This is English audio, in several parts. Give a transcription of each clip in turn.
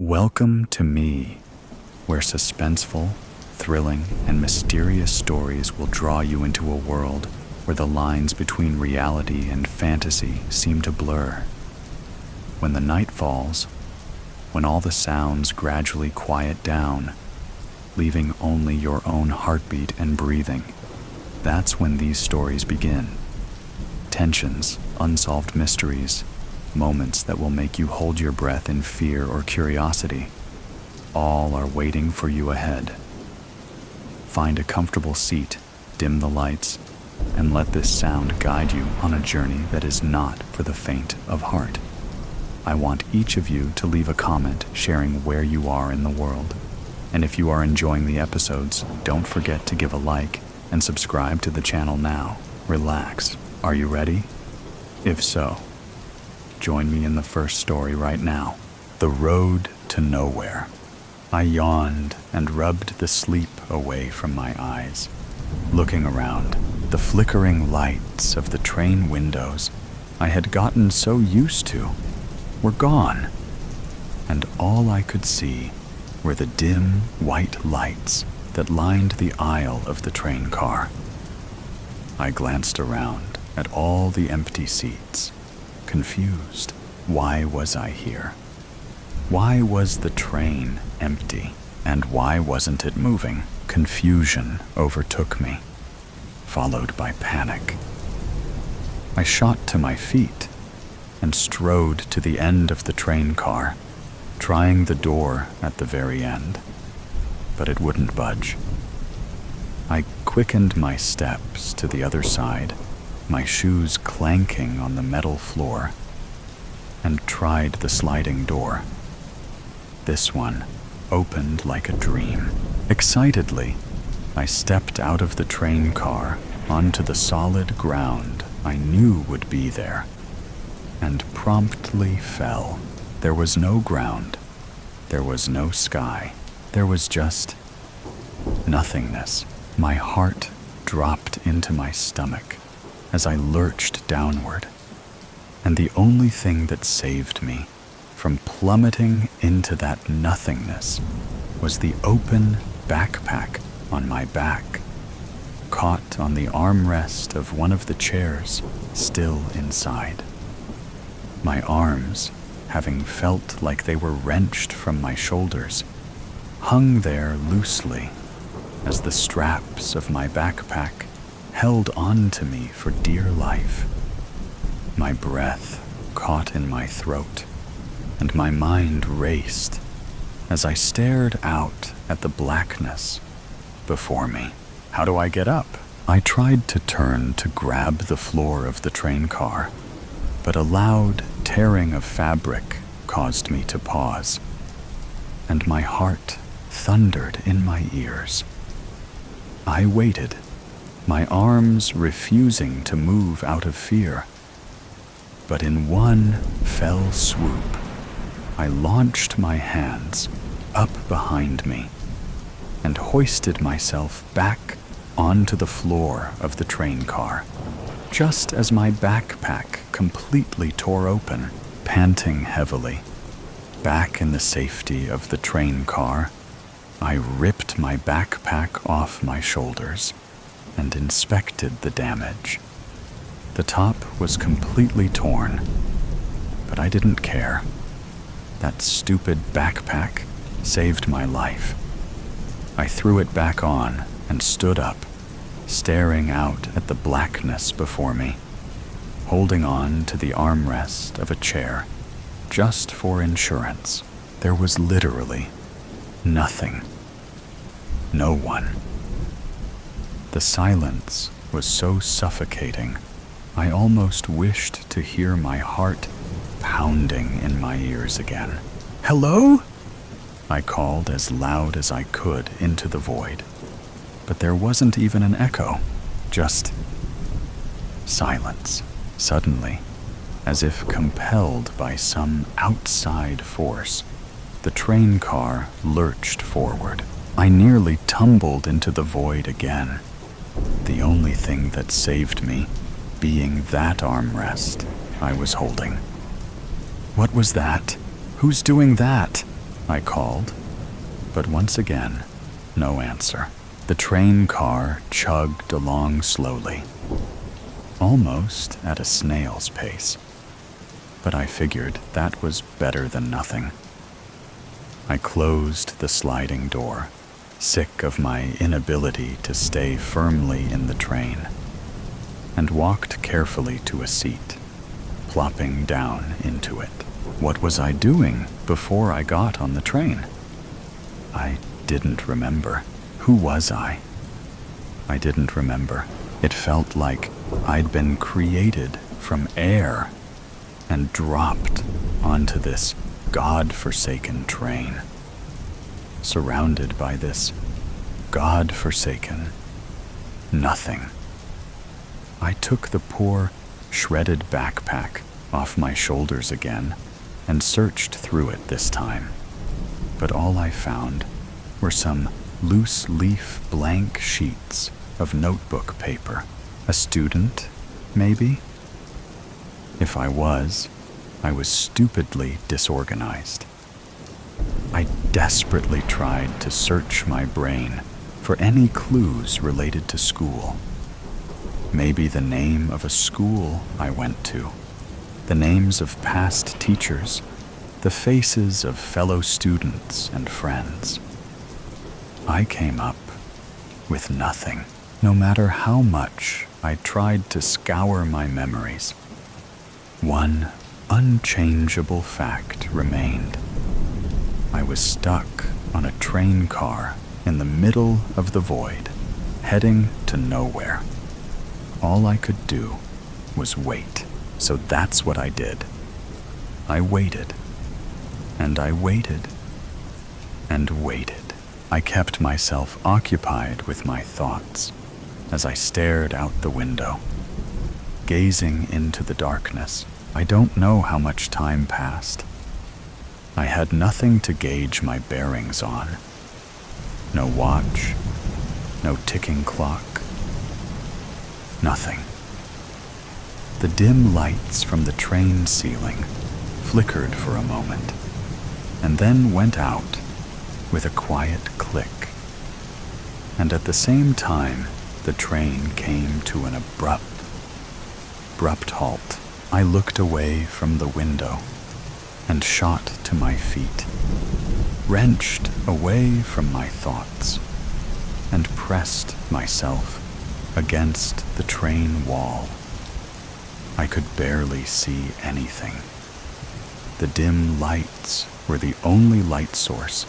Welcome to me, where suspenseful, thrilling, and mysterious stories will draw you into a world where the lines between reality and fantasy seem to blur. When the night falls, when all the sounds gradually quiet down, leaving only your own heartbeat and breathing, that's when these stories begin. Tensions, unsolved mysteries, moments that will make you hold your breath in fear or curiosity, all are waiting for you ahead. Find a comfortable seat, dim the lights, and let this sound guide you on a journey that is not for the faint of heart. I want each of you to leave a comment sharing where you are in the world. And if you are enjoying the episodes, don't forget to give a like and subscribe to the channel now. Relax. Are you ready? If so, join me in the first story right now. The Road to Nowhere. I yawned and rubbed the sleep away from my eyes. Looking around, the flickering lights of the train windows I had gotten so used to were gone, and all I could see were the dim white lights that lined the aisle of the train car. I glanced around at all the empty seats, confused. Why was I here? Why was the train empty? And why wasn't it moving? Confusion overtook me, followed by panic. I shot to my feet and strode to the end of the train car, trying the door at the very end, but it wouldn't budge. I quickened my steps to the other side, my shoes clanking on the metal floor, and tried the sliding door. This one opened like a dream. Excitedly, I stepped out of the train car onto the solid ground I knew would be there, and promptly fell. There was no ground. There was no sky. There was just nothingness. My heart dropped into my stomach as I lurched downward, and the only thing that saved me from plummeting into that nothingness was the open backpack on my back, caught on the armrest of one of the chairs still inside. My arms, having felt like they were wrenched from my shoulders, hung there loosely as the straps of my backpack held on to me for dear life. My breath caught in my throat, and my mind raced as I stared out at the blackness before me. How do I get up? I tried to turn to grab the floor of the train car, but a loud tearing of fabric caused me to pause, and my heart thundered in my ears. I waited, my arms refusing to move out of fear. But in one fell swoop, I launched my hands up behind me and hoisted myself back onto the floor of the train car, just as my backpack completely tore open. Panting heavily, back in the safety of the train car, I ripped my backpack off my shoulders and inspected the damage. The top was completely torn, but I didn't care. That stupid backpack saved my life. I threw it back on and stood up, staring out at the blackness before me, holding on to the armrest of a chair just for insurance. There was literally nothing. No one. The silence was so suffocating, I almost wished to hear my heart pounding in my ears again. "Hello?" I called as loud as I could into the void, but there wasn't even an echo, just silence. Suddenly, as if compelled by some outside force, the train car lurched forward. I nearly tumbled into the void again, the only thing that saved me being that armrest I was holding. What was that? Who's doing that? I called, but once again, no answer. The train car chugged along slowly, almost at a snail's pace, but I figured that was better than nothing. I closed the sliding door, sick of my inability to stay firmly in the train, and walked carefully to a seat, plopping down into it. What was I doing before I got on the train? I didn't remember. Who was I? I didn't remember. It felt like I'd been created from air and dropped onto this God-forsaken train, surrounded by this God-forsaken nothing. I took the poor, shredded backpack off my shoulders again and searched through it this time, but all I found were some loose-leaf blank sheets of notebook paper. A student, maybe? If I was stupidly disorganized. I desperately tried to search my brain for any clues related to school. Maybe the name of a school I went to, the names of past teachers, the faces of fellow students and friends. I came up with nothing. No matter how much I tried to scour my memories, one unchangeable fact remained. I was stuck on a train car in the middle of the void, heading to nowhere. All I could do was wait. So that's what I did. I waited, and I waited, and waited. I kept myself occupied with my thoughts as I stared out the window, gazing into the darkness. I don't know how much time passed. I had nothing to gauge my bearings on. No watch, no ticking clock, nothing. The dim lights from the train ceiling flickered for a moment, and then went out with a quiet click. And at the same time, the train came to an abrupt halt. I looked away from the window and shot to my feet, wrenched away from my thoughts, and pressed myself against the train wall. I could barely see anything. The dim lights were the only light source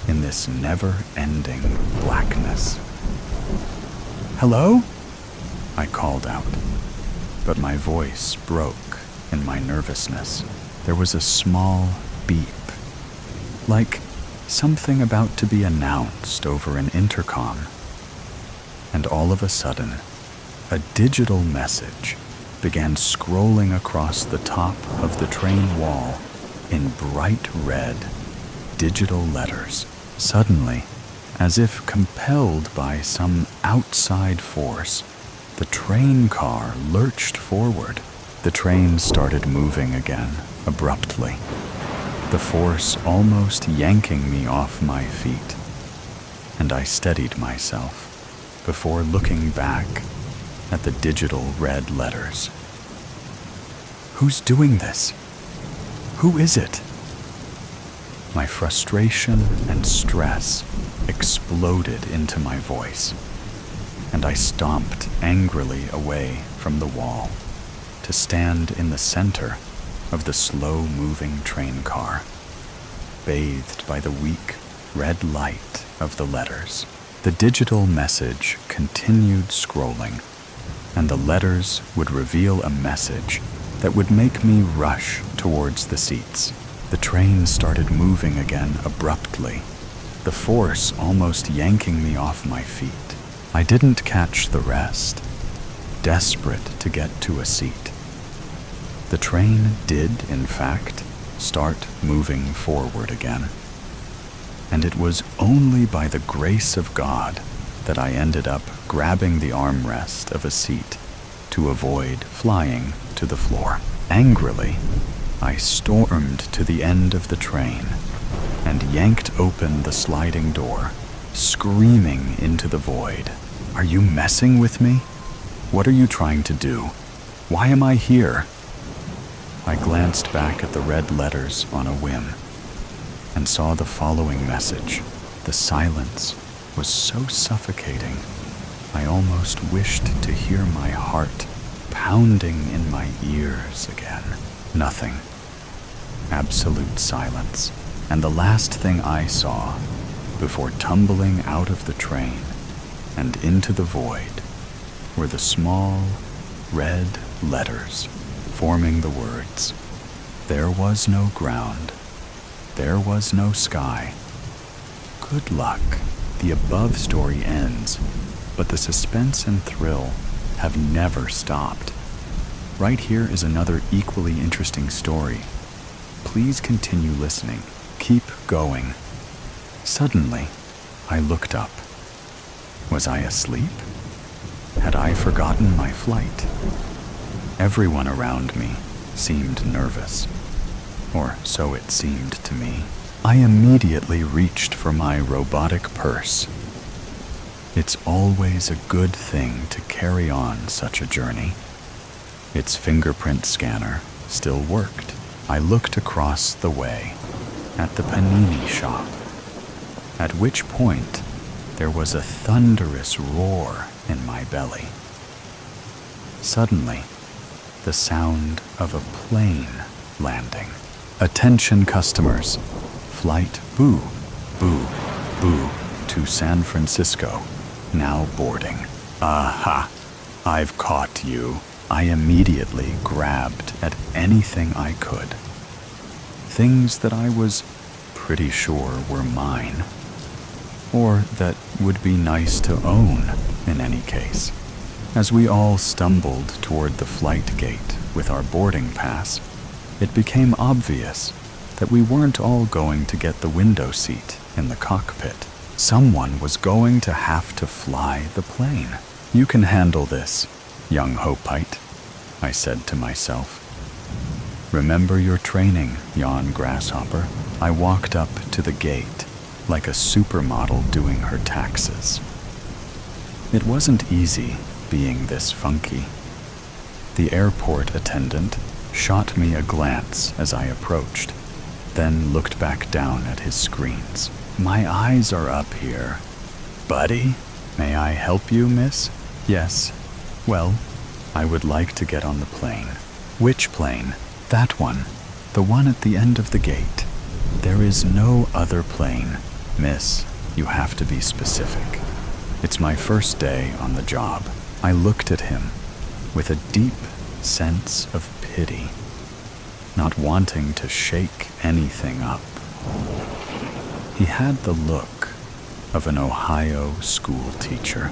in this never-ending blackness. "Hello?" I called out, but my voice broke in my nervousness. There was a small beep, like something about to be announced over an intercom. And all of a sudden, a digital message began scrolling across the top of the train wall in bright red digital letters. Suddenly, as if compelled by some outside force, the train car lurched forward. The train started moving again, abruptly, the force almost yanking me off my feet, and I steadied myself before looking back at the digital red letters. Who's doing this? Who is it? My frustration and stress exploded into my voice, and I stomped angrily away from the wall to stand in the center of the slow-moving train car, bathed by the weak red light of the letters. The digital message continued scrolling, and the letters would reveal a message that would make me rush towards the seats. The train started moving again abruptly, the force almost yanking me off my feet. I didn't catch the rest, desperate to get to a seat. The train did, in fact, start moving forward again. And it was only by the grace of God that I ended up grabbing the armrest of a seat to avoid flying to the floor. Angrily, I stormed to the end of the train and yanked open the sliding door, screaming into the void. "Are you messing with me? What are you trying to do? Why am I here?" I glanced back at the red letters on a whim and saw the following message. The silence was so suffocating, I almost wished to hear my heart pounding in my ears again. Nothing. Absolute silence. And the last thing I saw before tumbling out of the train and into the void were the small red letters forming the words, "There was no ground. There was no sky. Good luck." The above story ends, but the suspense and thrill have never stopped. Right here is another equally interesting story. Please continue listening. Keep going. Suddenly, I looked up. Was I asleep? Had I forgotten my flight? Everyone around me seemed nervous, or so it seemed to me. I immediately reached for my robotic purse. It's always a good thing to carry on such a journey. Its fingerprint scanner still worked. I looked across the way at the panini shop, at which point there was a thunderous roar in my belly. Suddenly, the sound of a plane landing. "Attention customers, flight boo, boo, boo to San Francisco, now boarding." Aha, I've caught you. I immediately grabbed at anything I could. Things that I was pretty sure were mine, or that would be nice to own in any case. As we all stumbled toward the flight gate with our boarding pass, it became obvious that we weren't all going to get the window seat in the cockpit. Someone was going to have to fly the plane. "You can handle this, young Hopite," I said to myself. "Remember your training, yon grasshopper." I walked up to the gate like a supermodel doing her taxes. It wasn't easy being this funky. The airport attendant shot me a glance as I approached, then looked back down at his screens. "My eyes are up here. Buddy, may I help you, miss?" "Yes. Well, I would like to get on the plane." "Which plane?" "That one. The one at the end of the gate." "There is no other plane. Miss, you have to be specific. It's my first day on the job." I looked at him with a deep sense of pity, not wanting to shake anything up. He had the look of an Ohio school teacher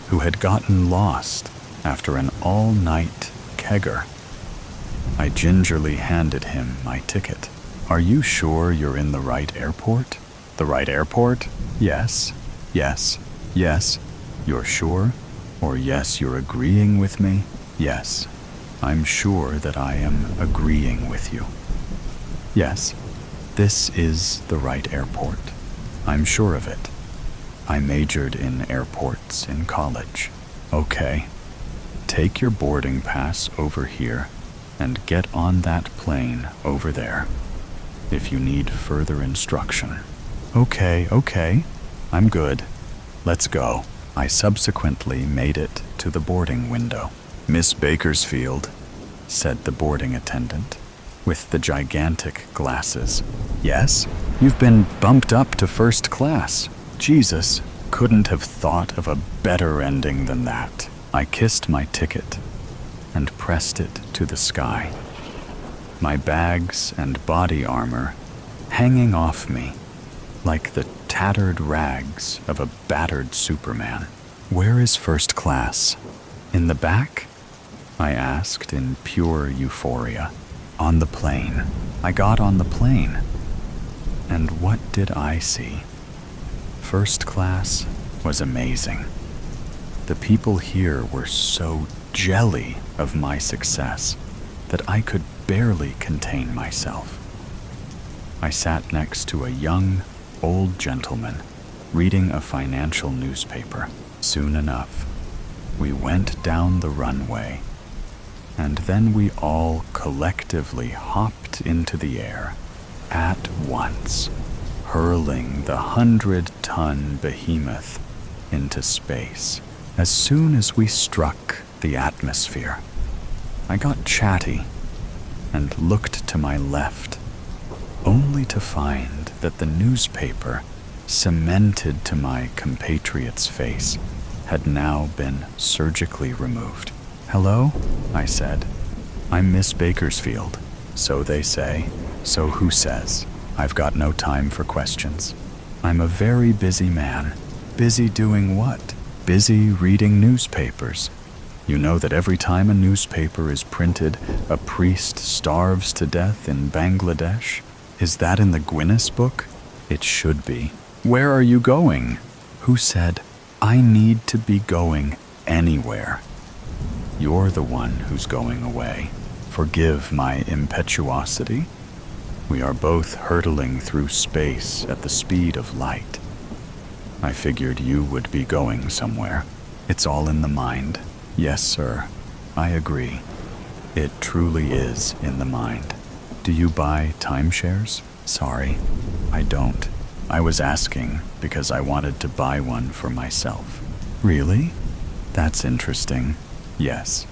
who had gotten lost after an all-night kegger. I gingerly handed him my ticket. "Are you sure you're in the right airport?" "The right airport? Yes, yes, yes." "You're sure? Or yes, you're agreeing with me?" "Yes, I'm sure that I am agreeing with you." "Yes, this is the right airport. I'm sure of it. I majored in airports in college." "Okay, take your boarding pass over here and get on that plane over there if you need further instruction." Okay, I'm good. Let's go." I subsequently made it to the boarding window. "Miss Bakersfield," said the boarding attendant with the gigantic glasses. "Yes? You've been bumped up to first class. Jesus, couldn't have thought of a better ending than that." I kissed my ticket and pressed it to the sky, my bags and body armor hanging off me like the tattered rags of a battered Superman. "Where is first class? In the back?" I asked in pure euphoria. "On the plane." I got on the plane, and what did I see? First class was amazing. The people here were so jelly of my success that I could barely contain myself. I sat next to a young, old gentleman reading a financial newspaper. Soon enough, we went down the runway, and then we all collectively hopped into the air at once, hurling the 100-ton behemoth into space. As soon as we struck the atmosphere, I got chatty and looked to my left, only to find that the newspaper cemented to my compatriot's face had now been surgically removed. "Hello?" I said. "I'm Miss Bakersfield." "So they say." "So who says?" "I've got no time for questions. I'm a very busy man." "Busy doing what?" "Busy reading newspapers. You know that every time a newspaper is printed, a priest starves to death in Bangladesh? Is that in the Guinness Book? It should be. Where are you going?" "Who said I need to be going anywhere?" "You're the one who's going away. Forgive my impetuosity. We are both hurtling through space at the speed of light. I figured you would be going somewhere. It's all in the mind." "Yes, sir. I agree. It truly is in the mind." "Do you buy timeshares?" "Sorry, I don't. I was asking because I wanted to buy one for myself." "Really? That's interesting." "Yes.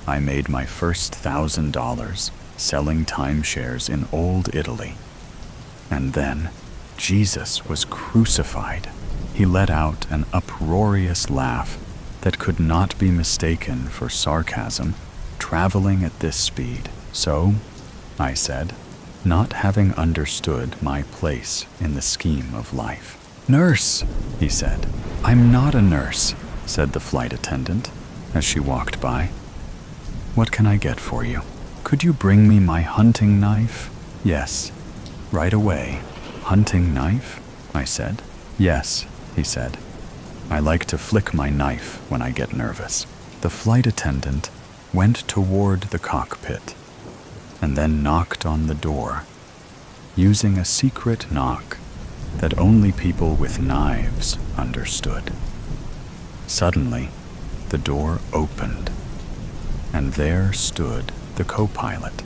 I made my first $1,000 selling timeshares in old Italy. And then Jesus was crucified." He let out an uproarious laugh that could not be mistaken for sarcasm, traveling at this speed. "So," I said, not having understood my place in the scheme of life. "Nurse," he said. "I'm not a nurse," said the flight attendant as she walked by. "What can I get for you?" "Could you bring me my hunting knife?" "Yes, right away." "Hunting knife?" I said. "Yes," he said. "I like to flick my knife when I get nervous." The flight attendant went toward the cockpit and then knocked on the door, using a secret knock that only people with knives understood. Suddenly, the door opened, and there stood the co-pilot.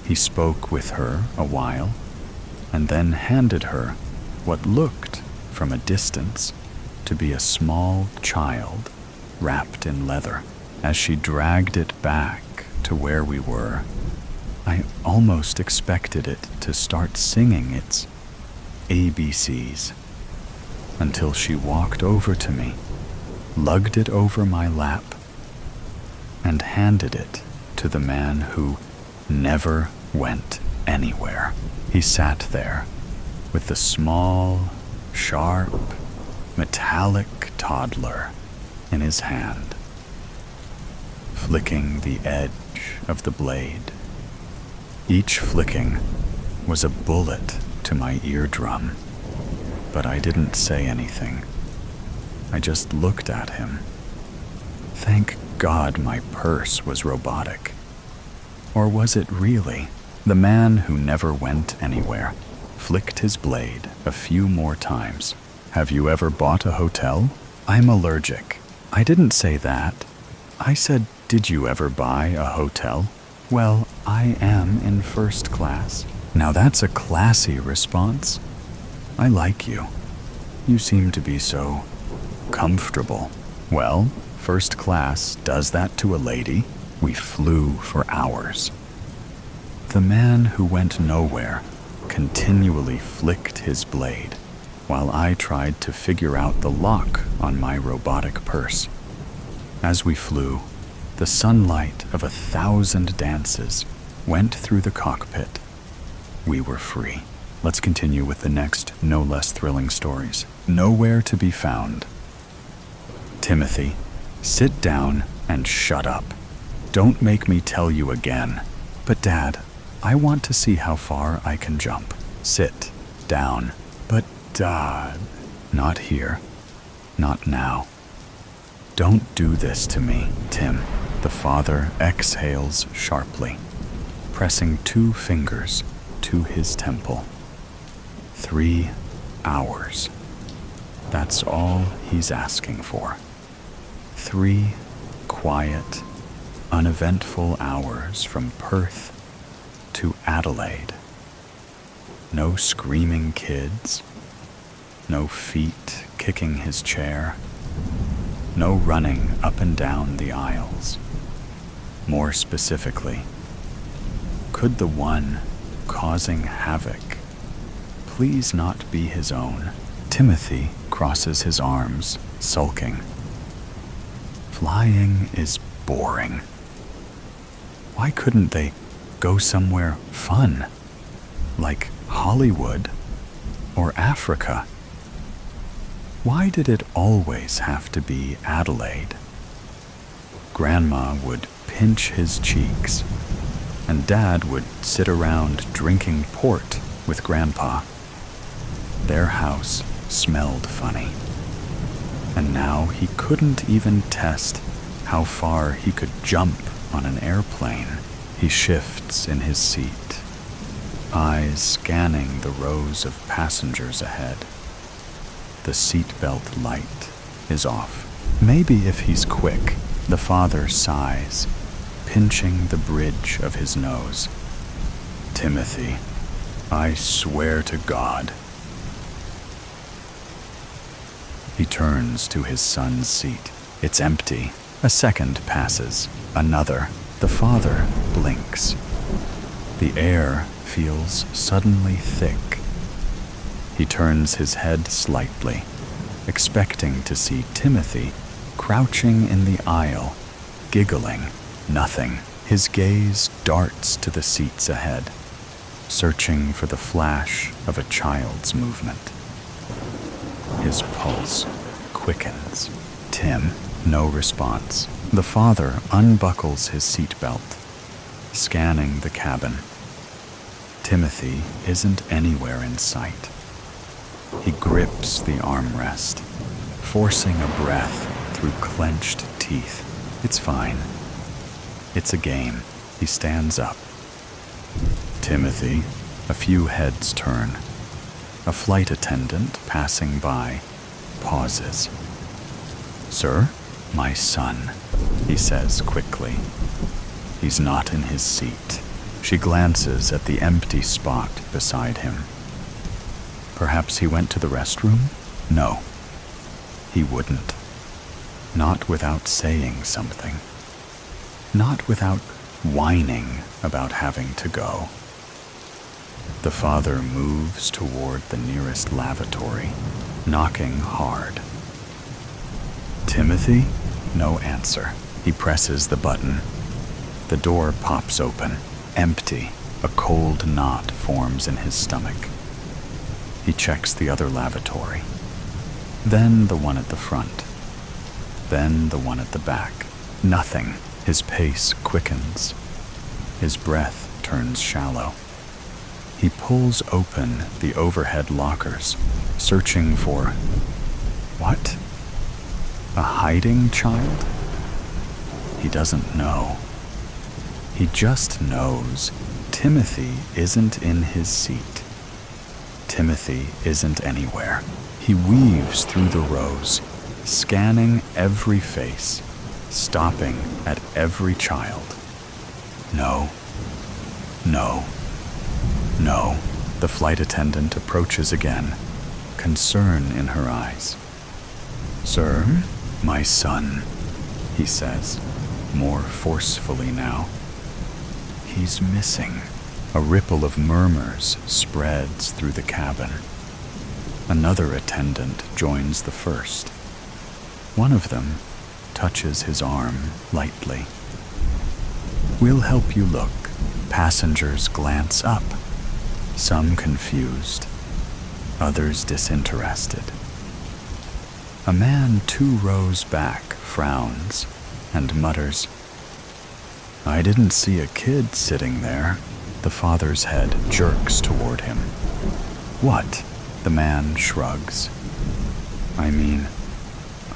He spoke with her a while, and then handed her what looked, from a distance, to be a small child wrapped in leather. As she dragged it back to where we were, I almost expected it to start singing its ABCs, until she walked over to me, lugged it over my lap, and handed it to the man who never went anywhere. He sat there with the small, sharp, metallic toddler in his hand, flicking the edge of the blade. Each flicking was a bullet to my eardrum, but I didn't say anything. I just looked at him. Thank God my purse was robotic. Or was it really? The man who never went anywhere flicked his blade a few more times. "Have you ever bought a hotel?" "I'm allergic." "I didn't say that. I said, did you ever buy a hotel?" "Well, I am in first class." Now that's a classy response. I like you. You seem to be so comfortable. Well, first class does that to a lady. We flew for hours. The man who went nowhere continually flicked his blade, while I tried to figure out the lock on my robotic purse. As we flew, the sunlight of 1,000 dances went through the cockpit. We were free. Let's continue with the next, no less thrilling stories. Nowhere to be found. "Timothy, sit down and shut up. Don't make me tell you again." "But Dad, I want to see how far I can jump." "Sit down." "But Dad." "Not here. Not now. Don't do this to me, Tim." The father exhales sharply, pressing 2 fingers to his temple. 3 hours. That's all he's asking for. 3 quiet, uneventful hours from Perth to Adelaide. No screaming kids, no feet kicking his chair, no running up and down the aisles. More specifically, could the one causing havoc please not be his own? Timothy crosses his arms, sulking. Flying is boring. Why couldn't they go somewhere fun, like Hollywood or Africa? Why did it always have to be Adelaide? Grandma would pinch his cheeks, and Dad would sit around drinking port with Grandpa. Their house smelled funny, and now he couldn't even test how far he could jump on an airplane. He shifts in his seat, eyes scanning the rows of passengers ahead. The seatbelt light is off. Maybe if he's quick, the father sighs, pinching the bridge of his nose. Timothy, I swear to God. He turns to his son's seat. It's empty. A second passes. Another. The father blinks. The air feels suddenly thick. He turns his head slightly, expecting to see Timothy crouching in the aisle, giggling. Nothing. His gaze darts to the seats ahead, searching for the flash of a child's movement. His pulse quickens. Tim, no response. The father unbuckles his seatbelt, scanning the cabin. Timothy isn't anywhere in sight. He grips the armrest, forcing a breath through clenched teeth. It's fine. It's a game. He stands up. Timothy, a few heads turn. A flight attendant passing by pauses. Sir, my son, he says quickly. He's not in his seat. She glances at the empty spot beside him. Perhaps he went to the restroom? No, he wouldn't. Not without saying something. Not without whining about having to go. The father moves toward the nearest lavatory, knocking hard. Timothy? No answer. He presses the button. The door pops open. Empty. A cold knot forms in his stomach. He checks the other lavatory. Then the one at the front. Then the one at the back. Nothing. His pace quickens. His breath turns shallow. He pulls open the overhead lockers, searching for... what? A hiding child? He doesn't know. He just knows Timothy isn't in his seat. Timothy isn't anywhere. He weaves through the rows, scanning every face, stopping at every child. No. No. No. The flight attendant approaches again, concern in her eyes. Sir, my son, he says, more forcefully now. He's missing. A ripple of murmurs spreads through the cabin. Another attendant joins the first. One of them touches his arm lightly. We'll help you look. Passengers glance up, some confused, others disinterested. A man 2 rows back frowns and mutters, I didn't see a kid sitting there. The father's head jerks toward him. What? The man shrugs. I mean,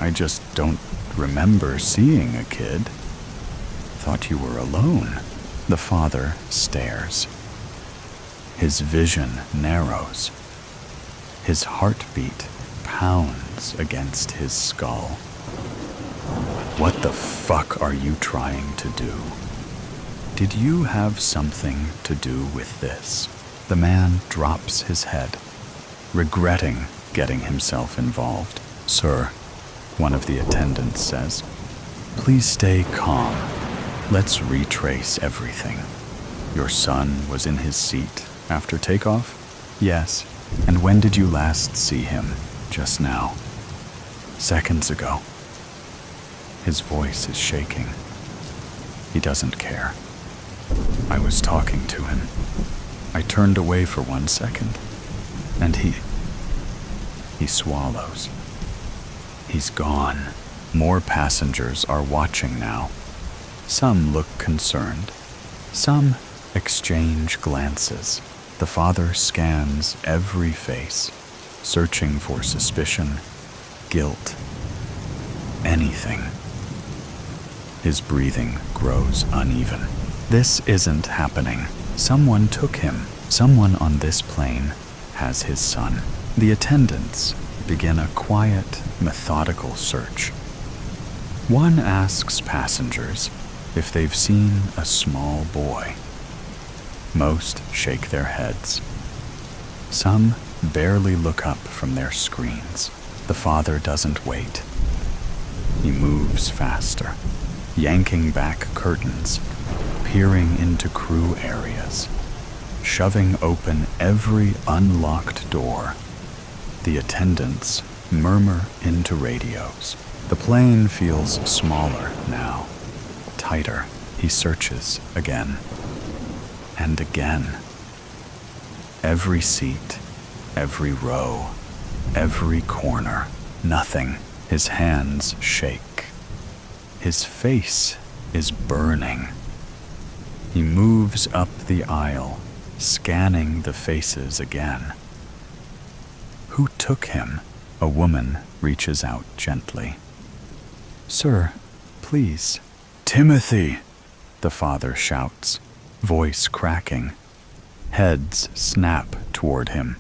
I just don't remember seeing a kid. Thought you were alone. The father stares. His vision narrows. His heartbeat pounds against his skull. What the fuck are you trying to do? Did you have something to do with this? The man drops his head, regretting getting himself involved. Sir, one of the attendants says, please stay calm. Let's retrace everything. Your son was in his seat after takeoff? Yes. And when did you last see him? Just now. Seconds ago. His voice is shaking. He doesn't care. I was talking to him. I turned away for 1 second, and he swallows. He's gone. More passengers are watching now. Some look concerned. Some exchange glances. The father scans every face, searching for suspicion, guilt, anything. His breathing grows uneven. This isn't happening. Someone took him. Someone on this plane has his son. The attendants begin a quiet, methodical search. One asks passengers if they've seen a small boy. Most shake their heads. Some barely look up from their screens. The father doesn't wait. He moves faster, yanking back curtains, peering into crew areas, shoving open every unlocked door. The attendants murmur into radios. The plane feels smaller now, tighter. He searches again. And again. Every seat, every row, every corner, nothing. His hands shake. His face is burning. He moves up the aisle, scanning the faces again. Who took him? A woman reaches out gently. Sir, please. Timothy, the father shouts, voice cracking. Heads snap toward him.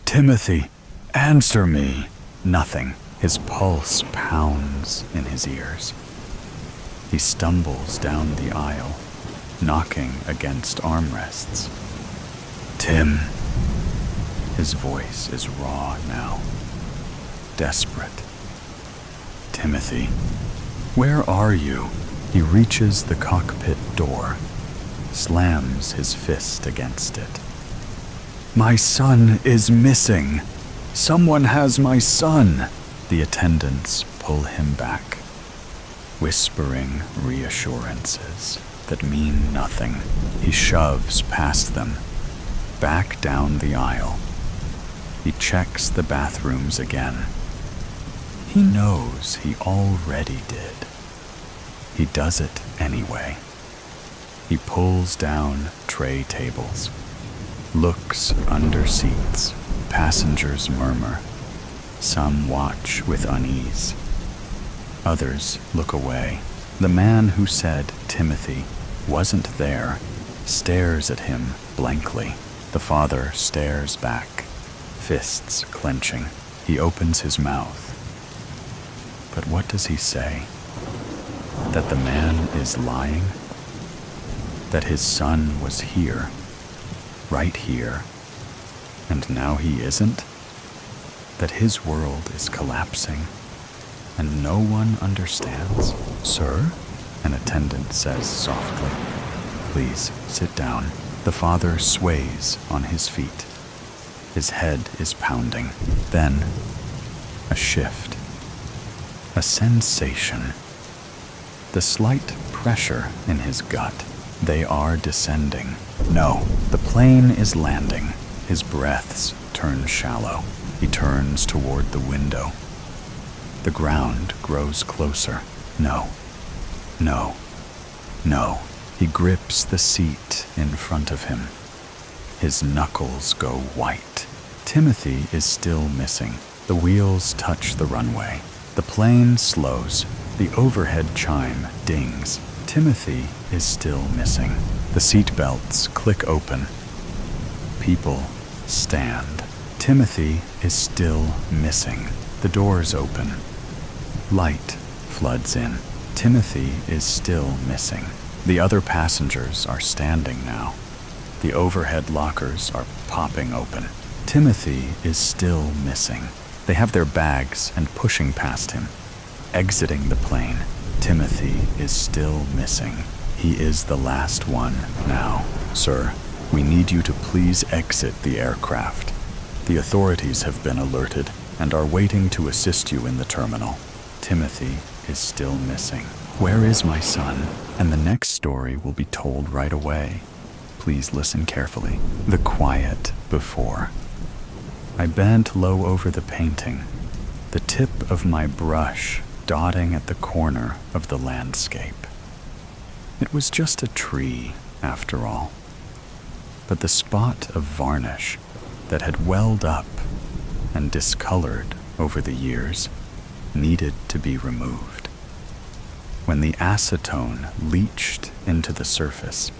Timothy, answer me. Nothing. His pulse pounds in his ears. He stumbles down the aisle, knocking against armrests. Tim. His voice is raw now, desperate. Timothy, where are you? He reaches the cockpit door, slams his fist against it. My son is missing. Someone has my son. The attendants pull him back, whispering reassurances that mean nothing. He shoves past them, back down the aisle. He checks the bathrooms again. He knows he already did. He does it anyway. He pulls down tray tables, looks under seats. Passengers murmur. Some watch with unease. Others look away. The man who said Timothy wasn't there stares at him blankly. The father stares back, fists clenching. He opens his mouth. But what does he say? That the man is lying? That his son was here, right here, and now he isn't? That his world is collapsing, and no one understands? Sir? An attendant says softly. Please, sit down. The father sways on his feet. His head is pounding. Then, a shift. A sensation. The slight pressure in his gut. They are descending. No, the plane is landing. His breaths turn shallow. He turns toward the window. The ground grows closer. No. No. No. He grips the seat in front of him. His knuckles go white. Timothy is still missing. The wheels touch the runway. The plane slows. The overhead chime dings. Timothy is still missing. The seat belts click open. People stand. Timothy is still missing. The doors open. Light floods in. Timothy is still missing. The other passengers are standing now. The overhead lockers are popping open. Timothy is still missing. They have their bags and pushing past him. Exiting the plane, Timothy is still missing. He is the last one now. Sir, we need you to please exit the aircraft. The authorities have been alerted and are waiting to assist you in the terminal. Timothy is still missing. Where is my son? And the next story will be told right away. Please listen carefully. The quiet before. I bent low over the painting, the tip of my brush dotting at the corner of the landscape. It was just a tree, after all. But the spot of varnish that had welled up and discolored over the years needed to be removed. When the acetone leached into the surface,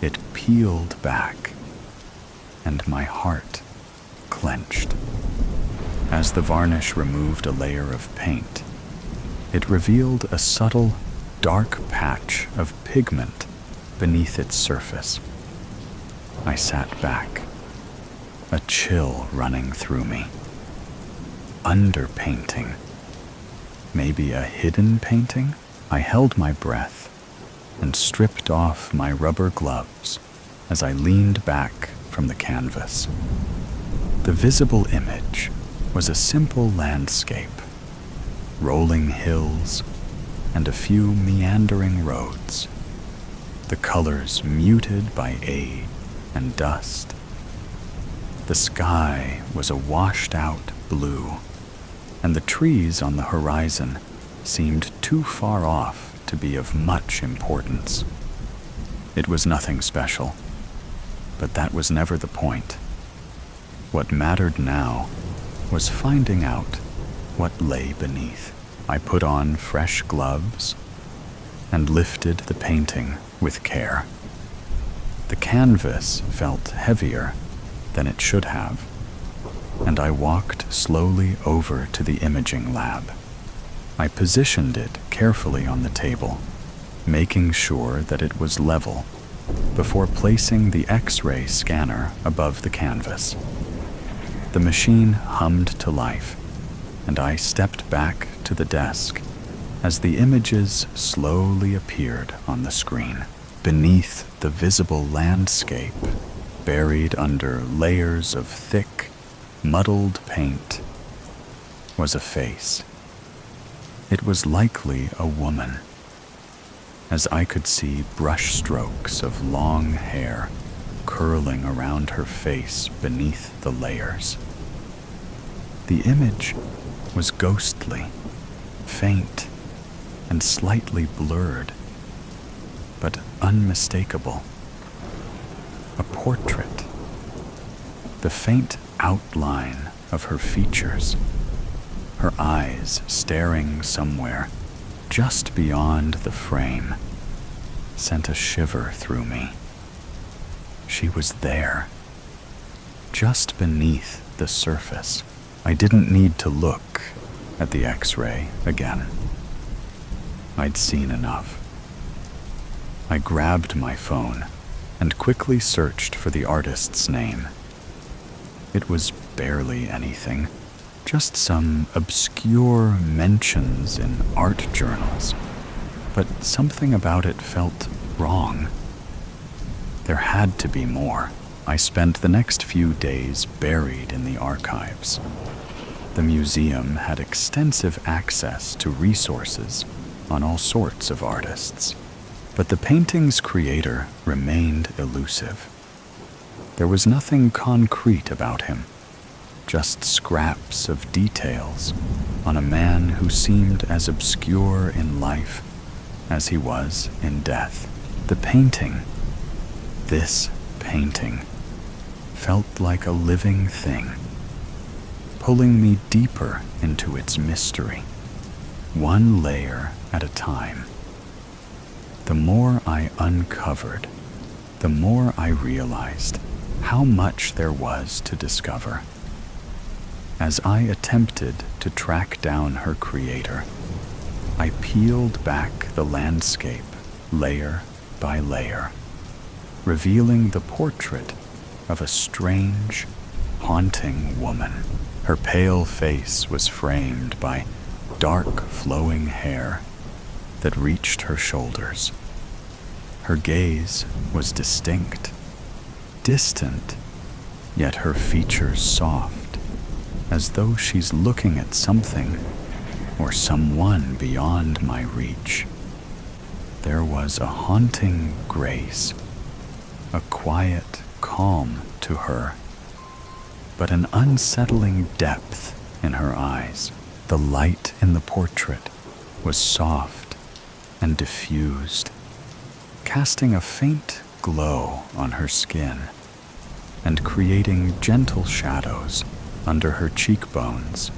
it peeled back, and my heart clenched. As the varnish removed a layer of paint, it revealed a subtle, dark patch of pigment beneath its surface. I sat back, a chill running through me. Underpainting. Maybe a hidden painting? I held my breath and stripped off my rubber gloves as I leaned back from the canvas. The visible image was a simple landscape, rolling hills and a few meandering roads, the colors muted by age and dust. The sky was a washed-out blue, and the trees on the horizon seemed too far off to be of much importance. It was nothing special, but that was never the point. What mattered now was finding out what lay beneath. I put on fresh gloves and lifted the painting with care. The canvas felt heavier than it should have, and I walked slowly over to the imaging lab. I positioned it carefully on the table, making sure that it was level, before placing the X-ray scanner above the canvas. The machine hummed to life, and I stepped back to the desk as the images slowly appeared on the screen. Beneath the visible landscape, buried under layers of thick, muddled paint, was a face. It was likely a woman, as I could see brush strokes of long hair curling around her face beneath the layers. The image was ghostly, faint, and slightly blurred, but unmistakable. A portrait. The faint outline of her features, her eyes staring somewhere just beyond the frame, sent a shiver through me. She was there, just beneath the surface. I didn't need to look at the X-ray again. I'd seen enough. I grabbed my phone and quickly searched for the artist's name. It was barely anything, just some obscure mentions in art journals, but something about it felt wrong. There had to be more. I spent the next few days buried in the archives. The museum had extensive access to resources on all sorts of artists, but the painting's creator remained elusive. There was nothing concrete about him, just scraps of details on a man who seemed as obscure in life as he was in death. The painting, this painting, felt like a living thing, pulling me deeper into its mystery, one layer at a time. The more I uncovered, the more I realized how much there was to discover. As I attempted to track down her creator, I peeled back the landscape layer by layer, revealing the portrait of a strange, haunting woman. Her pale face was framed by dark, flowing hair that reached her shoulders. Her gaze was distinct, distant, yet her features soft, as though she's looking at something or someone beyond my reach. There was a haunting grace, a quiet calm to her, but an unsettling depth in her eyes. The light in the portrait was soft and diffused, casting a faint glow on her skin and creating gentle shadows under her cheekbones,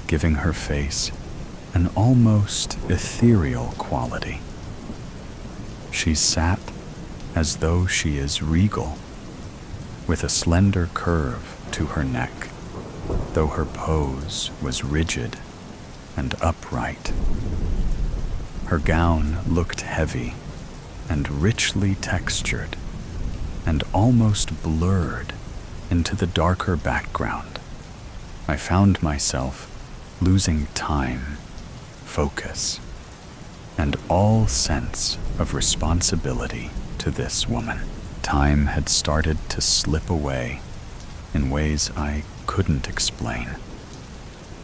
giving her face an almost ethereal quality. She sat as though she is regal, with a slender curve to her neck, though her pose was rigid and upright. Her gown looked heavy and richly textured, and almost blurred into the darker background. I found myself losing time, focus, and all sense of responsibility to this woman. Time had started to slip away in ways I couldn't explain.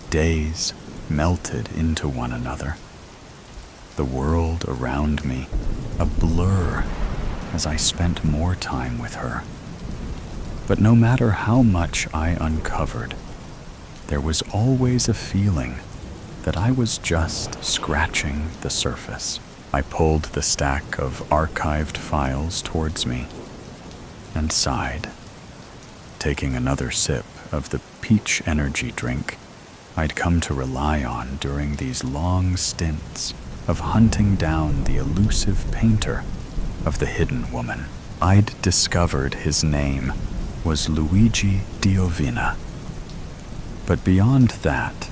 Days melted into one another, the world around me a blur as I spent more time with her. But no matter how much I uncovered, there was always a feeling that I was just scratching the surface. I pulled the stack of archived files towards me and sighed, taking another sip of the peach energy drink I'd come to rely on during these long stints of hunting down the elusive painter of the hidden woman. I'd discovered his name was Luigi Diovina. But beyond that,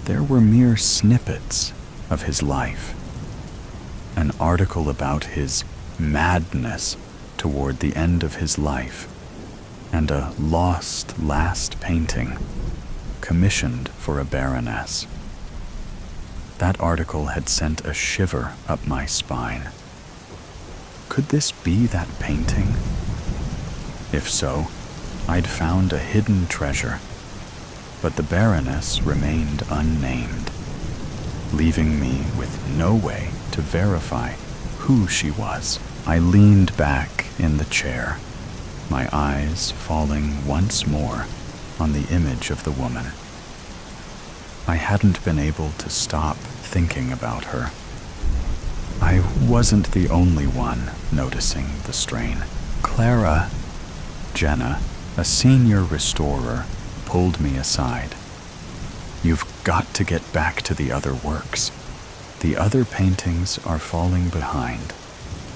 there were mere snippets of his life. An article about his madness toward the end of his life, and a lost last painting commissioned for a baroness. That article had sent a shiver up my spine. Could this be that painting? If so, I'd found a hidden treasure, but the baroness remained unnamed, leaving me with no way to verify who she was. I leaned back in the chair, my eyes falling once more on the image of the woman. I hadn't been able to stop thinking about her. I wasn't the only one noticing the strain. Clara, Jenna, a senior restorer, pulled me aside. You've got to get back to the other works. The other paintings are falling behind.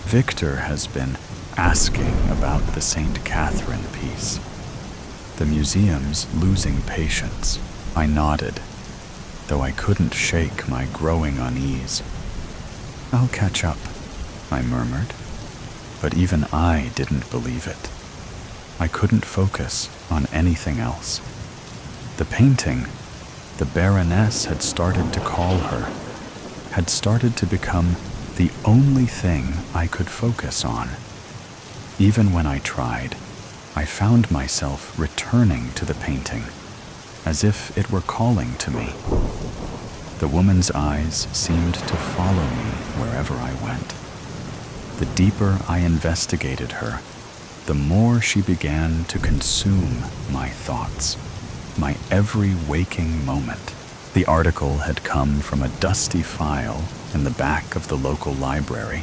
Victor has been asking about the St. Catherine piece. The museum's losing patience. I nodded, though I couldn't shake my growing unease. I'll catch up, I murmured, but even I didn't believe it. I couldn't focus on anything else. The painting, the Baroness had started to call her, had started to become the only thing I could focus on. Even when I tried, I found myself returning to the painting, as if it were calling to me. The woman's eyes seemed to follow me wherever I went. The deeper I investigated her, the more she began to consume my thoughts, my every waking moment. The article had come from a dusty file in the back of the local library,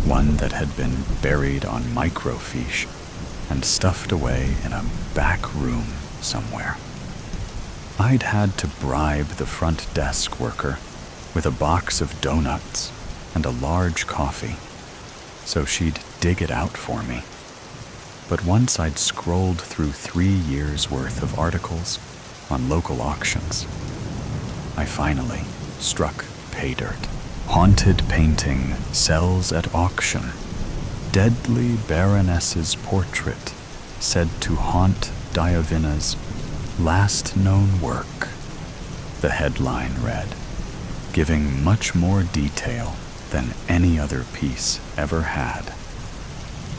one that had been buried on microfiche and stuffed away in a back room somewhere. I'd had to bribe the front desk worker with a box of donuts and a large coffee, so she'd dig it out for me. But once I'd scrolled through 3 years' worth of articles, on local auctions. I finally struck pay dirt. Haunted painting sells at auction. Deadly Baroness's portrait said to haunt Diavina's last known work. The headline read, giving much more detail than any other piece ever had.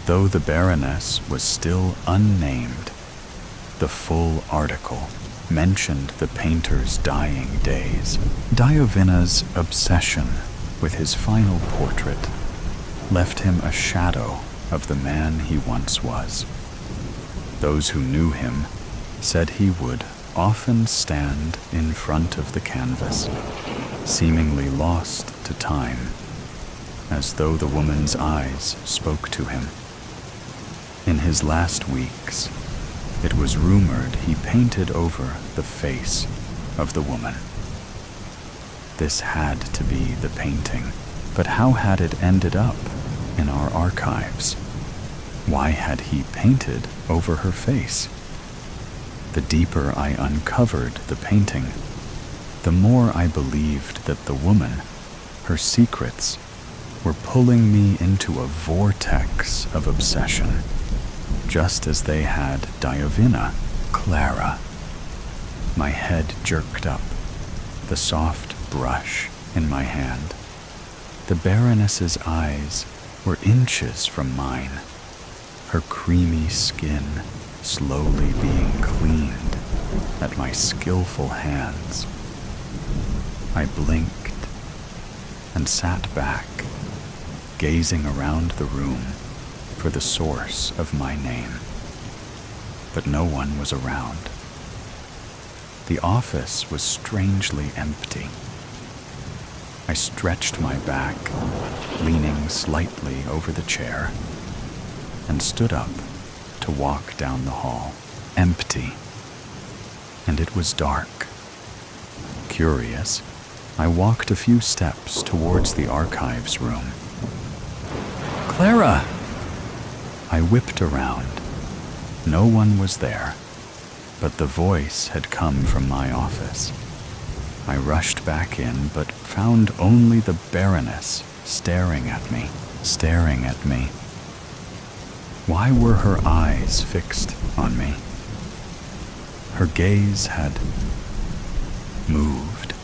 Though the Baroness was still unnamed, the full article mentioned the painter's dying days. Diavina's obsession with his final portrait left him a shadow of the man he once was. Those who knew him said he would often stand in front of the canvas, seemingly lost to time, as though the woman's eyes spoke to him. In his last weeks, it was rumored he painted over the face of the woman. This had to be the painting, but how had it ended up in our archives? Why had he painted over her face? The deeper I uncovered the painting, the more I believed that the woman, her secrets, were pulling me into a vortex of obsession, just as they had Diavina, Clara. My head jerked up, the soft brush in my hand. The Baroness's eyes were inches from mine, her creamy skin slowly being cleaned at my skillful hands. I blinked and sat back, gazing around the room for the source of my name. But no one was around. The office was strangely empty. I stretched my back, leaning slightly over the chair, and stood up to walk down the hall. Empty. And it was dark. Curious, I walked a few steps towards the archives room. Clara! I whipped around. No one was there, but the voice had come from my office. I rushed back in, but found only the Baroness staring at me. Why were her eyes fixed on me? Her gaze had moved.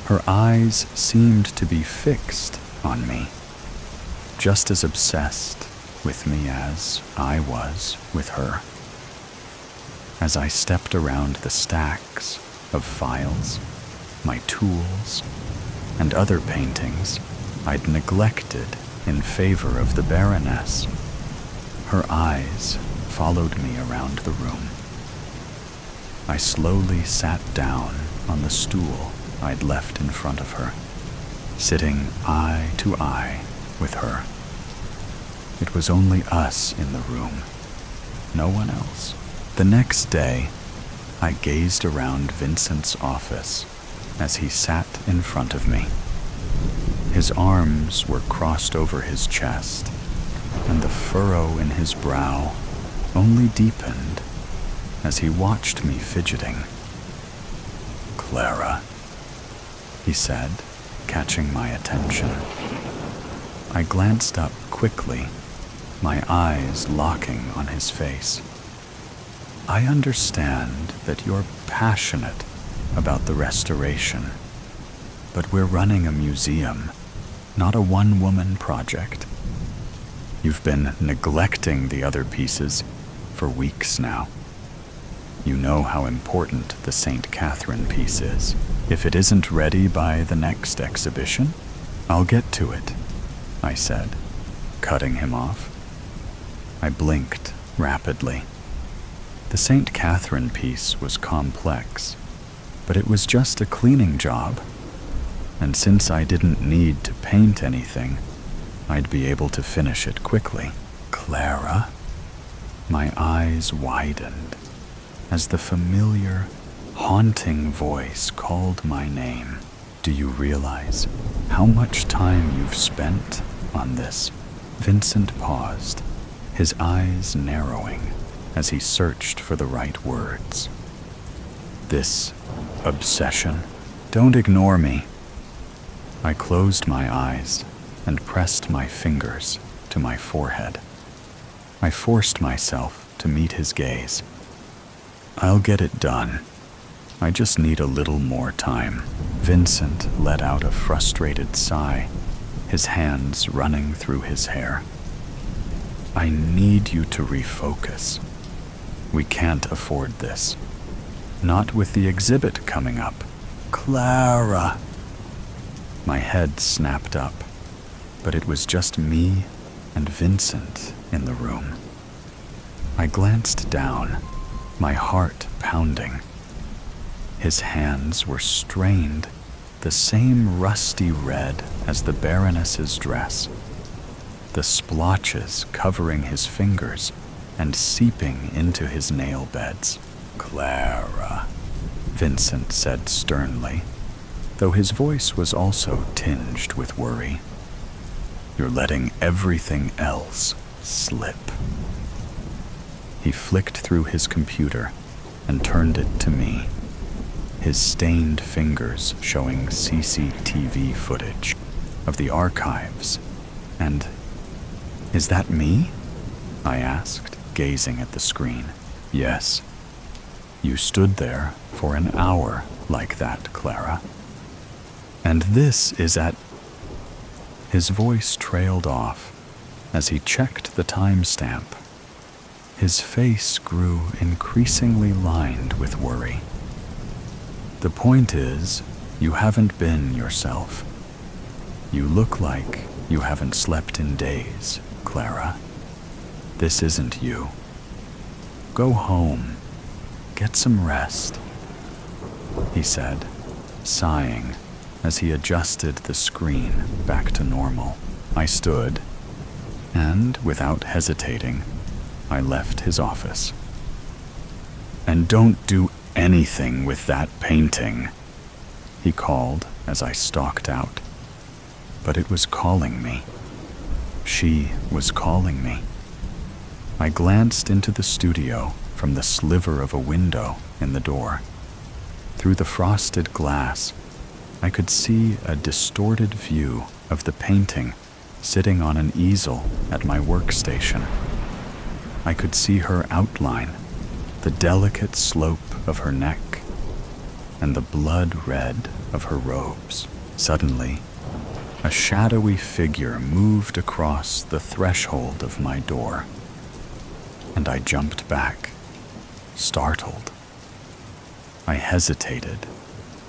Her eyes seemed to be fixed on me, just as obsessed with me as I was with her. As I stepped around the stacks of files, my tools, and other paintings I'd neglected in favor of the Baroness, her eyes followed me around the room. I slowly sat down on the stool I'd left in front of her, sitting eye to eye with her. It was only us in the room, no one else. The next day, I gazed around Vincent's office as he sat in front of me. His arms were crossed over his chest, and the furrow in his brow only deepened as he watched me fidgeting. Clara, he said, catching my attention. I glanced up quickly, my eyes locking on his face. I understand that you're passionate about the restoration, but we're running a museum, not a one-woman project. You've been neglecting the other pieces for weeks now. You know how important the St. Catherine piece is. If it isn't ready by the next exhibition, I'll get to it, I said, cutting him off. I blinked rapidly. The St. Catherine piece was complex, but it was just a cleaning job, and since I didn't need to paint anything, I'd be able to finish it quickly. Clara? My eyes widened as the familiar, haunting voice called my name. Do you realize how much time you've spent on this? Vincent paused, his eyes narrowing as he searched for the right words. This obsession. Don't ignore me. I closed my eyes and pressed my fingers to my forehead. I forced myself to meet his gaze. I'll get it done. I just need a little more time. Vincent let out a frustrated sigh, his hands running through his hair. I need you to refocus. We can't afford this. Not with the exhibit coming up. Clara! My head snapped up, but it was just me and Vincent in the room. I glanced down, my heart pounding. His hands were strained, the same rusty red as the Baroness's dress, the splotches covering his fingers and seeping into his nail beds. Clara, Vincent said sternly, though his voice was also tinged with worry. You're letting everything else slip. He flicked through his computer and turned it to me, his stained fingers showing CCTV footage of the archives. And, is that me? I asked, gazing at the screen. Yes. You stood there for an hour like that, Clara. And this is at... His voice trailed off as he checked the timestamp. His face grew increasingly lined with worry. The point is, you haven't been yourself. You look like you haven't slept in days, Clara. This isn't you. Go home. Get some rest, he said, sighing as he adjusted the screen back to normal. I stood, and without hesitating, I left his office. And don't do anything with that painting, he called as I stalked out. But it was calling me. She was calling me. I glanced into the studio from the sliver of a window in the door. Through the frosted glass, I could see a distorted view of the painting sitting on an easel at my workstation. I could see her outline, the delicate slope of her neck, and the blood red of her robes. Suddenly, a shadowy figure moved across the threshold of my door, and I jumped back, startled. I hesitated,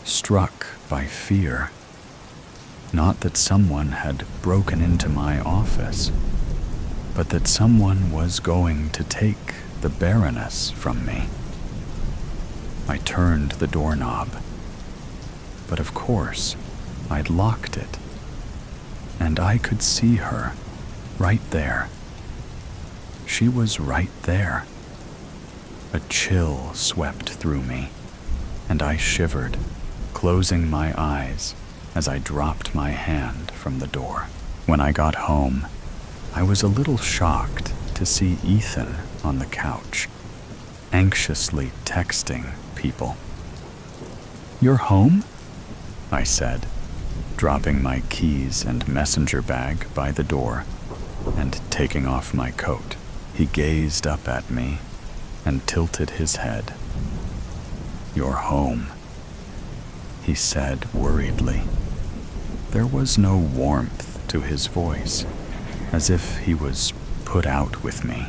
struck by fear. Not that someone had broken into my office, but that someone was going to take the Baroness from me. I turned the doorknob, but of course, I'd locked it, and I could see her right there. She was right there. A chill swept through me, and I shivered, closing my eyes as I dropped my hand from the door. When I got home, I was a little shocked to see Ethan on the couch, anxiously texting people. "You're home?" I said, dropping my keys and messenger bag by the door and taking off my coat. He gazed up at me and tilted his head. "You're home," he said worriedly. There was no warmth to his voice, as if he was put out with me.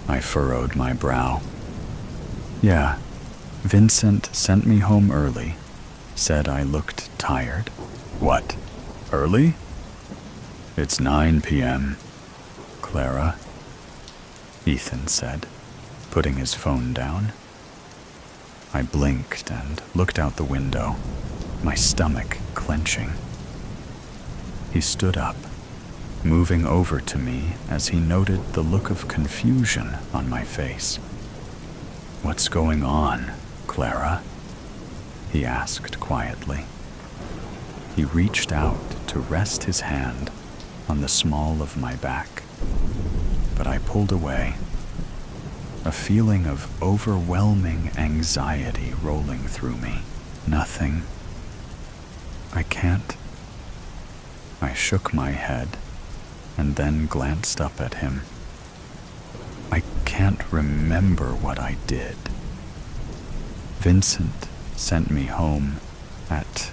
I furrowed my brow. "Yeah, Vincent sent me home early, said I looked tired." "What, early?" "It's 9 p.m., Clara," Ethan said, putting his phone down. I blinked and looked out the window, my stomach clenching. He stood up, moving over to me as he noted the look of confusion on my face. "What's going on, Clara?" he asked quietly. He reached out to rest his hand on the small of my back, but I pulled away. a feeling of overwhelming anxiety rolling through me. Nothing. I can't. I shook my head and then glanced up at him. I can't remember what I did. Vincent sent me home at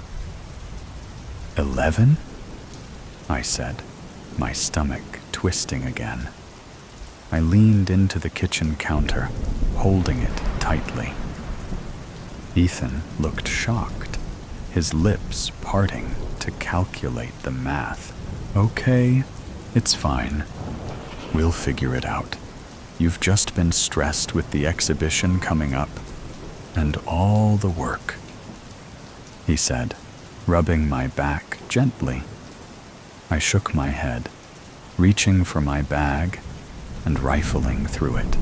11? I said, my stomach twisting again. I leaned into the kitchen counter, holding it tightly. Ethan looked shocked, his lips parting to calculate the math. Okay, it's fine. We'll figure it out. You've just been stressed with the exhibition coming up, and all the work, he said, rubbing my back gently. I shook my head, reaching for my bag and rifling through it.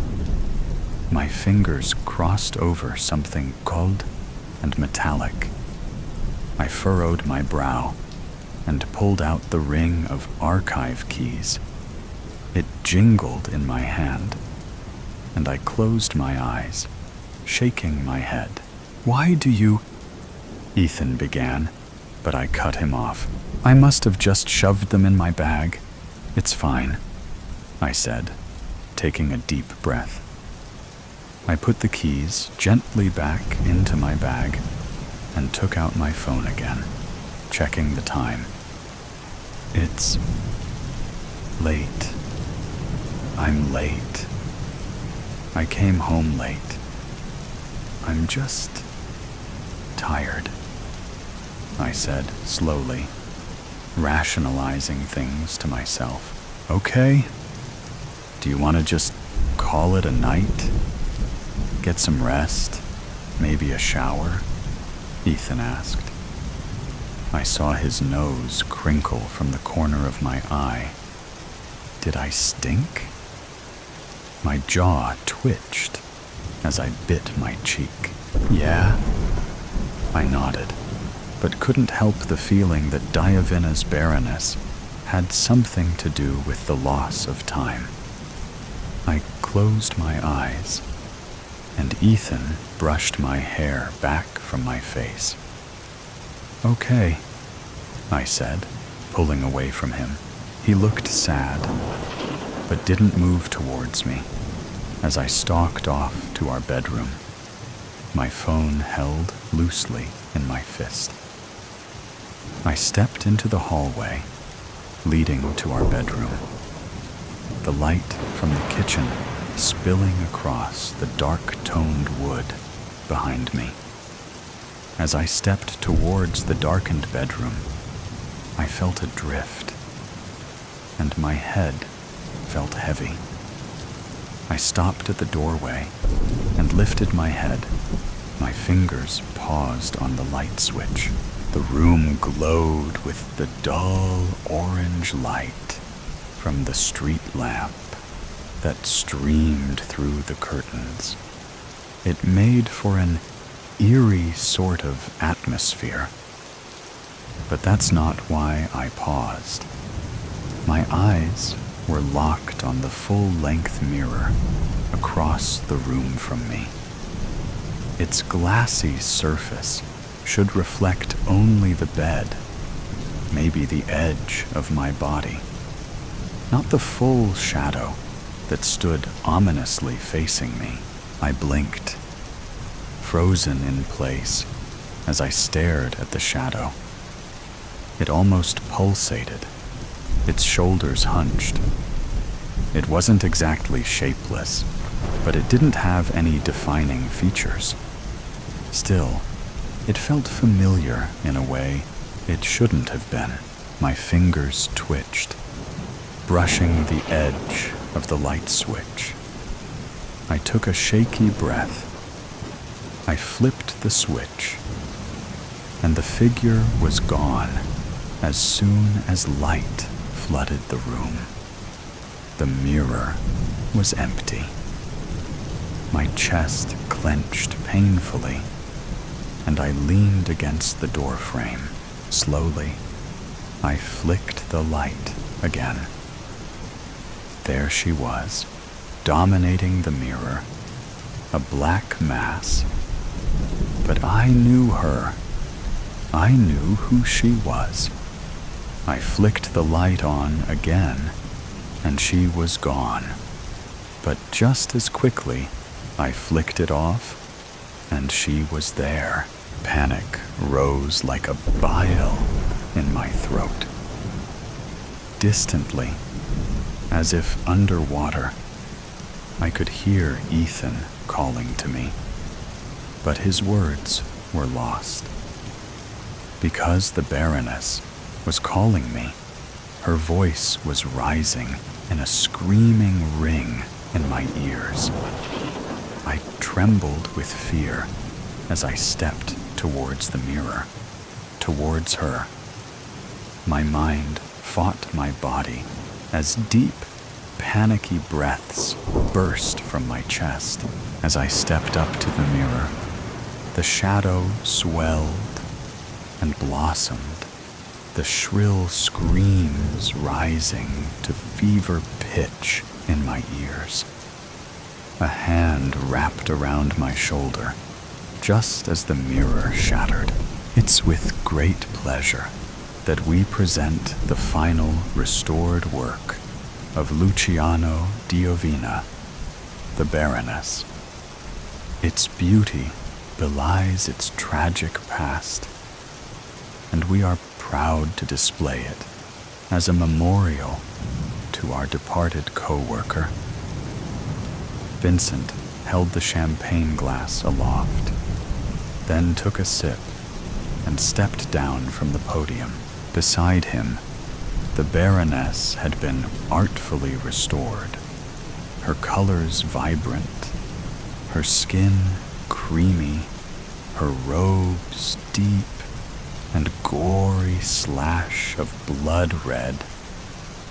My fingers crossed over something cold and metallic. I furrowed my brow and pulled out the ring of archive keys. It jingled in my hand, and I closed my eyes, shaking my head. Why do you... Ethan began, but I cut him off. I must have just shoved them in my bag. It's fine, I said, taking a deep breath. I put the keys gently back into my bag and took out my phone again, checking the time. It's late. I'm late. I came home late. I'm just tired, I said slowly, rationalizing things to myself. Okay, do you want to just call it a night? Get some rest? Maybe a shower? Ethan asked. I saw his nose crinkle from the corner of my eye. Did I stink? My jaw twitched as I bit my cheek. Yeah? I nodded, but couldn't help the feeling that Diavina's barrenness had something to do with the loss of time. I closed my eyes, and Ethan brushed my hair back from my face. Okay, I said, pulling away from him. He looked sad, but didn't move towards me as I stalked off to our bedroom, my phone held loosely in my fist. I stepped into the hallway leading to our bedroom, the light from the kitchen spilling across the dark-toned wood behind me. As I stepped towards the darkened bedroom, I felt a drift, and my head felt heavy. I stopped at the doorway and lifted my head. My fingers paused on the light switch. The room glowed with the dull orange light from the street lamp that streamed through the curtains. It made for an eerie sort of atmosphere. But that's not why I paused. My eyes were locked on the full-length mirror across the room from me. Its glassy surface should reflect only the bed, maybe the edge of my body, not the full shadow that stood ominously facing me. I blinked, frozen in place as I stared at the shadow. It almost pulsated, its shoulders hunched. It wasn't exactly shapeless, but it didn't have any defining features. Still, it felt familiar in a way it shouldn't have been. My fingers twitched, brushing the edge of the light switch. I took a shaky breath. I flipped the switch, and the figure was gone as soon as light flooded the room. The mirror was empty. My chest clenched painfully, and I leaned against the door frame. Slowly, I flicked the light again. There she was, dominating the mirror, a black mass. But I knew her. I knew who she was. I flicked the light on again, and she was gone. But just as quickly, I flicked it off, and she was there. Panic rose like a bile in my throat. Distantly, as if underwater, I could hear Ethan calling to me, but his words were lost. Because the Baroness was calling me, her voice was rising in a screaming ring in my ears. I trembled with fear as I stepped towards the mirror, towards her. My mind fought my body as deep, panicky breaths burst from my chest. As I stepped up to the mirror, the shadow swelled and blossomed, the shrill screams rising to fever pitch in my ears. A hand wrapped around my shoulder just as the mirror shattered. It's with great pleasure that we present the final restored work of Luciano Diovina, the Baroness. Its beauty belies its tragic past, and we are proud to display it as a memorial to our departed co-worker. Vincent held the champagne glass aloft, then took a sip and stepped down from the podium. Beside him, the Baroness had been artfully restored, her colors vibrant, her skin creamy, her robes deep and gory slash of blood red.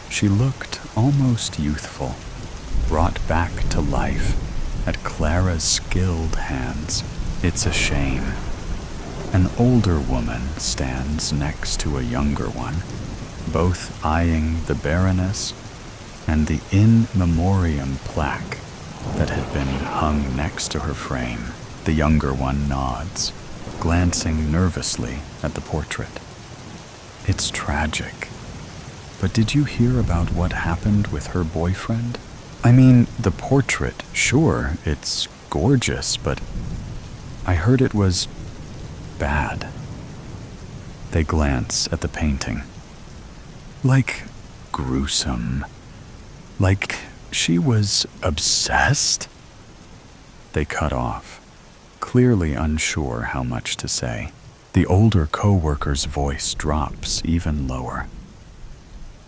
She looked almost youthful, brought back to life at Clara's skilled hands. It's a shame. An older woman stands next to a younger one, both eyeing the Baroness and the in memoriam plaque that had been hung next to her frame. The younger one nods, glancing nervously at the portrait. It's tragic. But did you hear about what happened with her boyfriend? I mean, the portrait, sure, it's gorgeous, but I heard it was bad. They glance at the painting. Like gruesome. Like she was obsessed? They cut off, clearly unsure how much to say. The older co-worker's voice drops even lower.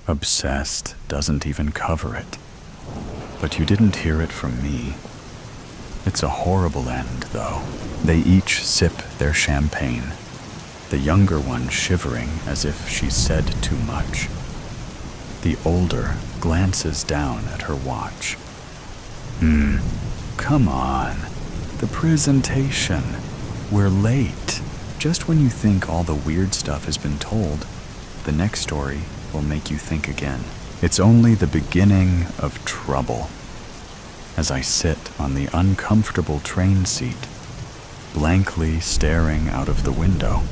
Obsessed doesn't even cover it. But you didn't hear it from me. It's a horrible end, though. They each sip their champagne, the younger one shivering as if she said too much. The older glances down at her watch. Come on. The presentation. We're late. Just when you think all the weird stuff has been told, the next story will make you think again. It's only the beginning of trouble. As I sit on the uncomfortable train seat, blankly staring out of the window,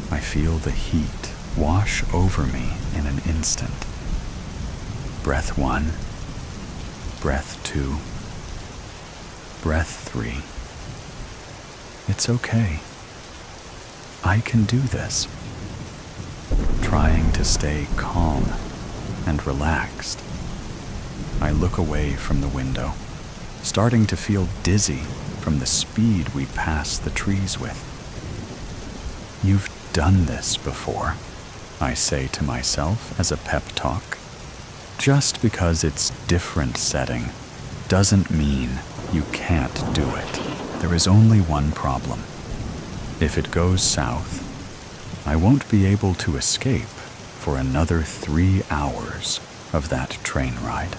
I feel the heat wash over me in an instant. Breath 1, breath 2, breath 3. It's okay. I can do this. Trying to stay calm and relaxed, I look away from the window, starting to feel dizzy from the speed we pass the trees with. You've done this before, I say to myself as a pep talk. Just because it's different setting doesn't mean you can't do it. There is only one problem. If it goes south, I won't be able to escape for another 3 hours of that train ride.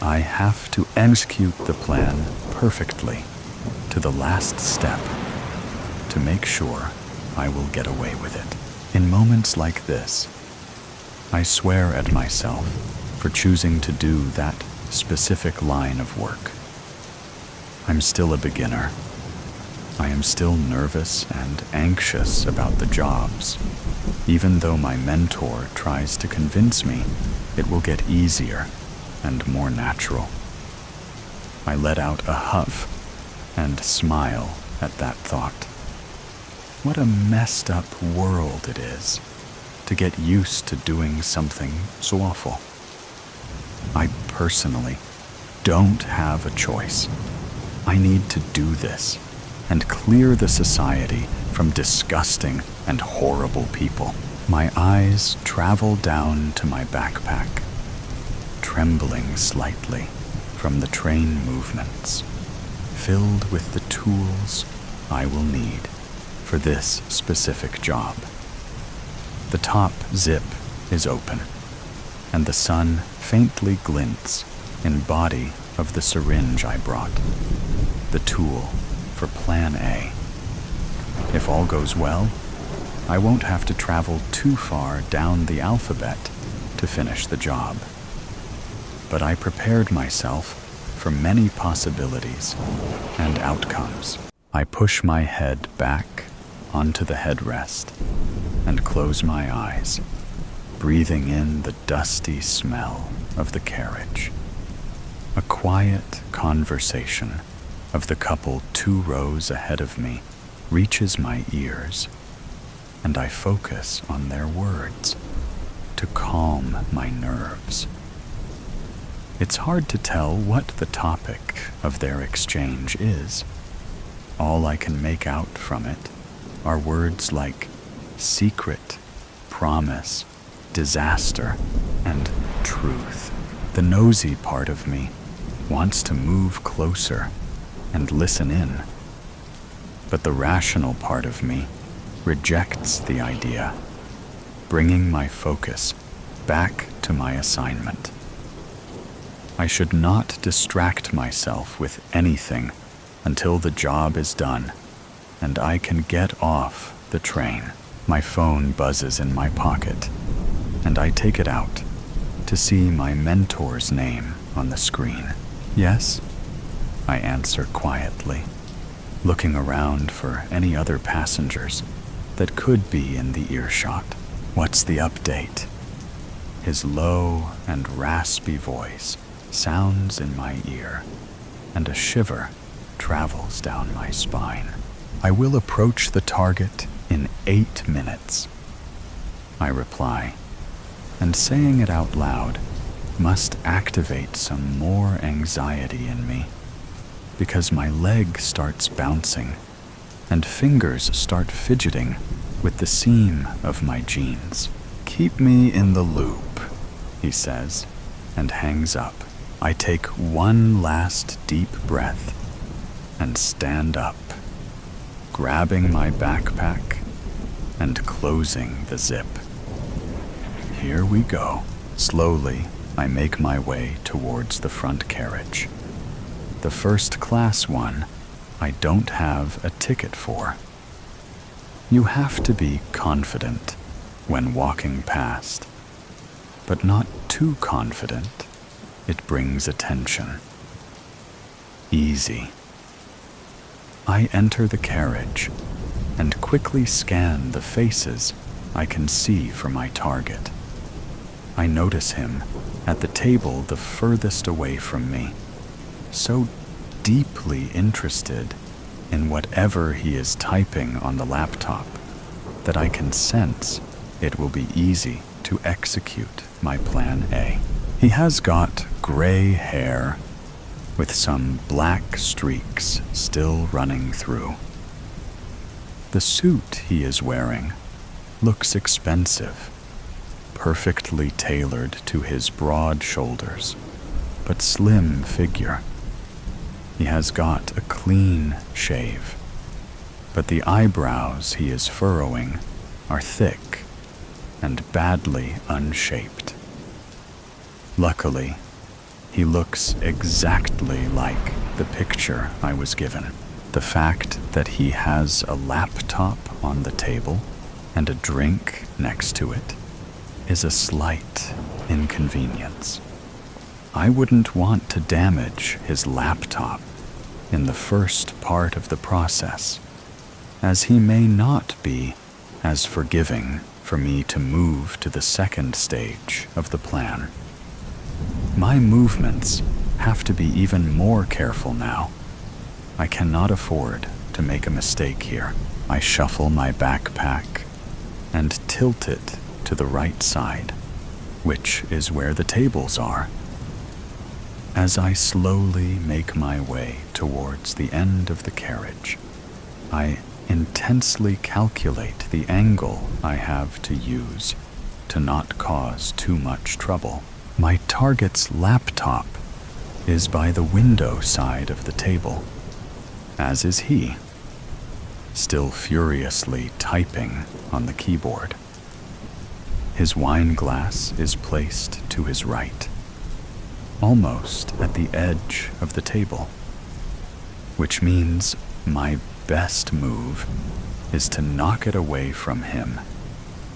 I have to execute the plan perfectly to the last step to make sure I will get away with it. In moments like this, I swear at myself for choosing to do that specific line of work. I'm still a beginner. I am still nervous and anxious about the jobs, even though my mentor tries to convince me it will get easier and more natural. I let out a huff and smile at that thought. What a messed up world it is to get used to doing something so awful. I personally don't have a choice. I need to do this and clear the society from disgusting and horrible people. My eyes travel down to my backpack, trembling slightly from the train movements, filled with the tools I will need for this specific job. The top zip is open, and the sun faintly glints in body of the syringe I brought, the tool for Plan A. If all goes well, I won't have to travel too far down the alphabet to finish the job. But I prepared myself for many possibilities and outcomes. I push my head back onto the headrest and close my eyes, breathing in the dusty smell of the carriage. A quiet conversation of the couple 2 rows ahead of me reaches my ears, and I focus on their words to calm my nerves. It's hard to tell what the topic of their exchange is. All I can make out from it are words like secret, promise, disaster, and truth. The nosy part of me wants to move closer and listen in, but the rational part of me rejects the idea, bringing my focus back to my assignment. I should not distract myself with anything until the job is done and I can get off the train. My phone buzzes in my pocket, and I take it out to see my mentor's name on the screen. Yes, I answer quietly, looking around for any other passengers that could be in the earshot. What's the update? His low and raspy voice sounds in my ear, and a shiver travels down my spine. I will approach the target in 8 minutes, I reply, and saying it out loud must activate some more anxiety in me, because my leg starts bouncing and fingers start fidgeting with the seam of my jeans. Keep me in the loop, he says, and hangs up. I take one last deep breath and stand up, grabbing my backpack and closing the zip. Here we go. Slowly, I make my way towards the front carriage. The first class one I don't have a ticket for. You have to be confident when walking past, but not too confident. It brings attention. Easy. I enter the carriage and quickly scan the faces I can see for my target. I notice him at the table the furthest away from me, so deeply interested in whatever he is typing on the laptop that I can sense it will be easy to execute my plan A. He has got gray hair with some black streaks still running through. The suit he is wearing looks expensive, perfectly tailored to his broad shoulders, but slim figure. He has got a clean shave, but the eyebrows he is furrowing are thick and badly unshaped. Luckily, he looks exactly like the picture I was given. The fact that he has a laptop on the table and a drink next to it is a slight inconvenience. I wouldn't want to damage his laptop in the first part of the process, as he may not be as forgiving for me to move to the second stage of the plan. My movements have to be even more careful now. I cannot afford to make a mistake here. I shuffle my backpack and tilt it to the right side, which is where the tables are. As I slowly make my way towards the end of the carriage, I intensely calculate the angle I have to use to not cause too much trouble. My target's laptop is by the window side of the table, as is he, still furiously typing on the keyboard. His wine glass is placed to his right, almost at the edge of the table, which means my best move is to knock it away from him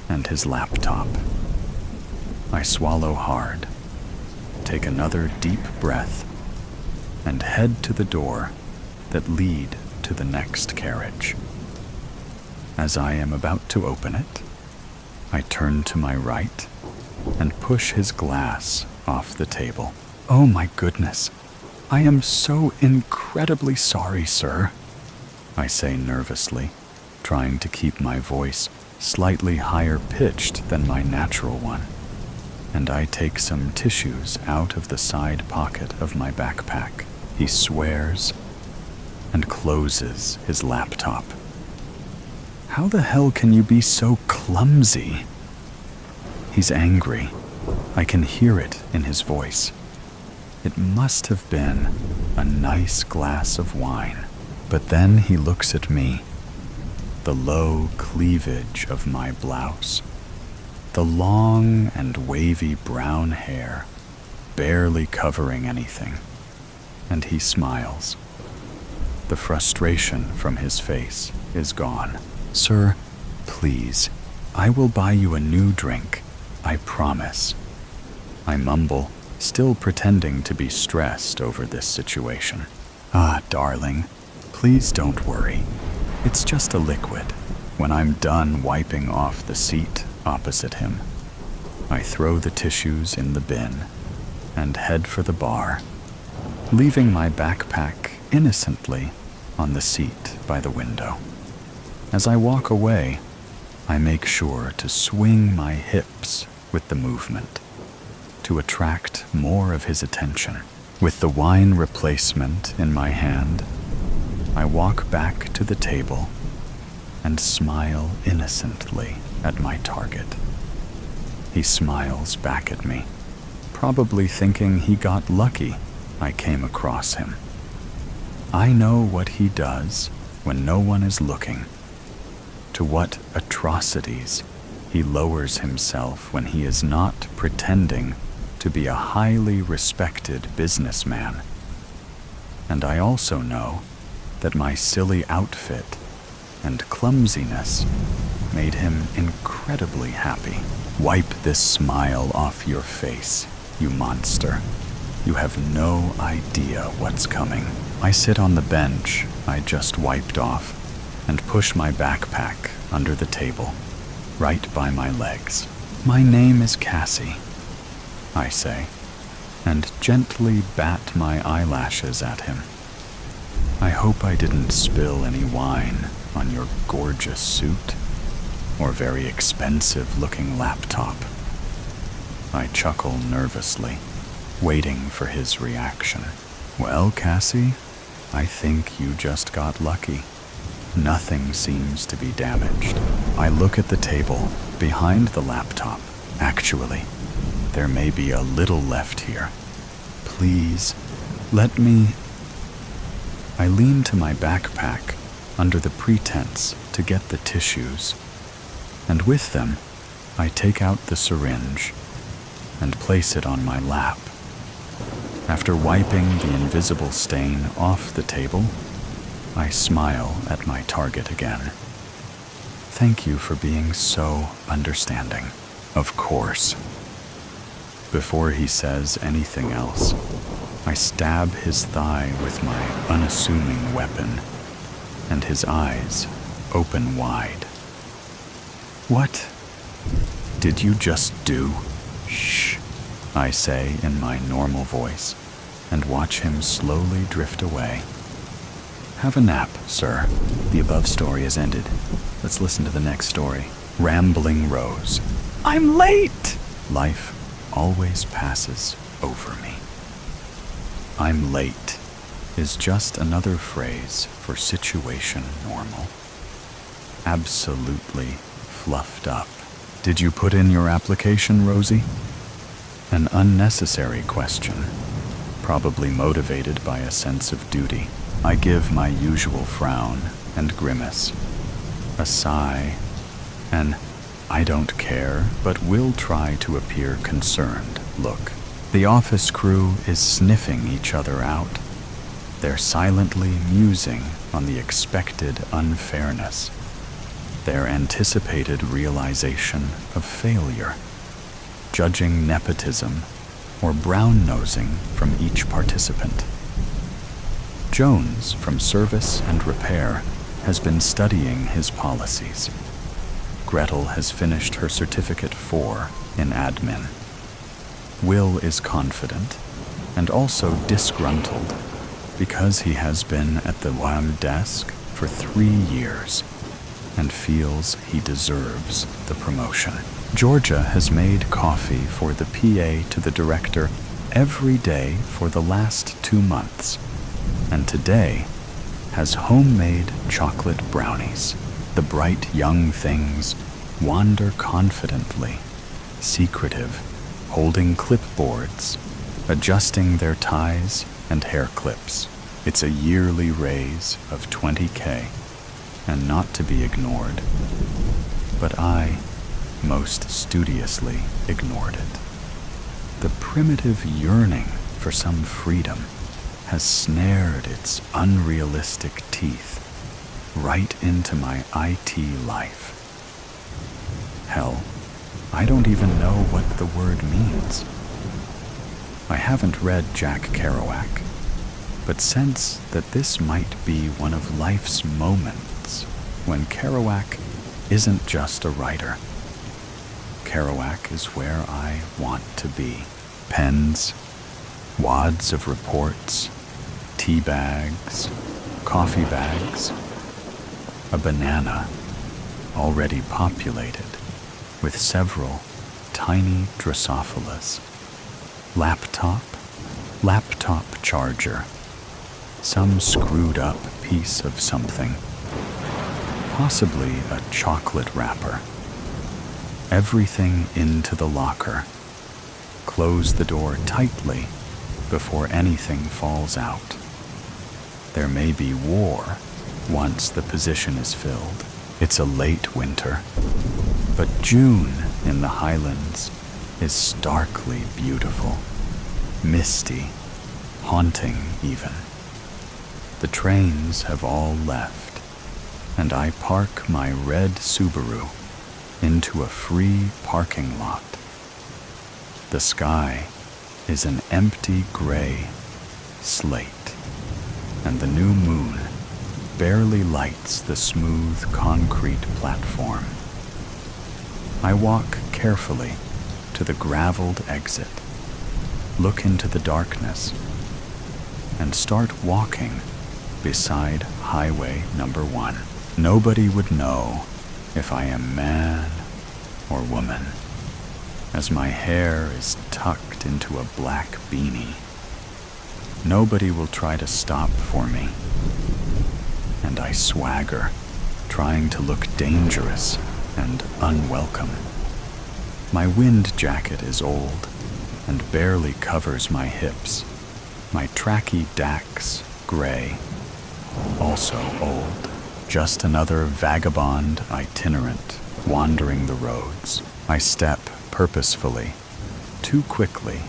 and his laptop. I swallow hard, take another deep breath, and head to the door that lead to the next carriage. As I am about to open it, I turn to my right and push his glass off the table. Oh my goodness, I am so incredibly sorry, sir, I say nervously, trying to keep my voice slightly higher pitched than my natural one, and I take some tissues out of the side pocket of my backpack. He swears and closes his laptop. How the hell can you be so clumsy? He's angry. I can hear it in his voice. It must have been a nice glass of wine. But then he looks at me, the low cleavage of my blouse, the long and wavy brown hair barely covering anything, and he smiles. The frustration from his face is gone. Sir, please, I will buy you a new drink, I promise. I mumble, still pretending to be stressed over this situation. Ah, darling, please don't worry. It's just a liquid. When I'm done wiping off the seat opposite him, I throw the tissues in the bin and head for the bar, leaving my backpack innocently on the seat by the window. As I walk away, I make sure to swing my hips with the movement to attract more of his attention. With the wine replacement in my hand, I walk back to the table and smile innocently at my target. He smiles back at me, probably thinking he got lucky I came across him. I know what he does when no one is looking, to what atrocities he lowers himself when he is not pretending to be a highly respected businessman. And I also know that my silly outfit and clumsiness made him incredibly happy. Wipe this smile off your face, you monster. You have no idea what's coming. I sit on the bench I just wiped off and push my backpack under the table, right by my legs. My name is Cassie, I say, and gently bat my eyelashes at him. I hope I didn't spill any wine on your gorgeous suit or very expensive-looking laptop. I chuckle nervously, waiting for his reaction. Well, Cassie, I think you just got lucky. Nothing seems to be damaged. I look at the table behind the laptop. Actually, there may be a little left here. Please, let me... I lean to my backpack under the pretense to get the tissues, and with them, I take out the syringe and place it on my lap. After wiping the invisible stain off the table, I smile at my target again. Thank you for being so understanding. Of course. Before he says anything else, I stab his thigh with my unassuming weapon, and his eyes open wide. "What did you just do?" "Shh," I say in my normal voice, and watch him slowly drift away. "Have a nap, sir." The above story is ended. Let's listen to the next story. Rambling Rose. "I'm late!" Life always passes over me. "I'm late" is just another phrase for situation normal. Absolutely fluffed up. "Did you put in your application, Rosie?" An unnecessary question, probably motivated by a sense of duty. I give my usual frown and grimace, a sigh, an "I don't care, but will try to appear concerned" look. The office crew is sniffing each other out. They're silently musing on the expected unfairness, their anticipated realization of failure, judging nepotism or brown-nosing from each participant. Jones, from service and repair, has been studying his policies. Gretel has finished her Certificate 4 in admin. Will is confident and also disgruntled because he has been at the WAM desk for 3 years and feels he deserves the promotion. Georgia has made coffee for the PA to the director every day for the last 2 months, and today has homemade chocolate brownies. The bright young things wander confidently, secretive, holding clipboards, adjusting their ties and hair clips. It's a yearly raise of $20K, and not to be ignored. But I most studiously ignored it. The primitive yearning for some freedom has snared its unrealistic teeth right into my IT life. Hell, I don't even know what the word means. I haven't read Jack Kerouac, but sense that this might be one of life's moments when Kerouac isn't just a writer. Kerouac is where I want to be. Pens, wads of reports, tea bags, coffee bags, a banana already populated with several tiny Drosophilas, laptop charger, some screwed up piece of something, possibly a chocolate wrapper. Everything into the locker. Close the door tightly before anything falls out. There may be war once the position is filled. It's a late winter, but June in the Highlands is starkly beautiful, misty, haunting even. The trains have all left, and I park my red Subaru into a free parking lot. The sky is an empty gray slate, and the new moon barely lights the smooth concrete platform. I walk carefully to the graveled exit, look into the darkness, and start walking beside Highway number 1. Nobody would know if I am man or woman, as my hair is tucked into a black beanie. Nobody will try to stop for me, and I swagger, trying to look dangerous and unwelcome. My wind jacket is old and barely covers my hips. My tracky Dax, gray, also old. Just another vagabond itinerant wandering the roads. I step purposefully, too quickly,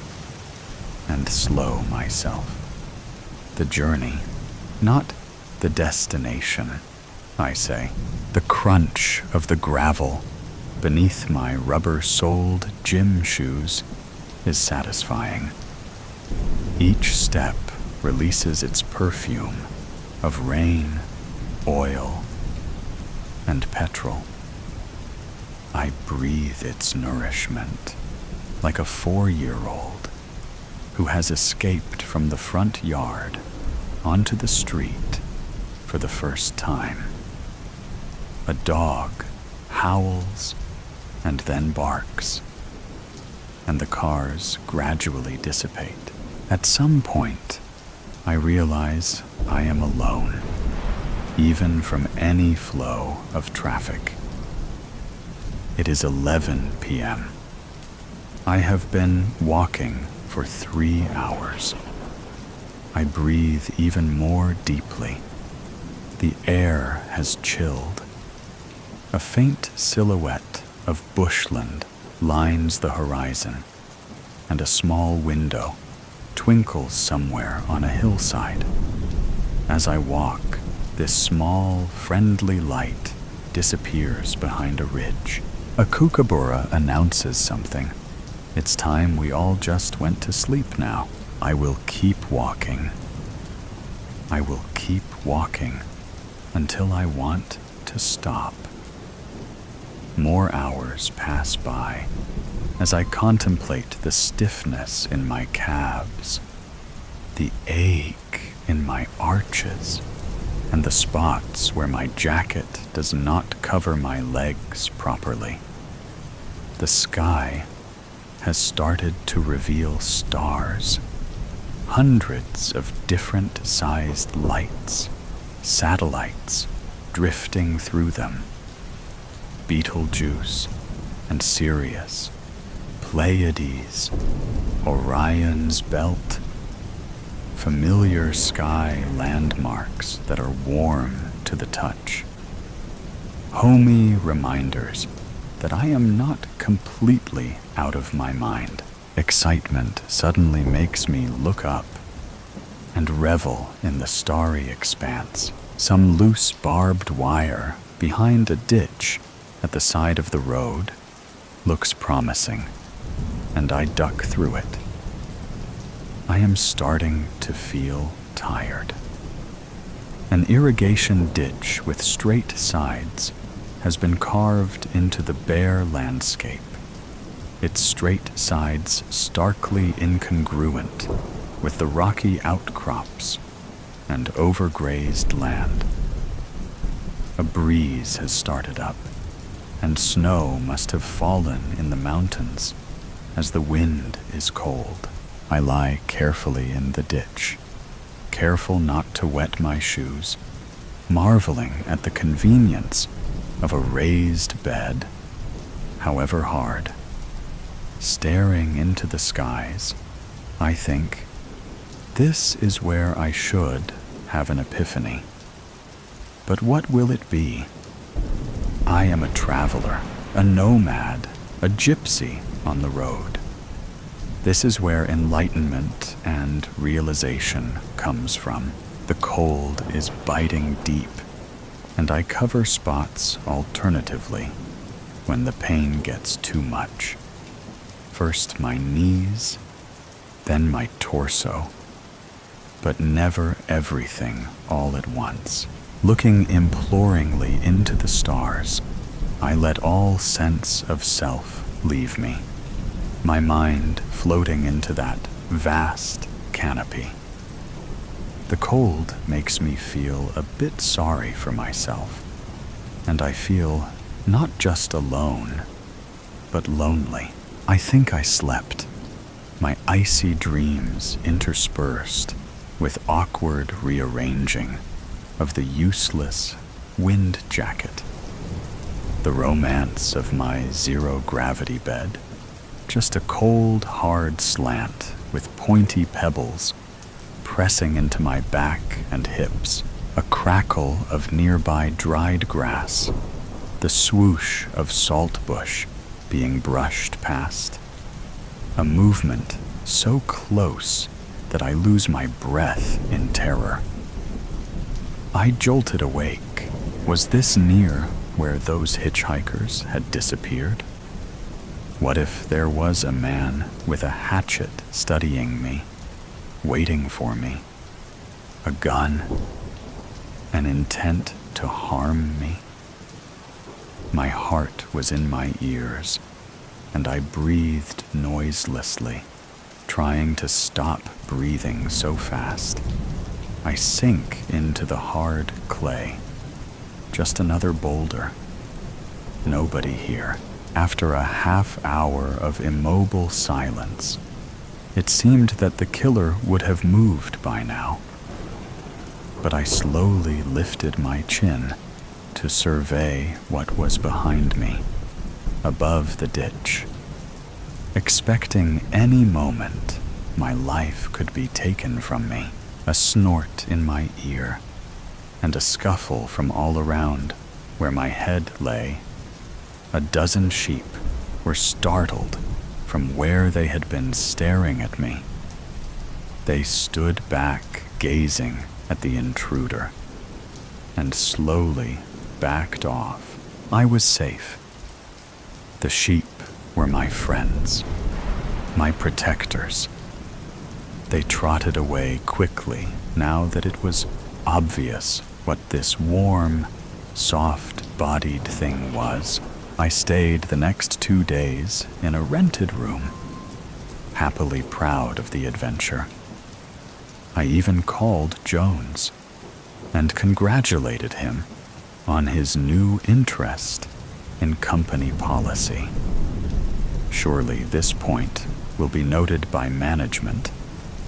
and slow myself. The journey, not the destination, I say. The crunch of the gravel beneath my rubber-soled gym shoes is satisfying. Each step releases its perfume of rain, oil, and petrol. I breathe its nourishment like a 4-year-old who has escaped from the front yard onto the street for the first time. A dog howls and then barks, and the cars gradually dissipate. At some point, I realize I am alone, even from any flow of traffic. It is 11 p.m. I have been walking for 3 hours. I breathe even more deeply. The air has chilled. A faint silhouette of bushland lines the horizon, and a small window twinkles somewhere on a hillside. As I walk, this small, friendly light disappears behind a ridge. A kookaburra announces something. It's time we all just went to sleep now. I will keep walking. I will keep walking until I want to stop. More hours pass by as I contemplate the stiffness in my calves, the ache in my arches, and the spots where my jacket does not cover my legs properly. The sky has started to reveal stars, hundreds of different sized lights, satellites drifting through them. Betelgeuse and Sirius, Pleiades, Orion's belt, familiar sky landmarks that are warm to the touch. Homey reminders that I am not completely out of my mind. Excitement suddenly makes me look up and revel in the starry expanse. Some loose barbed wire behind a ditch at the side of the road looks promising, and I duck through it. I am starting to feel tired. An irrigation ditch with straight sides has been carved into the bare landscape, its straight sides starkly incongruent with the rocky outcrops and overgrazed land. A breeze has started up, and snow must have fallen in the mountains as the wind is cold. I lie carefully in the ditch, careful not to wet my shoes, marveling at the convenience of a raised bed, however hard. Staring into the skies, I think, this is where I should have an epiphany. But what will it be? I am a traveler, a nomad, a gypsy on the road. This is where enlightenment and realization comes from. The cold is biting deep, and I cover spots alternatively when the pain gets too much. First my knees, then my torso, but never everything all at once. Looking imploringly into the stars, I let all sense of self leave me, my mind floating into that vast canopy. The cold makes me feel a bit sorry for myself, and I feel not just alone, but lonely. I think I slept, my icy dreams interspersed with awkward rearranging of the useless wind jacket. The romance of my zero-gravity bed, just a cold, hard slant with pointy pebbles pressing into my back and hips, a crackle of nearby dried grass, the swoosh of saltbush being brushed past, a movement so close that I lose my breath in terror. I jolted awake. Was this near where those hitchhikers had disappeared? What if there was a man with a hatchet studying me, waiting for me. A gun, an intent to harm me. My heart was in my ears, and I breathed noiselessly, trying to stop breathing so fast. I sink into the hard clay. Just another boulder. Nobody here. After a half hour of immobile silence, it seemed that the killer would have moved by now. But I slowly lifted my chin to survey what was behind me, above the ditch, expecting any moment my life could be taken from me. A snort in my ear, and a scuffle from all around where my head lay. A dozen sheep were startled from where they had been staring at me. They stood back, gazing at the intruder, and slowly backed off. I was safe. The sheep were my friends, my protectors. They trotted away quickly now that it was obvious what this warm, soft-bodied thing was. I stayed the next 2 days in a rented room, happily proud of the adventure. I even called Jones and congratulated him on his new interest in company policy. Surely this point will be noted by management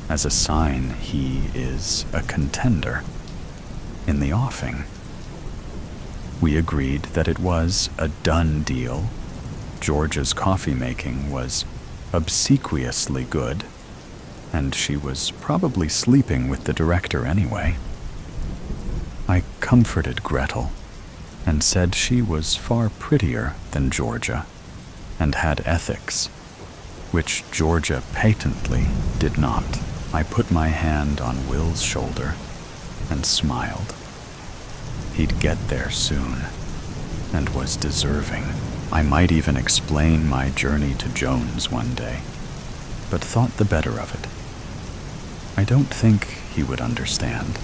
as a sign he is a contender in the offing. We agreed that it was a done deal. Georgia's coffee making was obsequiously good, and she was probably sleeping with the director anyway. I comforted Gretel and said she was far prettier than Georgia and had ethics, which Georgia patently did not. I put my hand on Will's shoulder and smiled. He'd get there soon, and was deserving. I might even explain my journey to Jones one day, but thought the better of it. I don't think he would understand.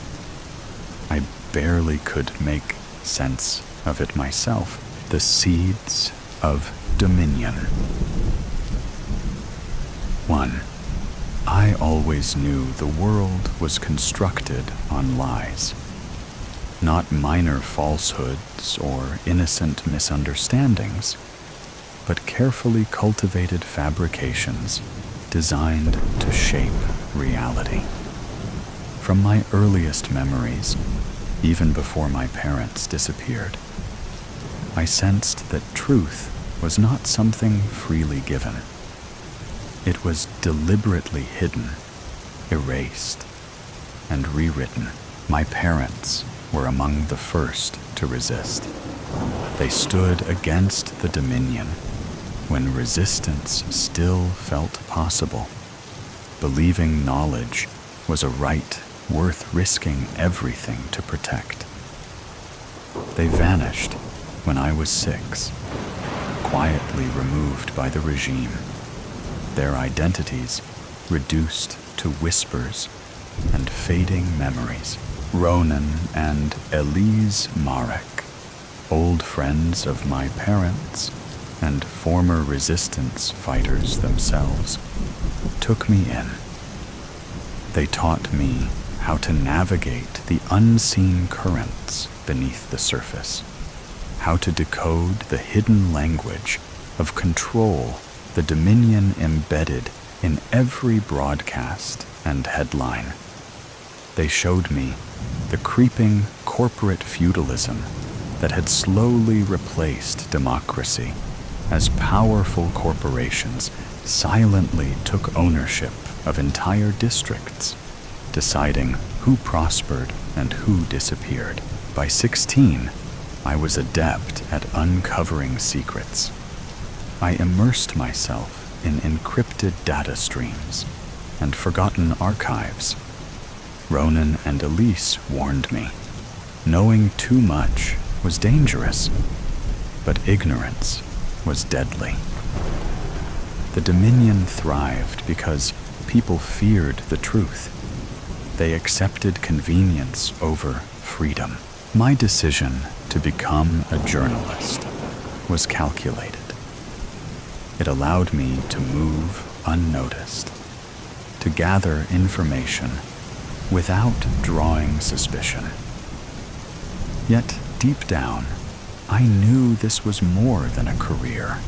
I barely could make sense of it myself. The seeds of dominion. 1. I always knew the world was constructed on lies. Not minor falsehoods or innocent misunderstandings, but carefully cultivated fabrications designed to shape reality. From my earliest memories, even before my parents disappeared, I sensed that truth was not something freely given. It was deliberately hidden, erased, and rewritten. My parents were among the first to resist. They stood against the dominion when resistance still felt possible, believing knowledge was a right worth risking everything to protect. They vanished when I was 6, quietly removed by the regime, their identities reduced to whispers and fading memories. Ronan and Elise Marek, old friends of my parents and former resistance fighters themselves, took me in. They taught me how to navigate the unseen currents beneath the surface, how to decode the hidden language of control, the dominion embedded in every broadcast and headline. They showed me the creeping corporate feudalism that had slowly replaced democracy as powerful corporations silently took ownership of entire districts, deciding who prospered and who disappeared. By 16, I was adept at uncovering secrets. I immersed myself in encrypted data streams and forgotten archives. Ronan and Elise warned me. Knowing too much was dangerous, but ignorance was deadly. The Dominion thrived because people feared the truth. They accepted convenience over freedom. My decision to become a journalist was calculated. It allowed me to move unnoticed, to gather information without drawing suspicion. Yet, deep down, I knew this was more than a career.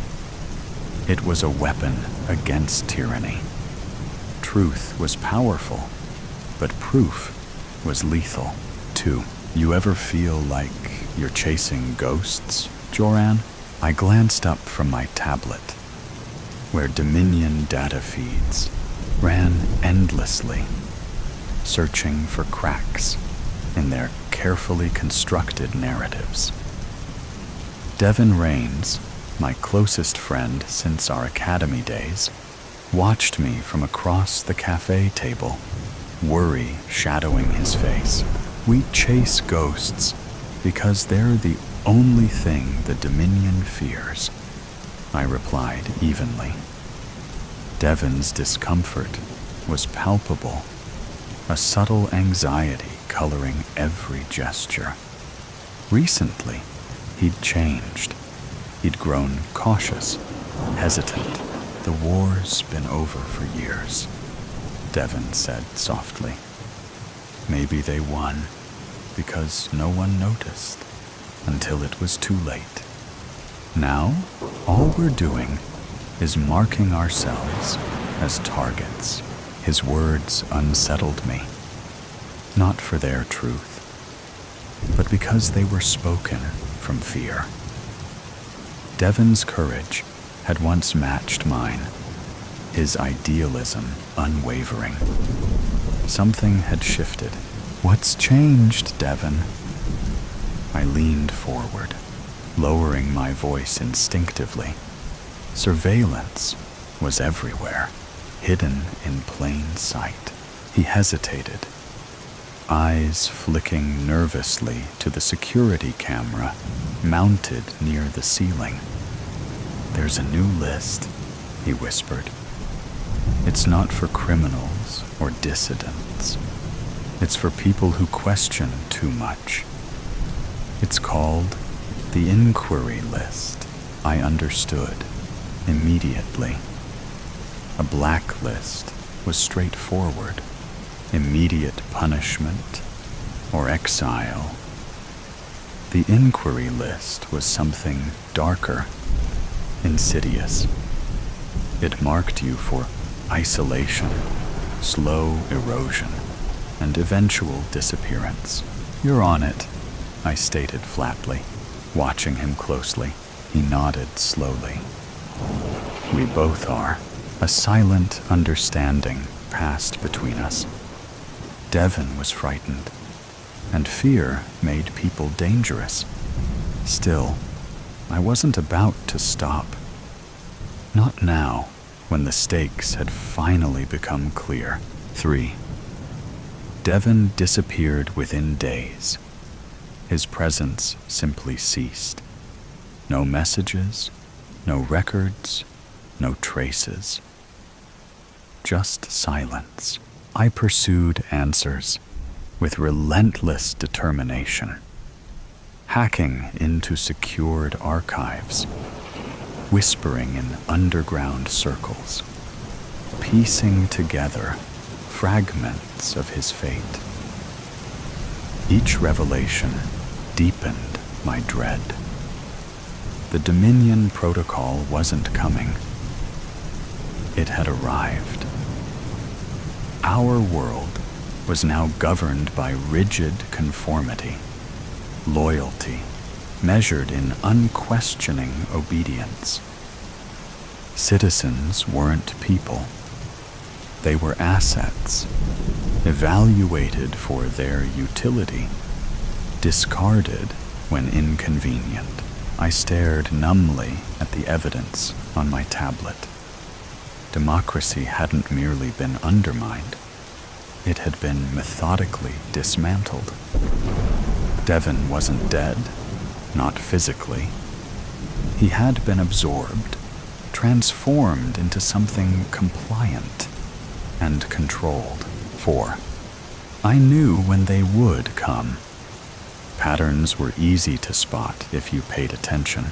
It was a weapon against tyranny. Truth was powerful, but proof was lethal, too. You ever feel like you're chasing ghosts, Joran? I glanced up from my tablet, where Dominion data feeds ran endlessly, searching for cracks in their carefully constructed narratives. Devin Rains, my closest friend since our academy days, watched me from across the cafe table, worry shadowing his face. We chase ghosts because they're the only thing the Dominion fears, I replied evenly. Devin's discomfort was palpable, a subtle anxiety coloring every gesture. Recently, he'd changed. He'd grown cautious, hesitant. The war's been over for years, Devin said softly. Maybe they won because no one noticed until it was too late. Now, all we're doing is marking ourselves as targets. His words unsettled me, not for their truth, but because they were spoken from fear. Devin's courage had once matched mine, his idealism unwavering. Something had shifted. What's changed, Devin? I leaned forward, lowering my voice instinctively. Surveillance was everywhere, hidden in plain sight. He hesitated, eyes flicking nervously to the security camera mounted near the ceiling. There's a new list, he whispered. It's not for criminals or dissidents. It's for people who question too much. It's called the Inquiry List. I understood immediately. A blacklist was straightforward. Immediate punishment or exile. The Inquiry List was something darker, insidious. It marked you for isolation, slow erosion, and eventual disappearance. You're on it, I stated flatly, watching him closely. He nodded slowly. We both are. A silent understanding passed between us. Devin was frightened, and fear made people dangerous. Still, I wasn't about to stop. Not now, when the stakes had finally become clear. 3. Devin disappeared within days. His presence simply ceased. No messages, no records, no traces. Just silence. I pursued answers with relentless determination, hacking into secured archives, whispering in underground circles, piecing together fragments of his fate. Each revelation deepened my dread. The Dominion Protocol wasn't coming. It had arrived. Our world was now governed by rigid conformity, loyalty, measured in unquestioning obedience. Citizens weren't people. They were assets, evaluated for their utility, discarded when inconvenient. I stared numbly at the evidence on my tablet. Democracy hadn't merely been undermined, it had been methodically dismantled. Devin wasn't dead, not physically. He had been absorbed, transformed into something compliant and controlled. 4. I knew when they would come. Patterns were easy to spot if you paid attention.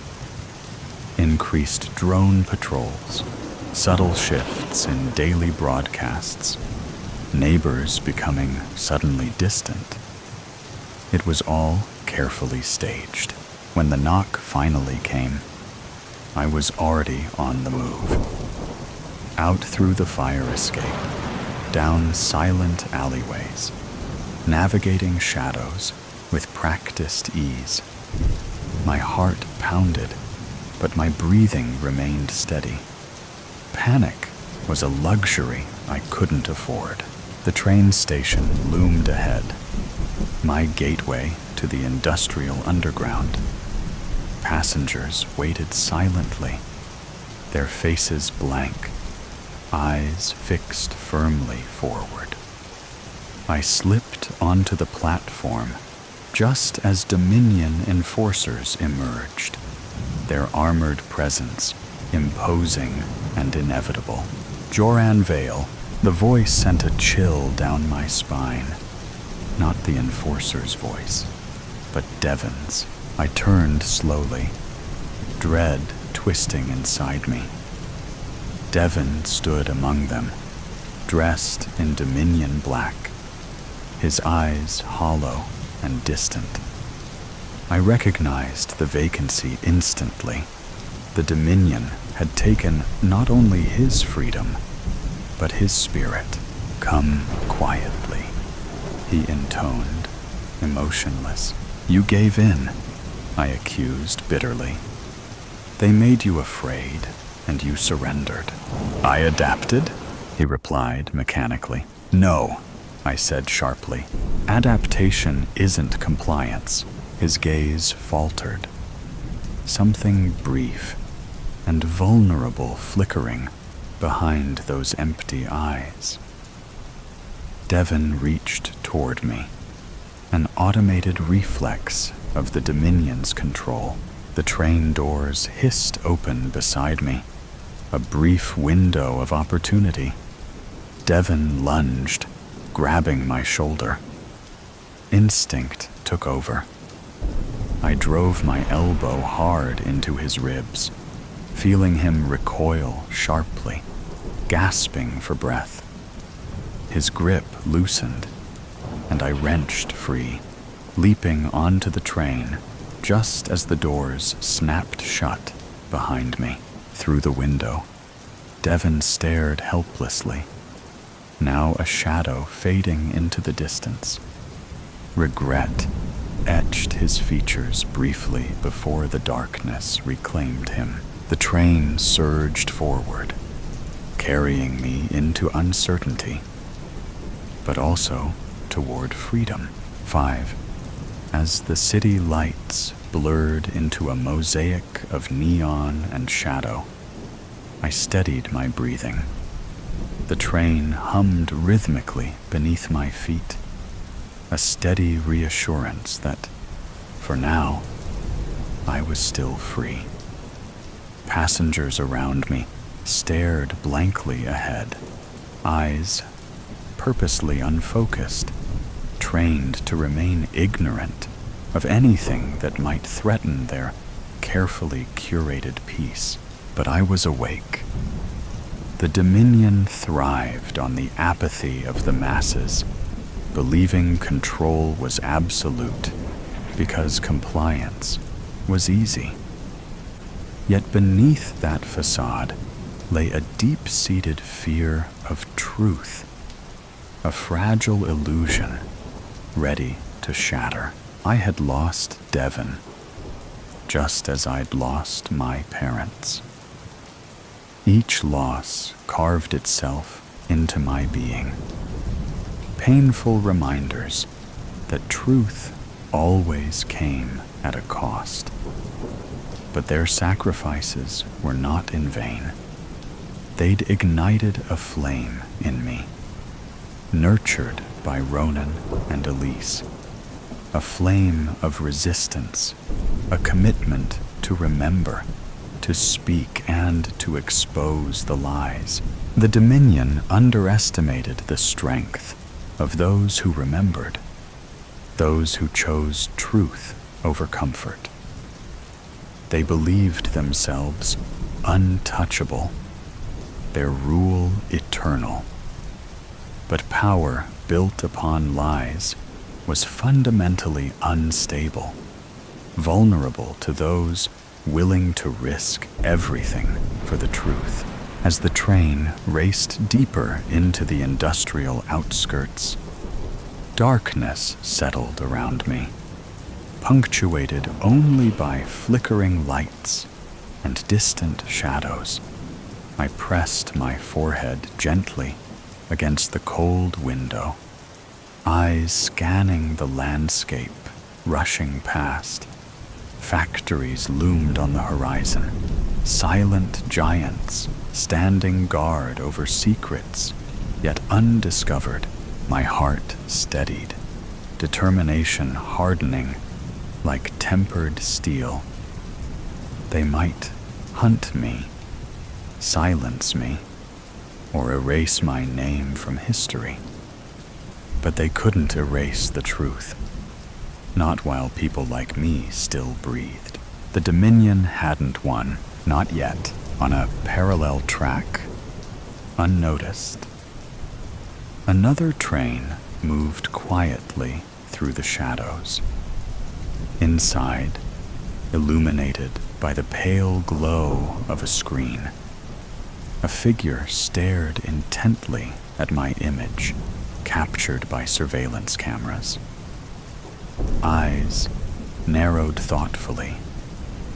Increased drone patrols, subtle shifts in daily broadcasts, neighbors becoming suddenly distant. It was all carefully staged. When the knock finally came, I was already on the move. Out through the fire escape, down silent alleyways, navigating shadows with practiced ease. My heart pounded, but my breathing remained steady. Panic was a luxury I couldn't afford. The train station loomed ahead, my gateway to the industrial underground. Passengers waited silently, their faces blank, eyes fixed firmly forward. I slipped onto the platform just as Dominion enforcers emerged, their armored presence imposing and inevitable. Joran Vale, the voice sent a chill down my spine. Not the enforcer's voice, but Devon's. I turned slowly, dread twisting inside me. Devon stood among them, dressed in Dominion black, his eyes hollow and distant. I recognized the vacancy instantly. The Dominion had taken not only his freedom, but his spirit. "Come quietly," he intoned, emotionless. "You gave in," I accused bitterly. "They made you afraid, and you surrendered." "I adapted," he replied mechanically. "No," I said sharply. "Adaptation isn't compliance." His gaze faltered, something brief and vulnerable flickering behind those empty eyes. Devon reached toward me, an automated reflex of the Dominion's control. The train doors hissed open beside me, a brief window of opportunity. Devon lunged, grabbing my shoulder. Instinct took over. I drove my elbow hard into his ribs, feeling him recoil sharply, gasping for breath. His grip loosened, and I wrenched free, leaping onto the train just as the doors snapped shut behind me. Through the window, Devon stared helplessly, now a shadow fading into the distance. Regret etched his features briefly before the darkness reclaimed him. The train surged forward, carrying me into uncertainty, but also toward freedom. 5. As the city lights blurred into a mosaic of neon and shadow, I steadied my breathing. The train hummed rhythmically beneath my feet, a steady reassurance that, for now, I was still free. Passengers around me stared blankly ahead, eyes purposely unfocused, trained to remain ignorant of anything that might threaten their carefully curated peace. But I was awake. The Dominion thrived on the apathy of the masses, believing control was absolute because compliance was easy. Yet beneath that facade lay a deep-seated fear of truth, a fragile illusion ready to shatter. I had lost Devon, just as I'd lost my parents. Each loss carved itself into my being. Painful reminders that truth always came at a cost. But their sacrifices were not in vain. They'd ignited a flame in me, nurtured by Ronan and Elise. A flame of resistance, a commitment to remember, to speak, and to expose the lies. The Dominion underestimated the strength of those who remembered, those who chose truth over comfort. They believed themselves untouchable, their rule eternal. But power built upon lies was fundamentally unstable, vulnerable to those willing to risk everything for the truth. As the train raced deeper into the industrial outskirts, darkness settled around me, punctuated only by flickering lights and distant shadows. I pressed my forehead gently against the cold window, eyes scanning the landscape rushing past. Factories loomed on the horizon, silent giants standing guard over secrets yet undiscovered. My heart steadied, determination hardening like tempered steel. They might hunt me, silence me, or erase my name from history, but they couldn't erase the truth. Not while people like me still breathed. The Dominion hadn't won, not yet, on a parallel track, unnoticed. Another train moved quietly through the shadows. Inside, illuminated by the pale glow of a screen, a figure stared intently at my image, captured by surveillance cameras. Eyes narrowed thoughtfully,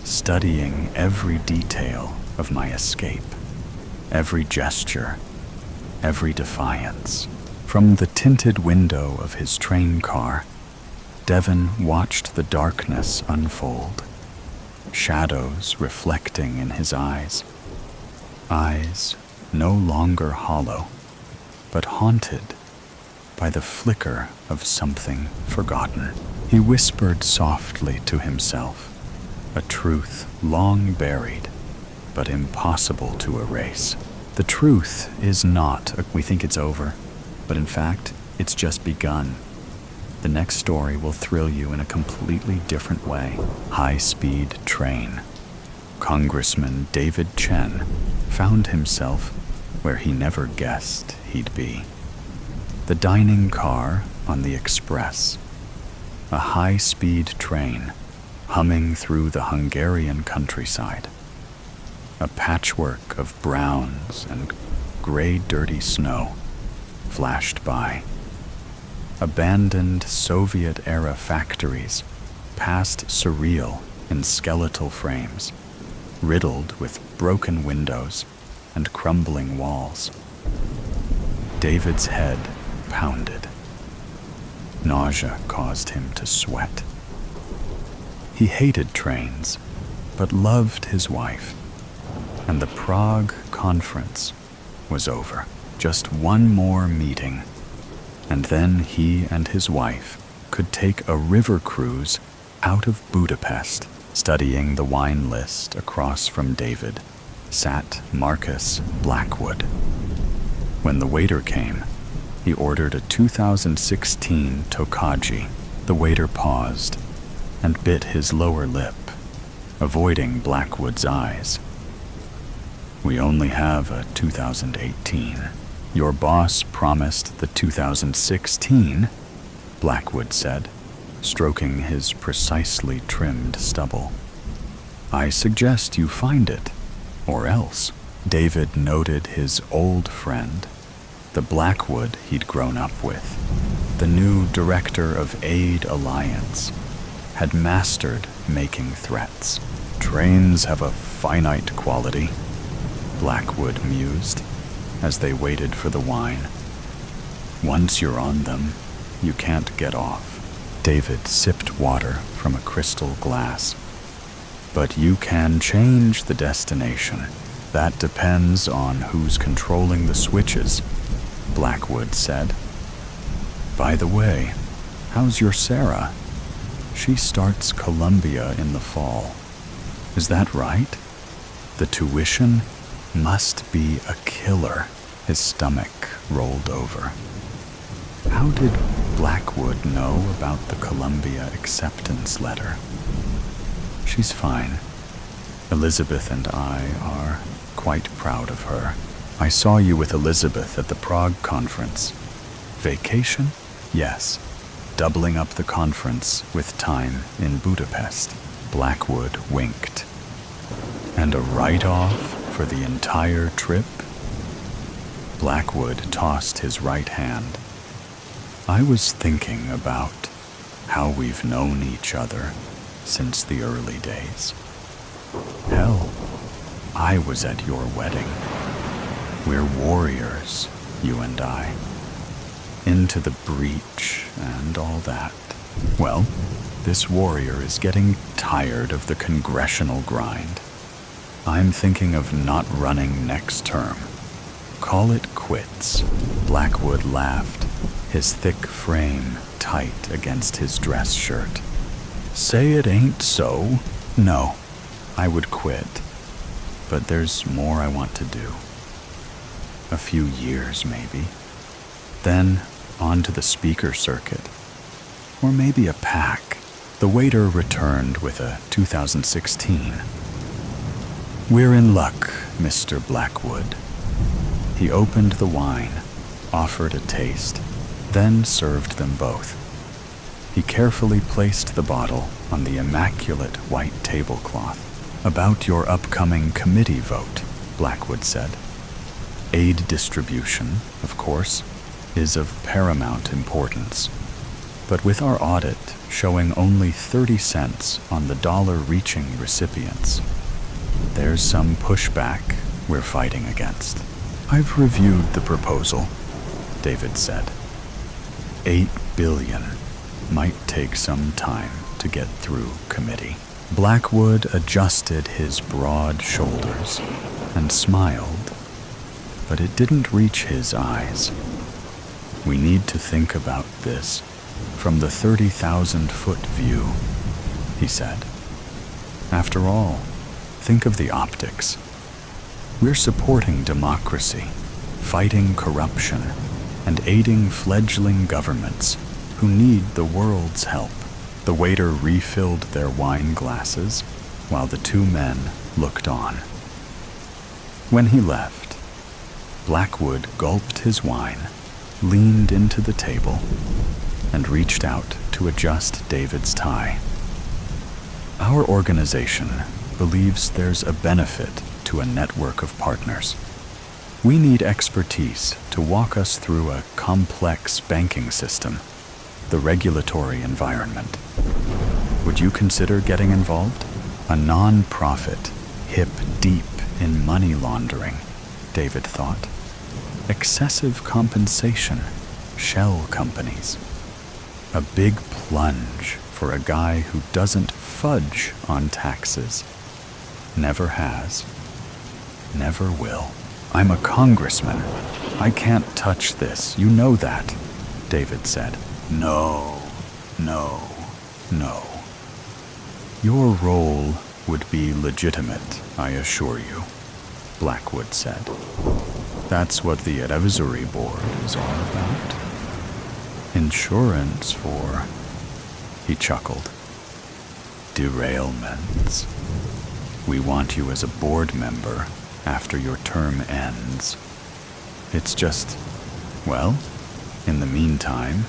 studying every detail of my escape, every gesture, every defiance. From the tinted window of his train car, Devon watched the darkness unfold, shadows reflecting in his eyes. Eyes no longer hollow, but haunted by the flicker of something forgotten. He whispered softly to himself, a truth long buried, but impossible to erase. The truth is not, we think it's over, but in fact, it's just begun. The next story will thrill you in a completely different way. High-speed train. Congressman David Chen found himself where he never guessed he'd be. The dining car on the express. A high-speed train humming through the Hungarian countryside. A patchwork of browns and gray dirty snow flashed by. Abandoned Soviet-era factories passed surreal in skeletal frames, riddled with broken windows and crumbling walls. David's head pounded. Nausea caused him to sweat. He hated trains, but loved his wife, and the Prague conference was over. Just one more meeting, and then he and his wife could take a river cruise out of Budapest. Studying the wine list across from David sat Marcus Blackwood. When the waiter came, he ordered a 2016 Tokaji. The waiter paused and bit his lower lip, avoiding Blackwood's eyes. "We only have a 2018. Your boss promised the 2016, Blackwood said, stroking his precisely trimmed stubble. "I suggest you find it, or else." David noted his old friend, the Blackwood he'd grown up with, the new director of Aid Alliance, had mastered making threats. "Trains have a finite quality," Blackwood mused as they waited for the wine. "Once you're on them, you can't get off." David sipped water from a crystal glass. "But you can change the destination. That depends on who's controlling the switches," Blackwood said. "By the way, how's your Sarah? She starts Columbia in the fall. Is that right? The tuition must be a killer." His stomach rolled over. How did Blackwood know about the Columbia acceptance letter? She's fine. Elizabeth and I are quite proud of her. I saw you with Elizabeth at the Prague conference. Vacation? Yes. Doubling up the conference with time in Budapest. Blackwood winked. And a write-off for the entire trip? Blackwood tossed his right hand. I was thinking about how we've known each other since the early days. Hell, I was at your wedding. We're warriors, you and I. Into the breach and all that. Well, this warrior is getting tired of the congressional grind. I'm thinking of not running next term. Call it quits. Blackwood laughed, his thick frame tight against his dress shirt. Say it ain't so. No, I would quit. But there's more I want to do. A few years, maybe. Then on to the speaker circuit. Or maybe a pack. The waiter returned with a 2016. We're in luck, Mr. Blackwood. He opened the wine, offered a taste, then served them both. He carefully placed the bottle on the immaculate white tablecloth. About your upcoming committee vote, Blackwood said. Aid distribution, of course, is of paramount importance. But with our audit showing only 30 cents on the dollar reaching recipients, there's some pushback we're fighting against. I've reviewed the proposal, David said. $8 billion might take some time to get through committee. Blackwood adjusted his broad shoulders and smiled, but it didn't reach his eyes. We need to think about this from the 30,000-foot view, he said. After all, think of the optics. We're supporting democracy, fighting corruption, and aiding fledgling governments who need the world's help. The waiter refilled their wine glasses while the two men looked on. When he left, Blackwood gulped his wine, leaned into the table, and reached out to adjust David's tie. Our organization believes there's a benefit to a network of partners. We need expertise to walk us through a complex banking system, the regulatory environment. Would you consider getting involved? A non-profit, hip deep in money laundering, David thought. Excessive compensation, shell companies. A big plunge for a guy who doesn't fudge on taxes. Never has. Never will. I'm a congressman. I can't touch this. You know that, David said. No. Your role would be legitimate, I assure you, Blackwood said. That's what the advisory board is all about. Insurance for, he chuckled, derailments. We want you as a board member after your term ends. It's just, well, in the meantime,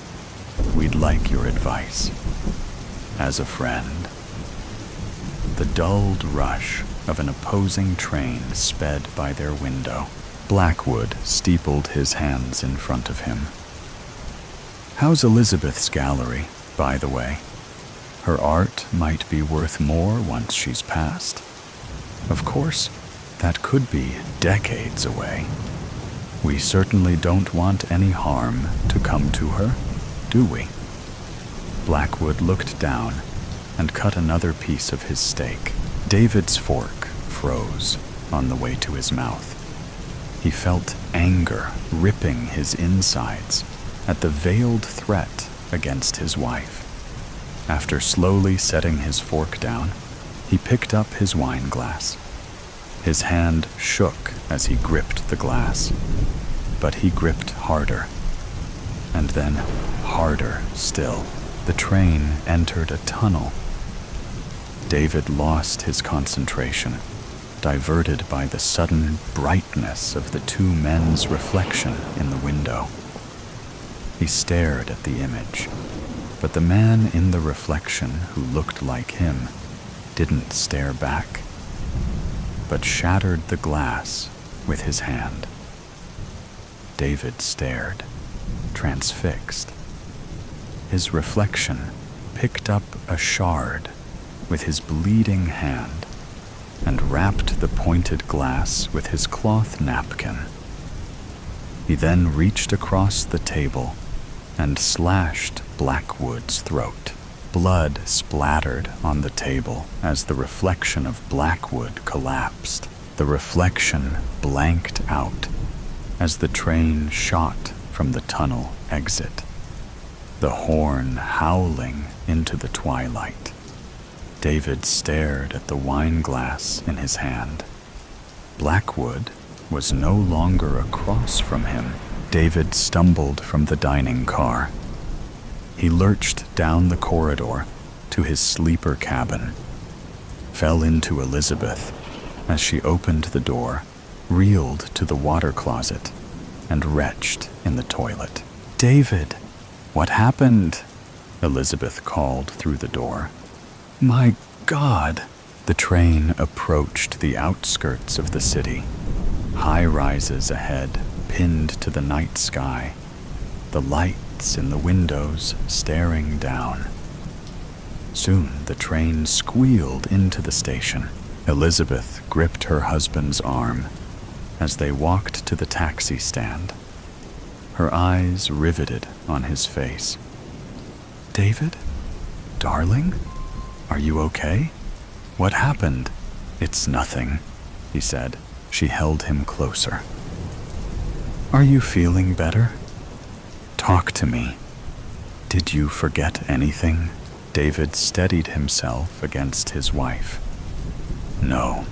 we'd like your advice. As a friend. The dulled rush of an opposing train sped by their window. Blackwood steepled his hands in front of him. How's Elizabeth's gallery, by the way? Her art might be worth more once she's passed. Of course, that could be decades away. We certainly don't want any harm to come to her, do we? Blackwood looked down and cut another piece of his steak. David's fork froze on the way to his mouth. He felt anger ripping his insides at the veiled threat against his wife. After slowly setting his fork down, he picked up his wine glass. His hand shook as he gripped the glass, but he gripped harder. and then harder still. The train entered a tunnel. David lost his concentration, diverted by the sudden brightness of the two men's reflection in the window. He stared at the image, but the man in the reflection who looked like him didn't stare back, but shattered the glass with his hand. David stared, transfixed. His reflection picked up a shard with his bleeding hand and wrapped the pointed glass with his cloth napkin. He then reached across the table and slashed Blackwood's throat. Blood splattered on the table as the reflection of Blackwood collapsed. The reflection blanked out as the train shot from the tunnel exit, the horn howling into the twilight. David stared at the wine glass in his hand. Blackwood was no longer across from him. David stumbled from the dining car. He lurched down the corridor to his sleeper cabin, fell into Elizabeth as she opened the door, reeled to the water closet, and retched in the toilet. "David, what happened?" Elizabeth called through the door. "My God!" The train approached the outskirts of the city. High rises ahead, pinned to the night sky. The lights in the windows staring down. Soon the train squealed into the station. Elizabeth gripped her husband's arm as they walked to the taxi stand, her eyes riveted on his face. "David? Darling? Are you okay? What happened?" "It's nothing," he said. She held him closer. "Are you feeling better? Talk to me. Did you forget anything?" David steadied himself against his wife. "No,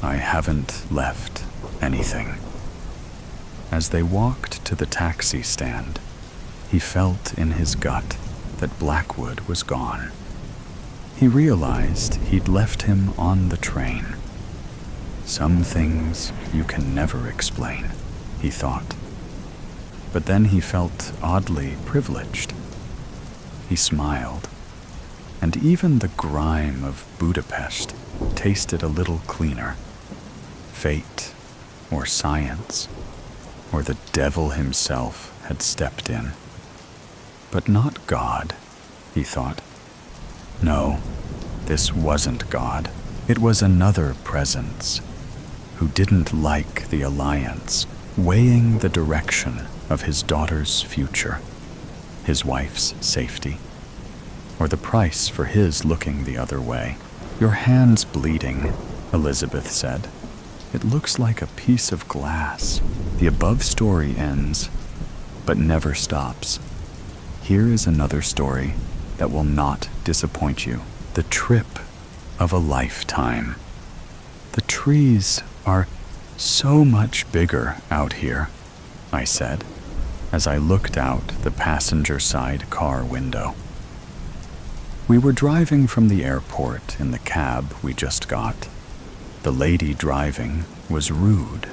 I haven't left anything." As they walked to the taxi stand, he felt in his gut that Blackwood was gone. He realized he'd left him on the train. Some things you can never explain, he thought. But then he felt oddly privileged. He smiled, and even the grime of Budapest tasted a little cleaner. Fate, or science, or the devil himself had stepped in. But not God, he thought. No, this wasn't God. It was another presence who didn't like the alliance, weighing the direction of his daughter's future, his wife's safety, or the price for his looking the other way. "Your hand's bleeding," Elizabeth said. "It looks like a piece of glass." The above story ends, but never stops. Here is another story that will not disappoint you. The trip of a lifetime. "The trees are so much bigger out here," I said, as I looked out the passenger side car window. We were driving from the airport in the cab we just got. The lady driving was rude.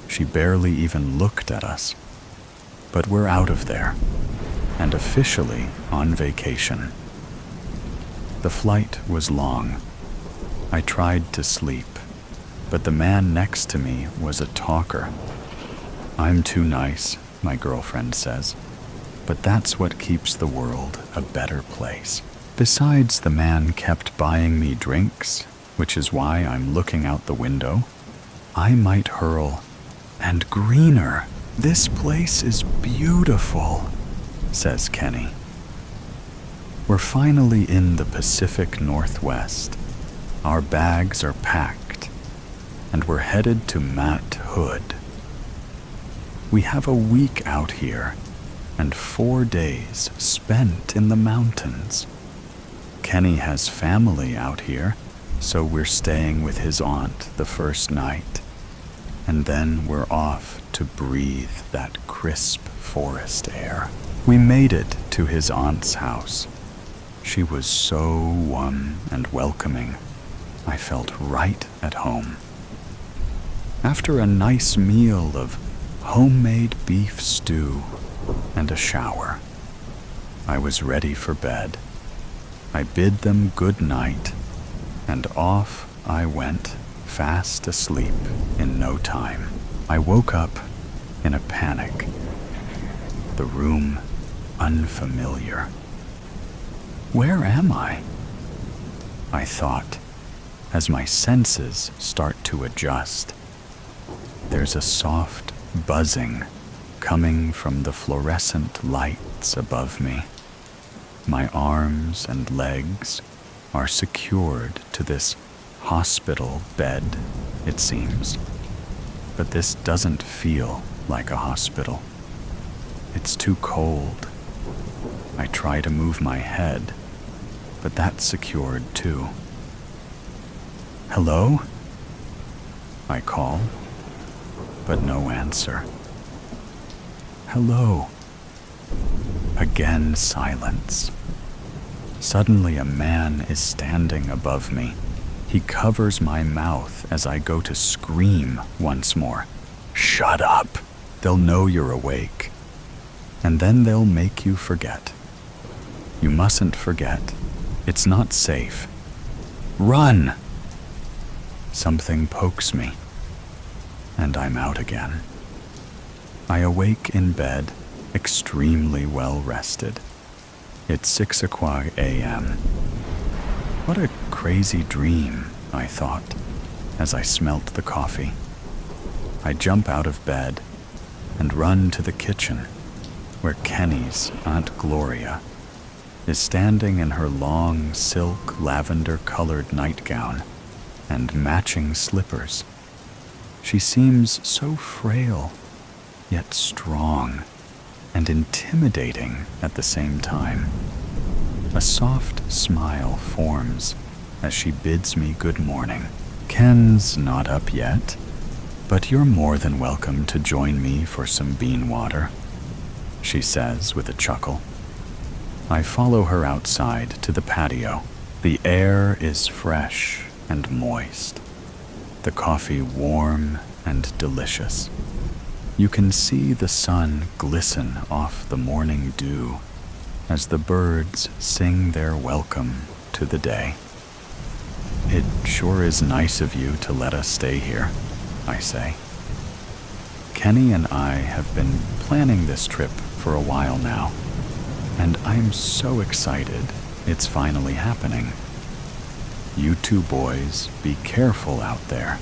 She barely even looked at us. But we're out of there, and officially on vacation. The flight was long. I tried to sleep, but the man next to me was a talker. "I'm too nice," my girlfriend says, "but that's what keeps the world a better place." Besides, the man kept buying me drinks, which is why I'm looking out the window. I might hurl, "And greener. This place is beautiful," says Kenny. We're finally in the Pacific Northwest. Our bags are packed, and we're headed to Mat Hood. We have a week out here, and 4 days spent in the mountains. Kenny has family out here, so we're staying with his aunt the first night. And then we're off to breathe that crisp forest air. We made it to his aunt's house. She was so warm and welcoming. I felt right at home. After a nice meal of homemade beef stew and a shower, I was ready for bed. I bid them good night, and off I went, fast asleep in no time. I woke up in a panic. The room unfamiliar. Where am I? I thought, as my senses start to adjust. There's a soft buzzing coming from the fluorescent lights above me. My arms and legs are secured to this hospital bed, it seems. But this doesn't feel like a hospital. It's too cold. I try to move my head, but that's secured too. Hello? I call, but no answer. Hello. Again silence. Suddenly a man is standing above me. He covers my mouth as I go to scream once more. Shut up! They'll know you're awake. And then they'll make you forget. You mustn't forget. It's not safe. Run! Something pokes me, and I'm out again. I awake in bed, extremely well rested. It's 6:00 a.m. What a crazy dream, I thought, as I smelt the coffee. I jump out of bed and run to the kitchen, where Kenny's Aunt Gloria is standing in her long silk lavender-colored nightgown and matching slippers. She seems so frail, yet strong and intimidating at the same time. A soft smile forms as she bids me good morning. Ken's not up yet, but you're more than welcome to join me for some bean water, she says with a chuckle. I follow her outside to the patio. The air is fresh and moist, the coffee warm and delicious. You can see the sun glisten off the morning dew as the birds sing their welcome to the day. It sure is nice of you to let us stay here, I say. Kenny and I have been planning this trip for a while now, and I'm so excited it's finally happening. You two boys, be careful out there.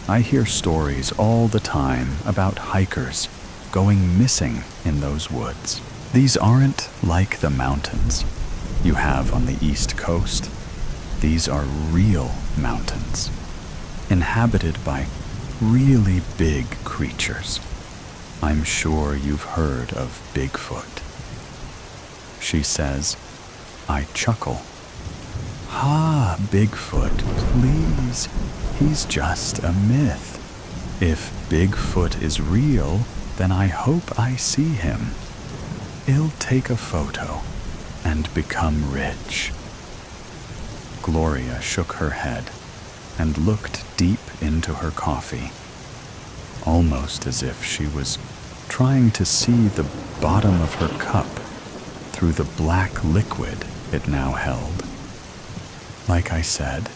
I hear stories all the time about hikers going missing in those woods. These aren't like the mountains you have on the East Coast. These are real mountains, inhabited by really big creatures. I'm sure you've heard of Bigfoot. She says. I chuckle. Ha, Bigfoot, please. He's just a myth. If Bigfoot is real, then I hope I see him. He'll take a photo and become rich. Gloria shook her head and looked deep into her coffee, almost as if she was trying to see the bottom of her cup through the black liquid it now held. Like I said,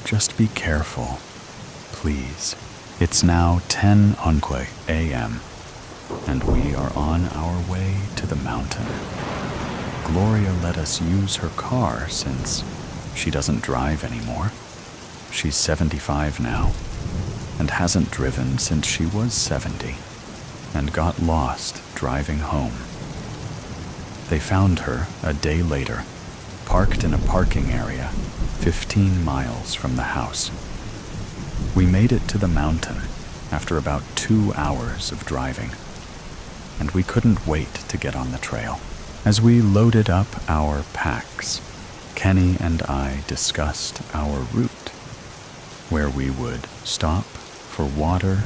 just be careful, please. It's now 10:00 a.m., and we are on our way to the mountain. Gloria let us use her car since she doesn't drive anymore. She's 75 now, and hasn't driven since she was 70, and got lost driving home. They found her a day later, parked in a parking area 15 miles from the house. We made it to the mountain after about 2 hours of driving, and we couldn't wait to get on the trail. As we loaded up our packs, Kenny and I discussed our route, where we would stop for water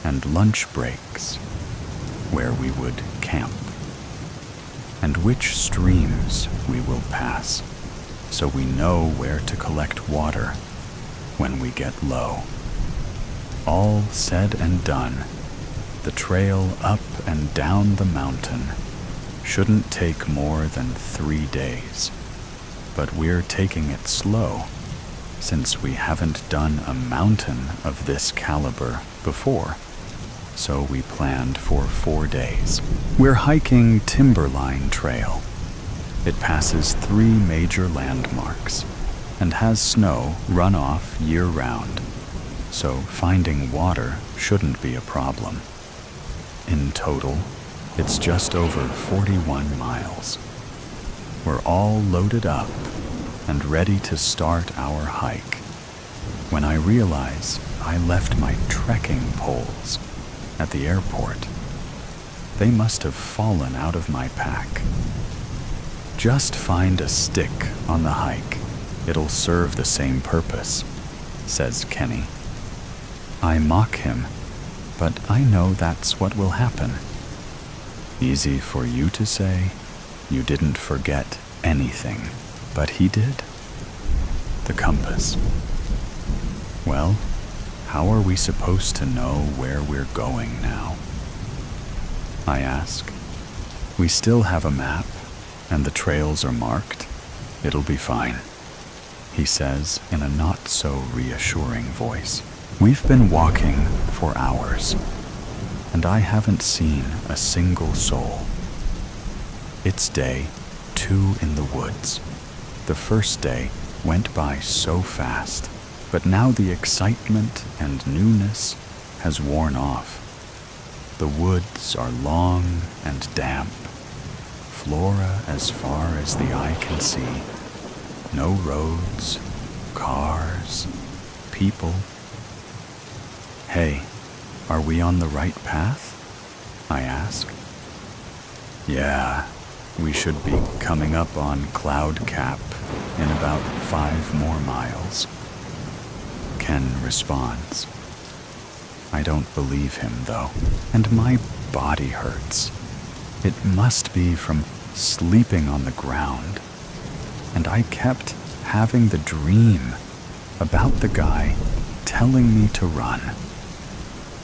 and lunch breaks where we would camp, and which streams we will pass so we know where to collect water when we get low. All said and done, the trail up and down the mountain shouldn't take more than 3 days, but we're taking it slow since we haven't done a mountain of this caliber before, so we planned for 4 days. We're hiking Timberline Trail. It passes 3 major landmarks and has snow runoff year-round, so finding water shouldn't be a problem. In total, it's just over 41 miles. We're all loaded up and ready to start our hike when I realize I left my trekking poles at the airport. They must have fallen out of my pack. Just find a stick on the hike. It'll serve the same purpose, says Kenny. I mock him, but I know that's what will happen. Easy for you to say. You didn't forget anything, but he did. The compass. Well, how are we supposed to know where we're going now? I ask. We still have a map, and the trails are marked. It'll be fine, he says in a not-so-reassuring voice. We've been walking for hours, and I haven't seen a single soul. It's day 2 in the woods. The first day went by so fast, but now the excitement and newness has worn off. The woods are long and damp, flora as far as the eye can see. No roads, cars, people. Hey, are we on the right path? I ask. Yeah, we should be coming up on Cloud Cap in about 5 more miles. Ken responds. I don't believe him, though, and my body hurts. It must be from sleeping on the ground. And I kept having the dream about the guy telling me to run.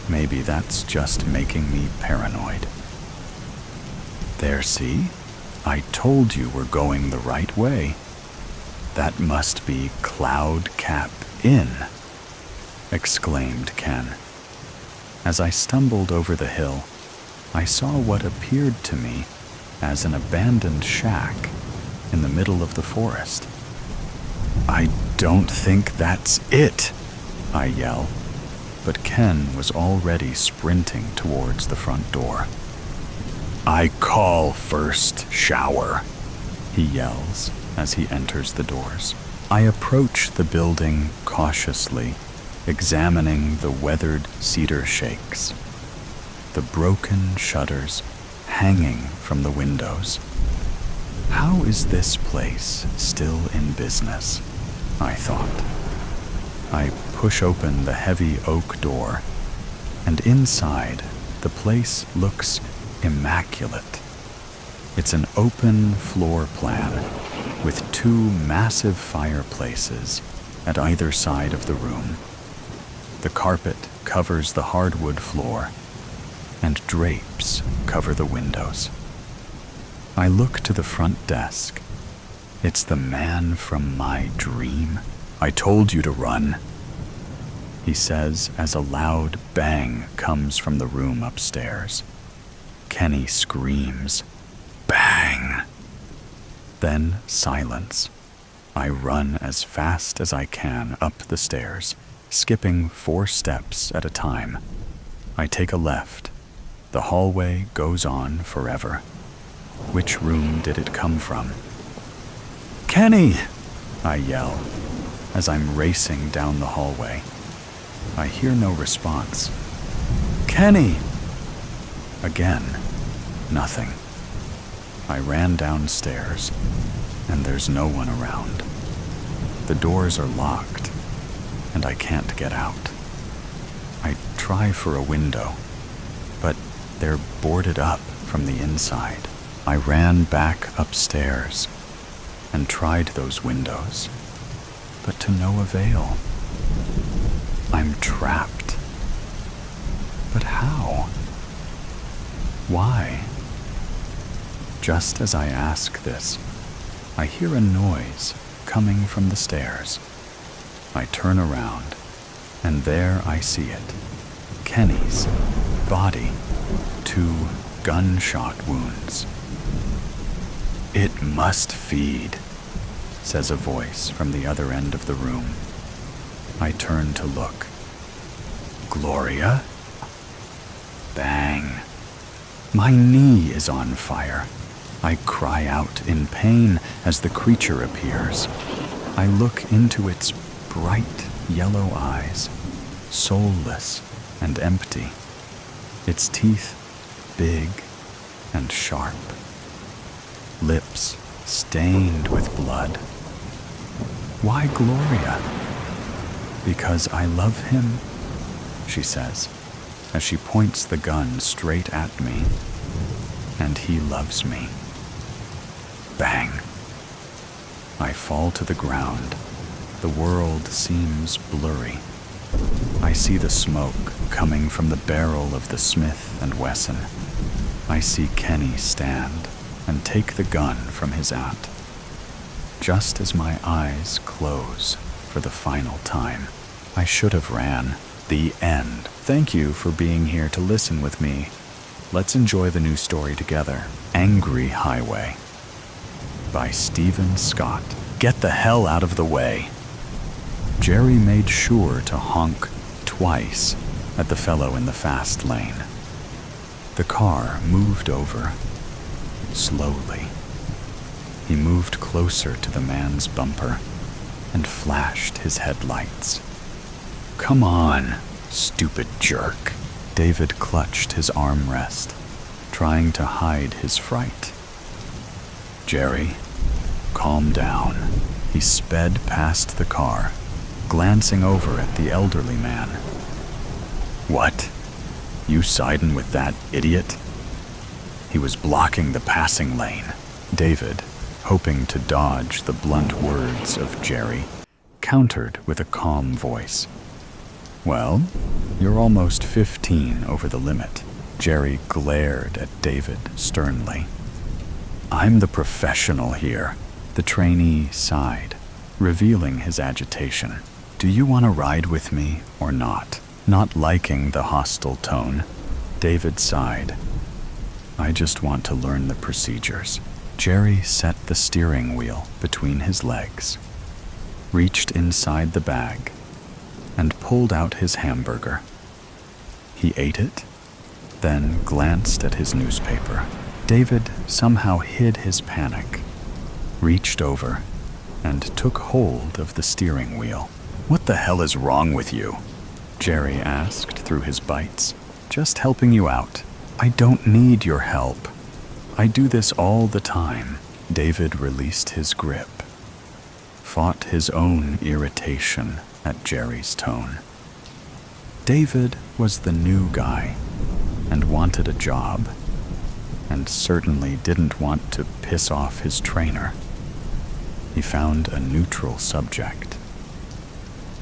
Maybe that's just making me paranoid. There, see? I told you we're going the right way. That must be Cloud Cap Inn, exclaimed Ken. As I stumbled over the hill, I saw what appeared to me as an abandoned shack in the middle of the forest. I don't think that's it, I yell, but Ken was already sprinting towards the front door. I call first shower, he yells as he enters the doors. I approach the building cautiously, examining the weathered cedar shakes, the broken shutters hanging from the windows. How is this place still in business? I thought. I push open the heavy oak door, and inside, the place looks immaculate. It's an open floor plan with 2 massive fireplaces at either side of the room. The carpet covers the hardwood floor, and drapes cover the windows. I look to the front desk. It's the man from my dream. I told you to run, he says as a loud bang comes from the room upstairs. Kenny screams, bang! Then silence. I run as fast as I can up the stairs, skipping 4 steps at a time. I take a left. The hallway goes on forever. Which room did it come from? Kenny! I yell as I'm racing down the hallway. I hear no response. Kenny! Again, nothing. I ran downstairs, and there's no one around. The doors are locked, and I can't get out. I try for a window, but they're boarded up from the inside. I ran back upstairs and tried those windows, but to no avail. I'm trapped. But how? Why? Just as I ask this, I hear a noise coming from the stairs. I turn around, and there I see it. Kenny's body, 2 gunshot wounds. "It must feed," says a voice from the other end of the room. I turn to look. "Gloria?" Bang. My knee is on fire. I cry out in pain as the creature appears. I look into its bright yellow eyes, soulless and empty. Its teeth big and sharp. Lips stained with blood. Why Gloria? "Because I love him," she says, as she points the gun straight at me. "And he loves me." Bang! I fall to the ground. The world seems blurry. I see the smoke coming from the barrel of the Smith & Wesson. I see Kenny stand and take the gun from his aunt. Just as my eyes close for the final time, I should have ran. The end. Thank you for being here to listen with me. Let's enjoy the new story together. Angry Highway by Stephen Scott. Get the hell out of the way. Jerry made sure to honk twice at the fellow in the fast lane. The car moved over, slowly. He moved closer to the man's bumper and flashed his headlights. "Come on, stupid jerk." David clutched his armrest, trying to hide his fright. "Jerry, calm down." He sped past the car, glancing over at the elderly man. "What? You siding with that idiot?" He was blocking the passing lane. David, hoping to dodge the blunt words of Jerry, countered with a calm voice. "Well, you're almost 15 over the limit." Jerry glared at David sternly. "I'm the professional here." The trainee sighed, revealing his agitation. "Do you want to ride with me or not?" Not liking the hostile tone, David sighed. "I just want to learn the procedures." Jerry set the steering wheel between his legs, reached inside the bag, and pulled out his hamburger. He ate it, then glanced at his newspaper. David somehow hid his panic, reached over, and took hold of the steering wheel. "What the hell is wrong with you?" Jerry asked through his bites. "Just helping you out. I don't need your help. I do this all the time." David released his grip, fought his own irritation at Jerry's tone. David was the new guy and wanted a job, and certainly didn't want to piss off his trainer. He found a neutral subject.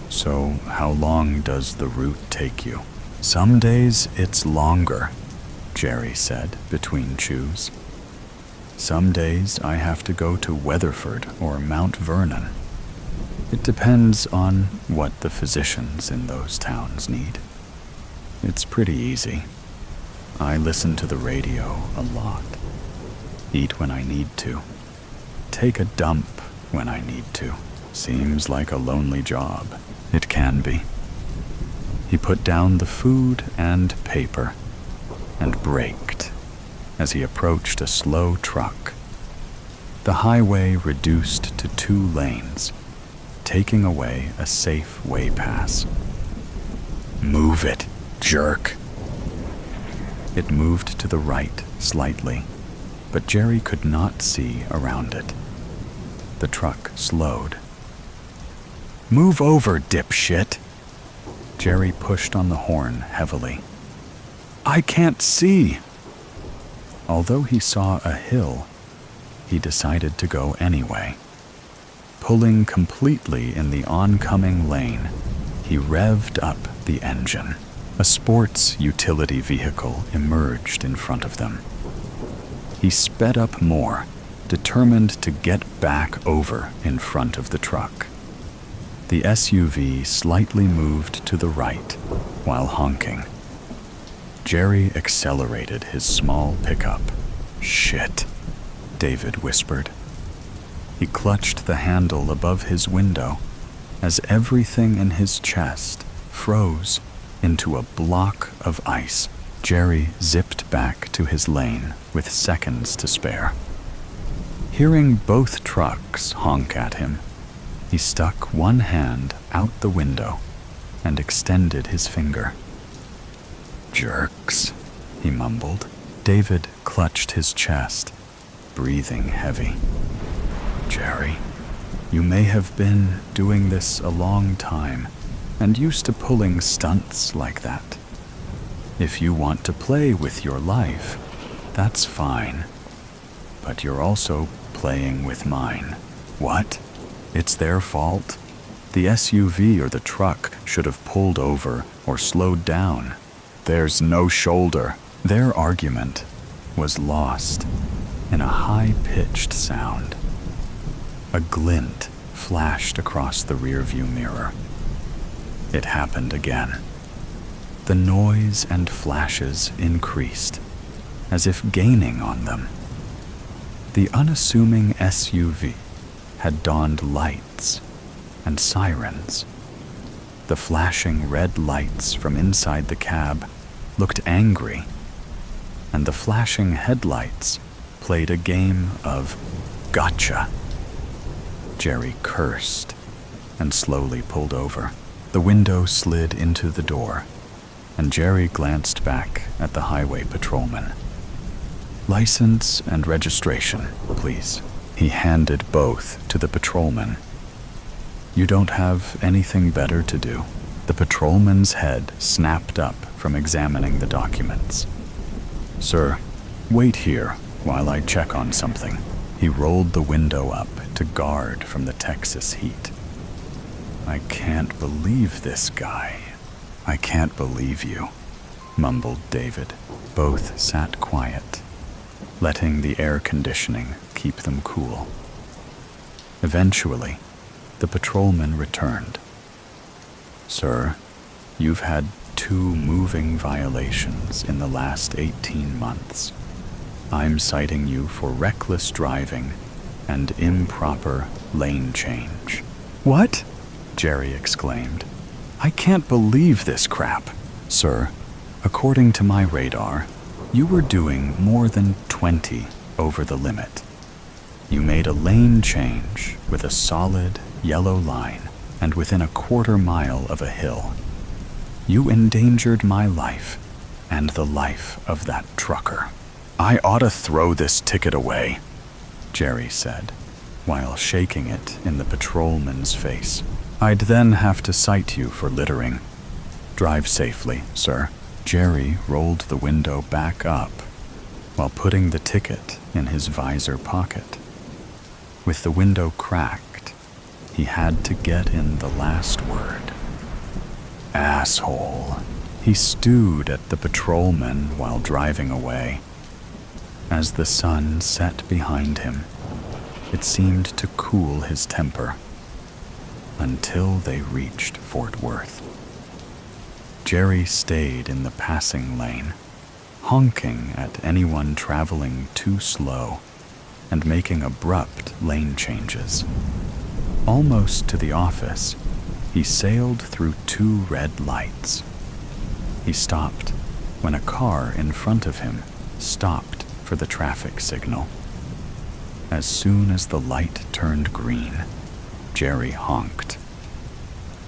"So how long does the route take you?" "Some days it's longer," Jerry said between chews. "Some days I have to go to Weatherford or Mount Vernon. It depends on what the physicians in those towns need. It's pretty easy. I listen to the radio a lot. Eat when I need to. Take a dump when I need to. Seems like a lonely job. It can be." He put down the food and paper and braked as he approached a slow truck. The highway reduced to 2 lanes, taking away a safe way pass. "Move it, jerk." It moved to the right slightly, but Jerry could not see around it. The truck slowed. "Move over, dipshit." Jerry pushed on the horn heavily. "I can't see!" Although he saw a hill, he decided to go anyway. Pulling completely in the oncoming lane, he revved up the engine. A sports utility vehicle emerged in front of them. He sped up more, determined to get back over in front of the truck. The SUV slightly moved to the right while honking. Jerry accelerated his small pickup. "Shit," David whispered. He clutched the handle above his window as everything in his chest froze into a block of ice. Jerry zipped back to his lane with seconds to spare. Hearing both trucks honk at him, he stuck one hand out the window and extended his finger. "Jerks," he mumbled. David clutched his chest, breathing heavy. "Jerry, you may have been doing this a long time and used to pulling stunts like that. If you want to play with your life, that's fine. But you're also playing with mine." "What? It's their fault? The SUV or the truck should have pulled over or slowed down. There's no shoulder." Their argument was lost in a high-pitched sound. A glint flashed across the rearview mirror. It happened again. The noise and flashes increased, as if gaining on them. The unassuming SUV had donned lights and sirens. The flashing red lights from inside the cab looked angry, and the flashing headlights played a game of gotcha. Jerry cursed and slowly pulled over. The window slid into the door, and Jerry glanced back at the highway patrolman. "License and registration, please." He handed both to the patrolman. "You don't have anything better to do?" The patrolman's head snapped up from examining the documents. "Sir, wait here while I check on something." He rolled the window up to guard from the Texas heat. "I can't believe this guy. I can't believe you," mumbled David. Both sat quiet, letting the air conditioning keep them cool. Eventually, the patrolman returned. "Sir, you've had 2 moving violations in the last 18 months. I'm citing you for reckless driving and improper lane change." "What?" Jerry exclaimed. "I can't believe this crap." "Sir, according to my radar, you were doing more than 20 over the limit. You made a lane change with a solid yellow line and within a quarter-mile of a hill. You endangered my life and the life of that trucker." "I ought to throw this ticket away," Jerry said, while shaking it in the patrolman's face. "I'd then have to cite you for littering. Drive safely, sir." Jerry rolled the window back up while putting the ticket in his visor pocket. With the window cracked, he had to get in the last word. "Asshole." He stewed at the patrolman while driving away. As the sun set behind him, it seemed to cool his temper until they reached Fort Worth. Jerry stayed in the passing lane, honking at anyone traveling too slow and making abrupt lane changes. Almost to the office, he sailed through 2 red lights. He stopped when a car in front of him stopped for the traffic signal. As soon as the light turned green, Jerry honked.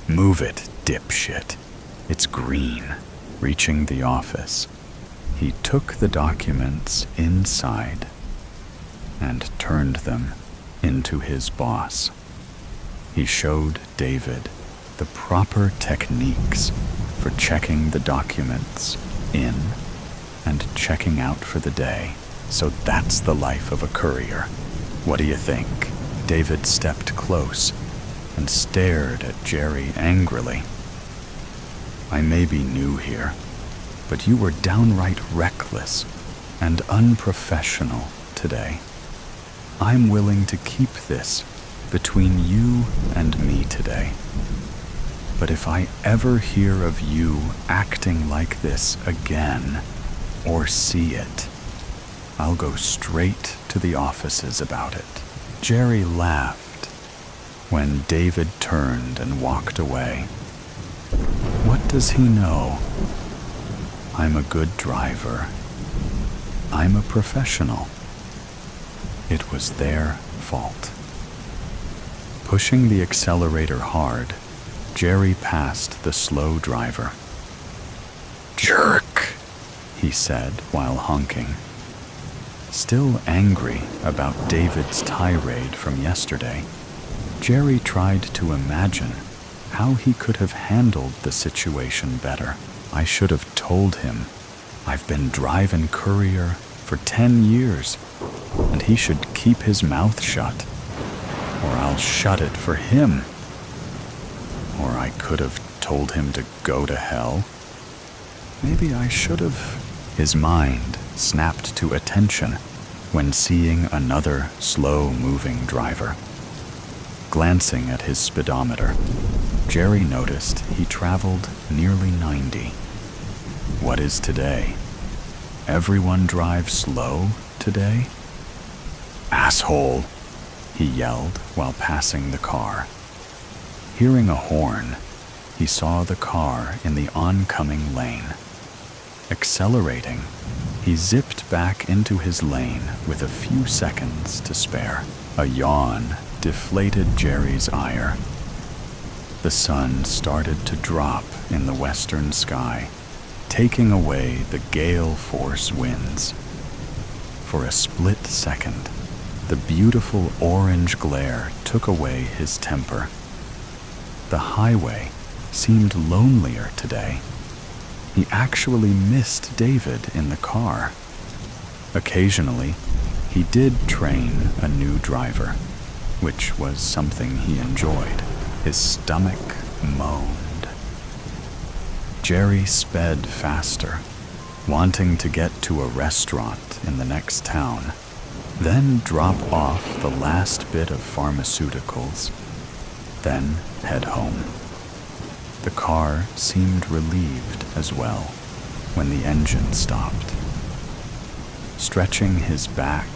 "Move it, dipshit. It's green." Reaching the office, he took the documents inside and turned them into his boss. He showed David the proper techniques for checking the documents in and checking out for the day. So that's the life of a courier. What do you think? David stepped close and stared at Jerry angrily. I may be new here, but you were downright reckless and unprofessional today. I'm willing to keep this between you and me today. But if I ever hear of you acting like this again, or see it, I'll go straight to the offices about it. Jerry laughed when David turned and walked away. What does he know? I'm a good driver. I'm a professional. It was their fault. Pushing the accelerator hard, Jerry passed the slow driver. Jerk, he said while honking. Still angry about David's tirade from yesterday, Jerry tried to imagine how he could have handled the situation better. I should have told him I've been driving courier for 10 years, and he should keep his mouth shut, or I'll shut it for him. Or I could have told him to go to hell. Maybe I should have. His mind snapped to attention when seeing another slow-moving driver. Glancing at his speedometer, Jerry noticed he traveled nearly 90. What is today? Everyone drives slow today? Asshole, he yelled while passing the car. Hearing a horn, he saw the car in the oncoming lane. Accelerating, he zipped back into his lane with a few seconds to spare. A yawn deflated Jerry's ire. The sun started to drop in the western sky, taking away the gale force winds. For a split second, the beautiful orange glare took away his temper. The highway seemed lonelier today. He actually missed David in the car. Occasionally, he did train a new driver, which was something he enjoyed. His stomach moaned. Jerry sped faster, wanting to get to a restaurant in the next town, then drop off the last bit of pharmaceuticals, then head home. The car seemed relieved as well when the engine stopped. Stretching his back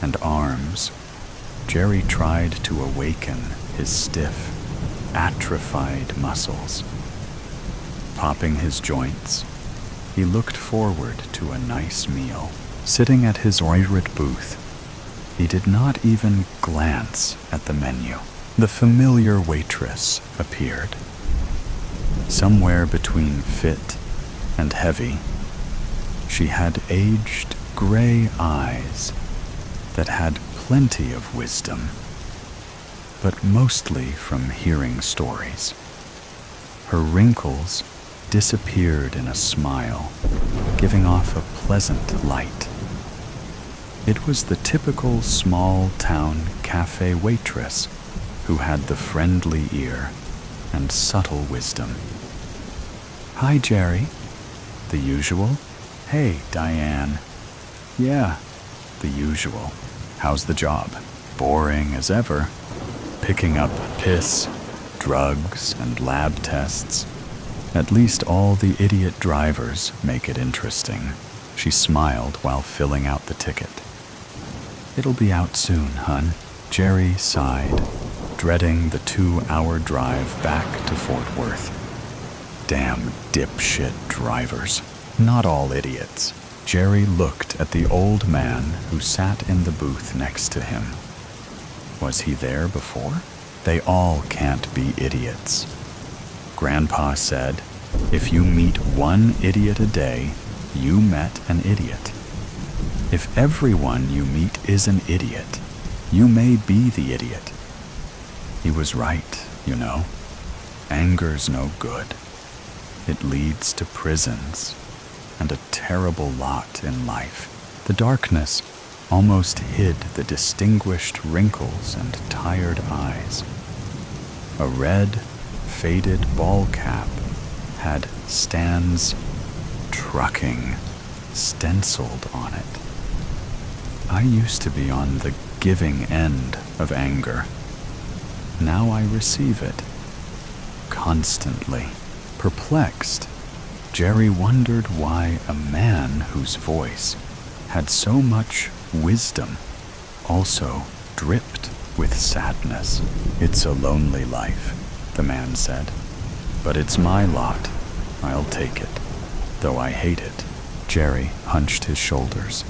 and arms, Jerry tried to awaken his stiff, atrophied muscles. Popping his joints, he looked forward to a nice meal. Sitting at his favorite booth, he did not even glance at the menu. The familiar waitress appeared. Somewhere between fit and heavy, she had aged gray eyes that had plenty of wisdom, but mostly from hearing stories. Her wrinkles disappeared in a smile, giving off a pleasant light. It was the typical small-town cafe waitress who had the friendly ear and subtle wisdom. Hi, Jerry. The usual? Hey, Diane. Yeah, the usual. How's the job? Boring as ever. Picking up piss, drugs, and lab tests. At least all the idiot drivers make it interesting. She smiled while filling out the ticket. It'll be out soon, hun. Jerry sighed, dreading the 2-hour drive back to Fort Worth. Damn dipshit drivers. Not all idiots. Jerry looked at the old man who sat in the booth next to him. Was he there before? They all can't be idiots. Grandpa said, if you meet one idiot a day, you met an idiot. If everyone you meet is an idiot, you may be the idiot. He was right, you know. Anger's no good. It leads to prisons and a terrible lot in life. The darkness almost hid the distinguished wrinkles and tired eyes. A red, faded ball cap had "Stands Trucking" stenciled on it. I used to be on the giving end of anger. Now I receive it. Constantly. Perplexed, Jerry wondered why a man whose voice had so much wisdom also dripped with sadness. "It's a lonely life," the man said, "but it's my lot. I'll take it, though I hate it." Jerry hunched his shoulders.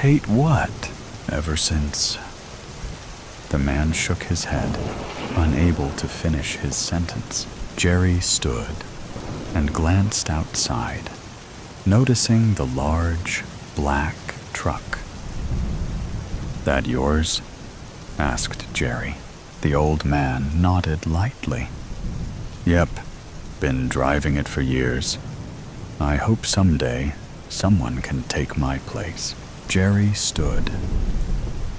"Hate what?" "Ever since..." The man shook his head, unable to finish his sentence. Jerry stood and glanced outside, noticing the large, black truck. "That yours?" asked Jerry. The old man nodded lightly. "Yep, been driving it for years. I hope someday someone can take my place." Jerry stood,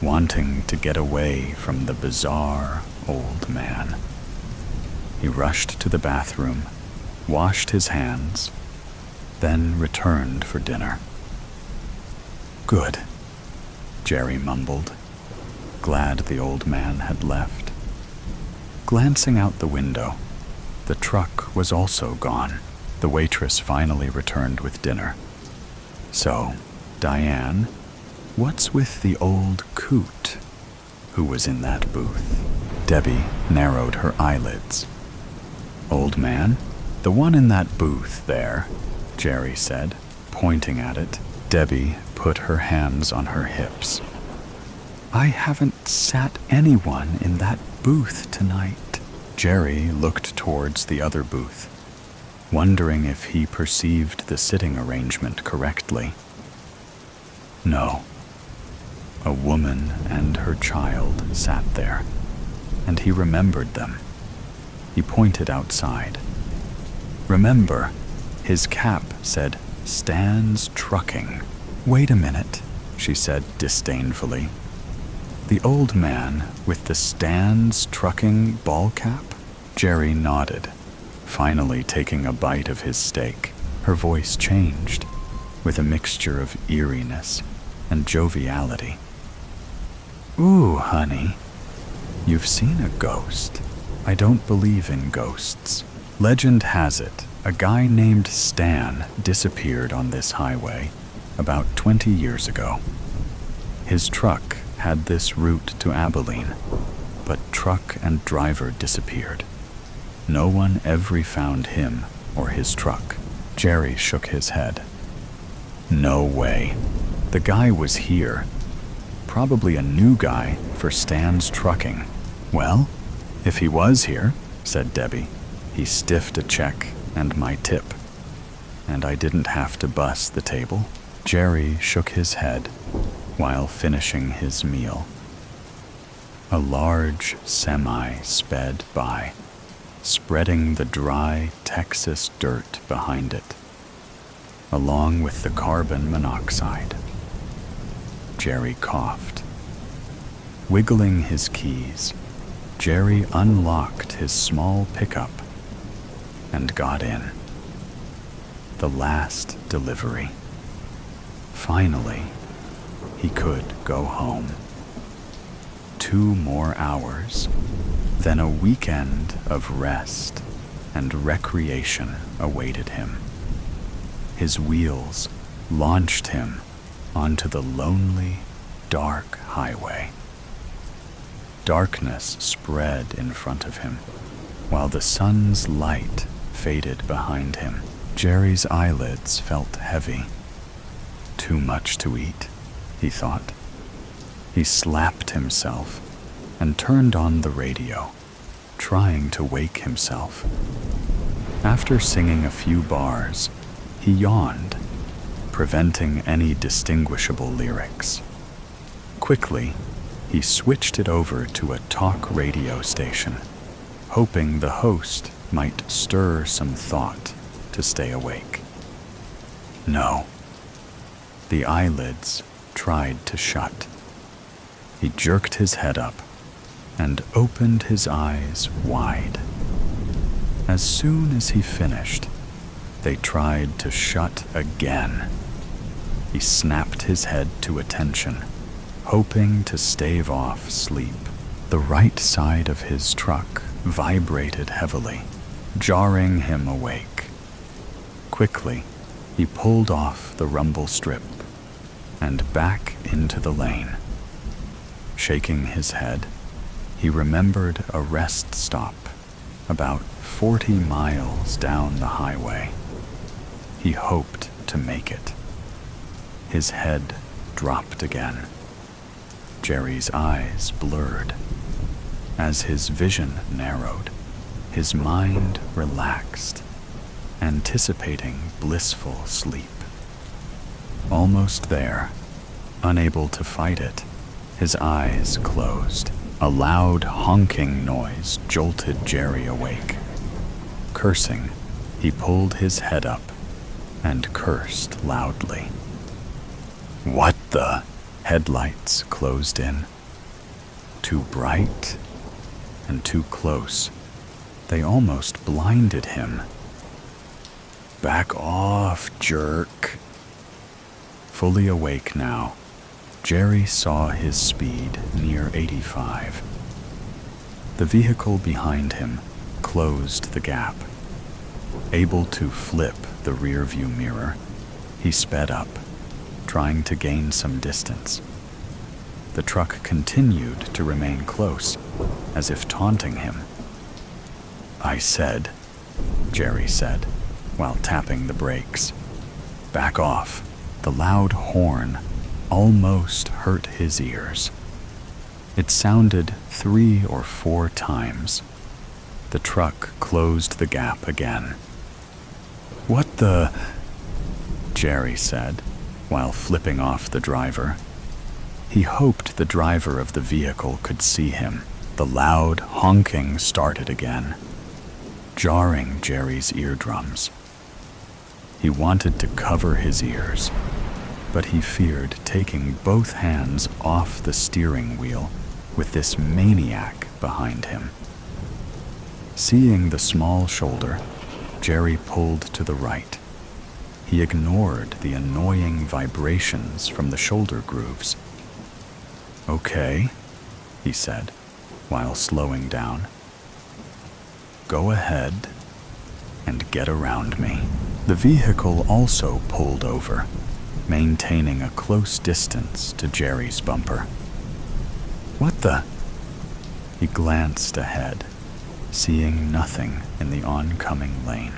wanting to get away from the bizarre old man. He rushed to the bathroom, washed his hands, then returned for dinner. "Good," Jerry mumbled, glad the old man had left. Glancing out the window, the truck was also gone. The waitress finally returned with dinner. "So, Diane, what's with the old coot who was in that booth?" Debbie narrowed her eyelids. "Old man? The one in that booth there," Jerry said, pointing at it. Debbie put her hands on her hips. "I haven't sat anyone in that booth tonight." Jerry looked towards the other booth, wondering if he perceived the sitting arrangement correctly. No. A woman and her child sat there, and he remembered them. He pointed outside. Remember, his cap said "Stands Trucking." "Wait a minute," she said disdainfully. "The old man with the Stands Trucking ball cap?" Jerry nodded, finally taking a bite of his steak. Her voice changed, with a mixture of eeriness and joviality. "Ooh, honey, you've seen a ghost." "I don't believe in ghosts. Legend has it, a guy named Stan disappeared on this highway about 20 years ago. His truck had this route to Abilene, but truck and driver disappeared. No one ever found him or his truck." Jerry shook his head. "No way. The guy was here. Probably a new guy for Stan's Trucking." "Well, if he was here," said Debbie, "he stiffed a check and my tip. And I didn't have to bus the table." Jerry shook his head while finishing his meal. A large semi sped by, spreading the dry Texas dirt behind it, along with the carbon monoxide. Jerry coughed. Wiggling his keys, Jerry unlocked his small pickup and got in. The last delivery. Finally, he could go home. 2 more hours, then a weekend of rest and recreation awaited him. His wheels launched him onto the lonely, dark highway. Darkness spread in front of him, while the sun's light faded behind him. Jerry's eyelids felt heavy. Too much to eat, he thought. He slapped himself and turned on the radio, trying to wake himself. After singing a few bars, he yawned, preventing any distinguishable lyrics. Quickly, he switched it over to a talk radio station. hoping the host might stir some thought to stay awake. No. The eyelids tried to shut. He jerked his head up and opened his eyes wide. As soon as he finished, they tried to shut again. He snapped his head to attention, hoping to stave off sleep. The right side of his truck vibrated heavily, jarring him awake. Quickly, he pulled off the rumble strip and back into the lane. Shaking his head, he remembered a rest stop about 40 miles down the highway. He hoped to make it. His head dropped again. Jerry's eyes blurred. As his vision narrowed, his mind relaxed, anticipating blissful sleep. Almost there, unable to fight it, his eyes closed. A loud honking noise jolted Jerry awake. Cursing, he pulled his head up and cursed loudly. What the? Headlights closed in. Too bright and too close. They almost blinded him. Back off, jerk. Fully awake now, Jerry saw his speed near 85. The vehicle behind him closed the gap. Able to flip the rearview mirror, he sped up, trying to gain some distance. The truck continued to remain close, as if taunting him. I said, Jerry said, while tapping the brakes. Back off. The loud horn almost hurt his ears. It sounded 3 or 4 times. The truck closed the gap again. What the? Jerry said, while flipping off the driver. He hoped the driver of the vehicle could see him. The loud honking started again, jarring Jerry's eardrums. He wanted to cover his ears, but he feared taking both hands off the steering wheel with this maniac behind him. Seeing the small shoulder, Jerry pulled to the right. He ignored the annoying vibrations from the shoulder grooves. Okay, he said, while slowing down. Go ahead and get around me. The vehicle also pulled over, maintaining a close distance to Jerry's bumper. What the? He glanced ahead, seeing nothing in the oncoming lane.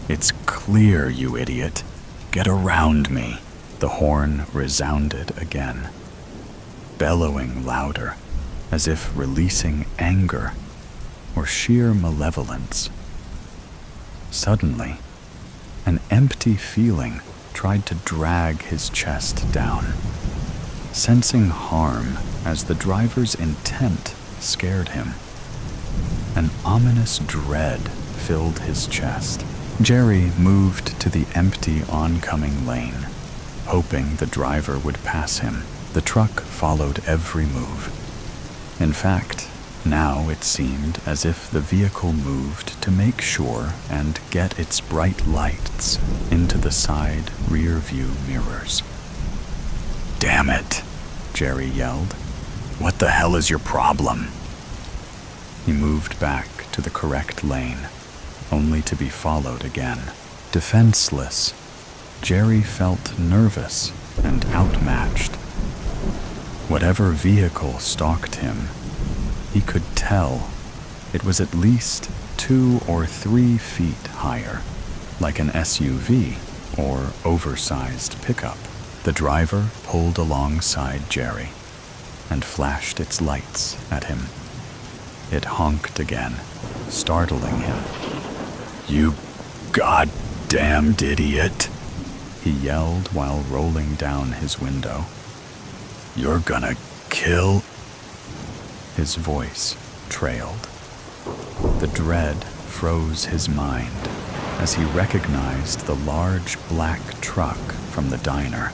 It's clear, you idiot. Get around me. The horn resounded again, bellowing louder, as if releasing anger or sheer malevolence. Suddenly, an empty feeling tried to drag his chest down. Sensing harm as the driver's intent scared him, an ominous dread filled his chest. Jerry moved to the empty oncoming lane, hoping the driver would pass him. The truck followed every move. In fact, now it seemed as if the vehicle moved to make sure and get its bright lights into the side rear view mirrors. Damn it, Jerry yelled. What the hell is your problem? He moved back to the correct lane, only to be followed again. Defenseless, Jerry felt nervous and outmatched. Whatever vehicle stalked him, he could tell it was at least 2 or 3 feet higher, like an SUV or oversized pickup. The driver pulled alongside Jerry and flashed its lights at him. It honked again, startling him. You goddamned idiot, he yelled while rolling down his window. You're gonna kill... His voice trailed. The dread froze his mind as he recognized the large black truck from the diner.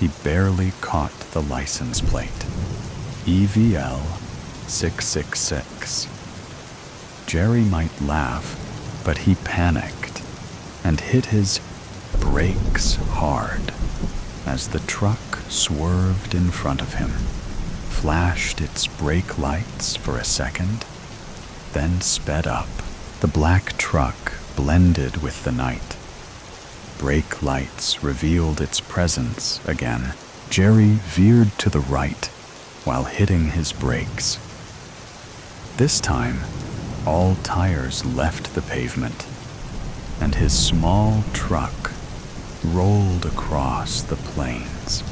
He barely caught the license plate. EVL 666. Jerry might laugh, but he panicked and hit his brakes hard as the truck swerved in front of him, flashed its brake lights for a second, then sped up. The black truck blended with the night. Brake lights revealed its presence again. Jerry veered to the right while hitting his brakes. This time, all tires left the pavement, and his small truck rolled across the plains.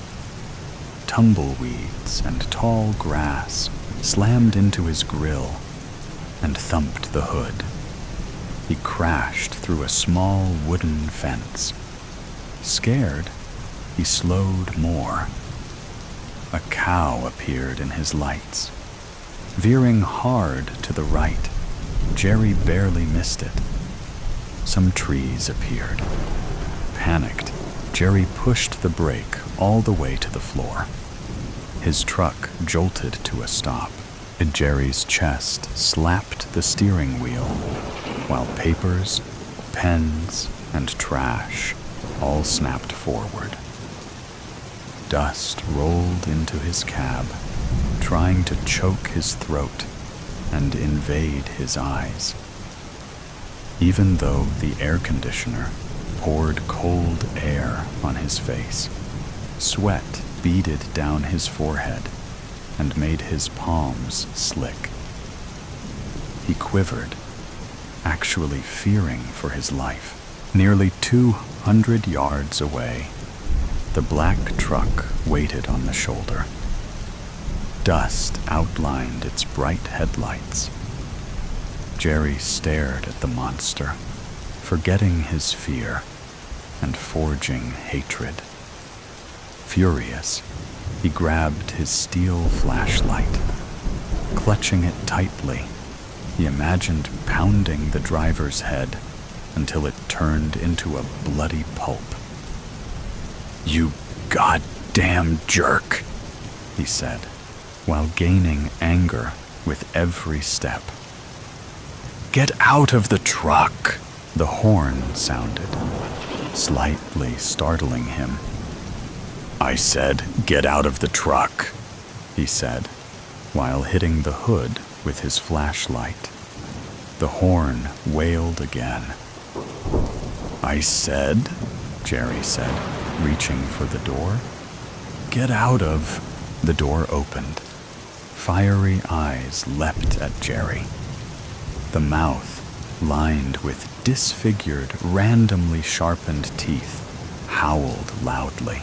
Tumbleweeds and tall grass slammed into his grille and thumped the hood. He crashed through a small wooden fence. Scared, he slowed more. A cow appeared in his lights. Veering hard to the right, Jerry barely missed it. Some trees appeared. Panicked, Jerry pushed the brake all the way to the floor. His truck jolted to a stop. Jerry's chest slapped the steering wheel, while papers, pens, and trash all snapped forward. Dust rolled into his cab, trying to choke his throat and invade his eyes. Even though the air conditioner poured cold air on his face, sweat beaded down his forehead and made his palms slick. He quivered, actually fearing for his life. Nearly 200 yards away, the black truck waited on the shoulder. Dust outlined its bright headlights. Jerry stared at the monster, forgetting his fear and forging hatred. Furious, he grabbed his steel flashlight. Clutching it tightly, he imagined pounding the driver's head until it turned into a bloody pulp. "You goddamn jerk," he said, while gaining anger with every step. "Get out of the truck!" The horn sounded, slightly startling him. "I said, get out of the truck," he said, while hitting the hood with his flashlight. The horn wailed again. "I said," Jerry said, reaching for the door. "Get out of..." The door opened. Fiery eyes leapt at Jerry. The mouth, lined with disfigured, randomly sharpened teeth, howled loudly.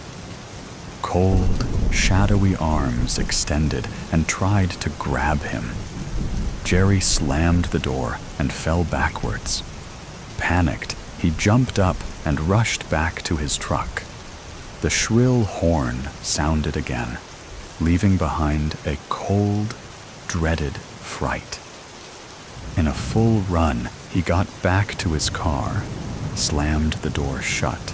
Cold, shadowy arms extended and tried to grab him. Jerry slammed the door and fell backwards. Panicked, he jumped up and rushed back to his truck. The shrill horn sounded again, leaving behind a cold, dreaded fright. In a full run, he got back to his car, slammed the door shut,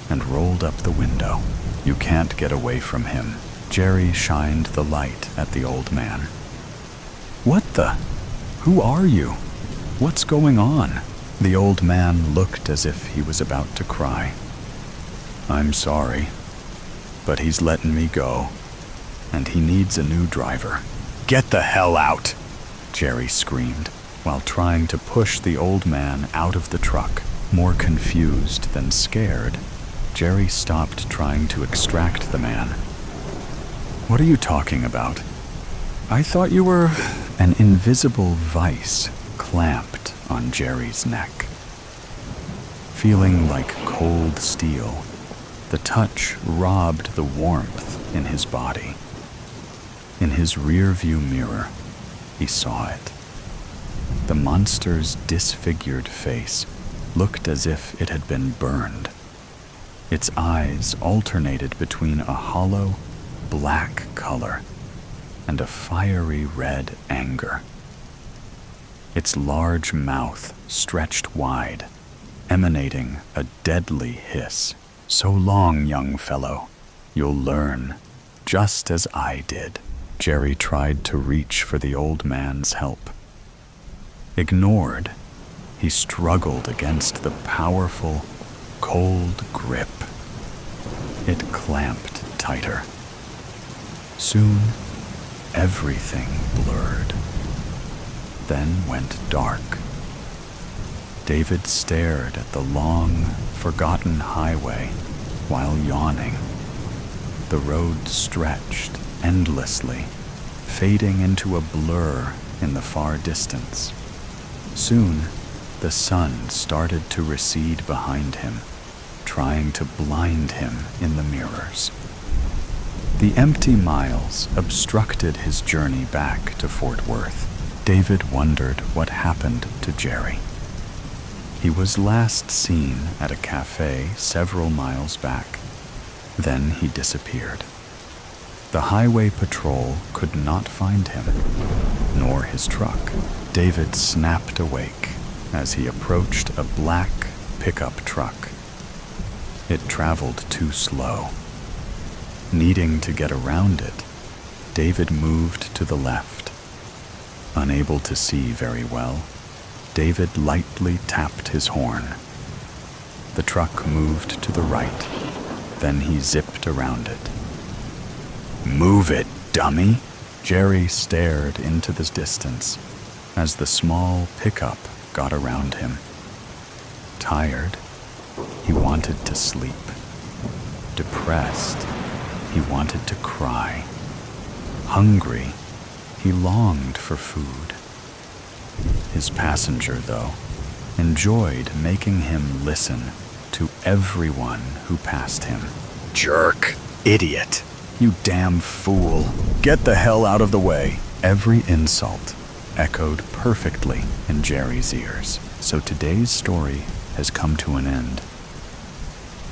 and rolled up the window. "You can't get away from him." Jerry shined the light at the old man. "What the? Who are you? What's going on?" The old man looked as if he was about to cry. "I'm sorry, but he's letting me go, and he needs a new driver." "Get the hell out!" Jerry screamed, while trying to push the old man out of the truck. More confused than scared, Jerry stopped trying to extract the man. "What are you talking about? I thought you were..." An invisible vice clamped on Jerry's neck. Feeling like cold steel, the touch robbed the warmth in his body. In his rear-view mirror, he saw it. The monster's disfigured face looked as if it had been burned. Its eyes alternated between a hollow, black color and a fiery red anger. its large mouth stretched wide, emanating a deadly hiss. "So long, young fellow. You'll learn, just as I did." Jerry tried to reach for the old man's help. Ignored, he struggled against the powerful, cold grip. It clamped tighter. Soon, everything blurred, then went dark. David stared at the long, forgotten highway while yawning. The road stretched endlessly, fading into a blur in the far distance. Soon, the sun started to recede behind him, trying to blind him in the mirrors. The empty miles obstructed his journey back to Fort Worth. David wondered what happened to Jerry. He was last seen at a cafe several miles back. Then he disappeared. The highway patrol could not find him, nor his truck. David snapped awake as he approached a black pickup truck. It traveled too slow. Needing to get around it, David moved to the left. Unable to see very well, David lightly tapped his horn. The truck moved to the right, then he zipped around it. "Move it, dummy!" Jerry stared into the distance as the small pickup got around him. Tired, he wanted to sleep. Depressed, he wanted to cry. Hungry, he longed for food. His passenger, though, enjoyed making him listen to everyone who passed him. "Jerk! Idiot! You damn fool! Get the hell out of the way!" Every insult echoed perfectly in Jerry's ears. So today's story has come to an end.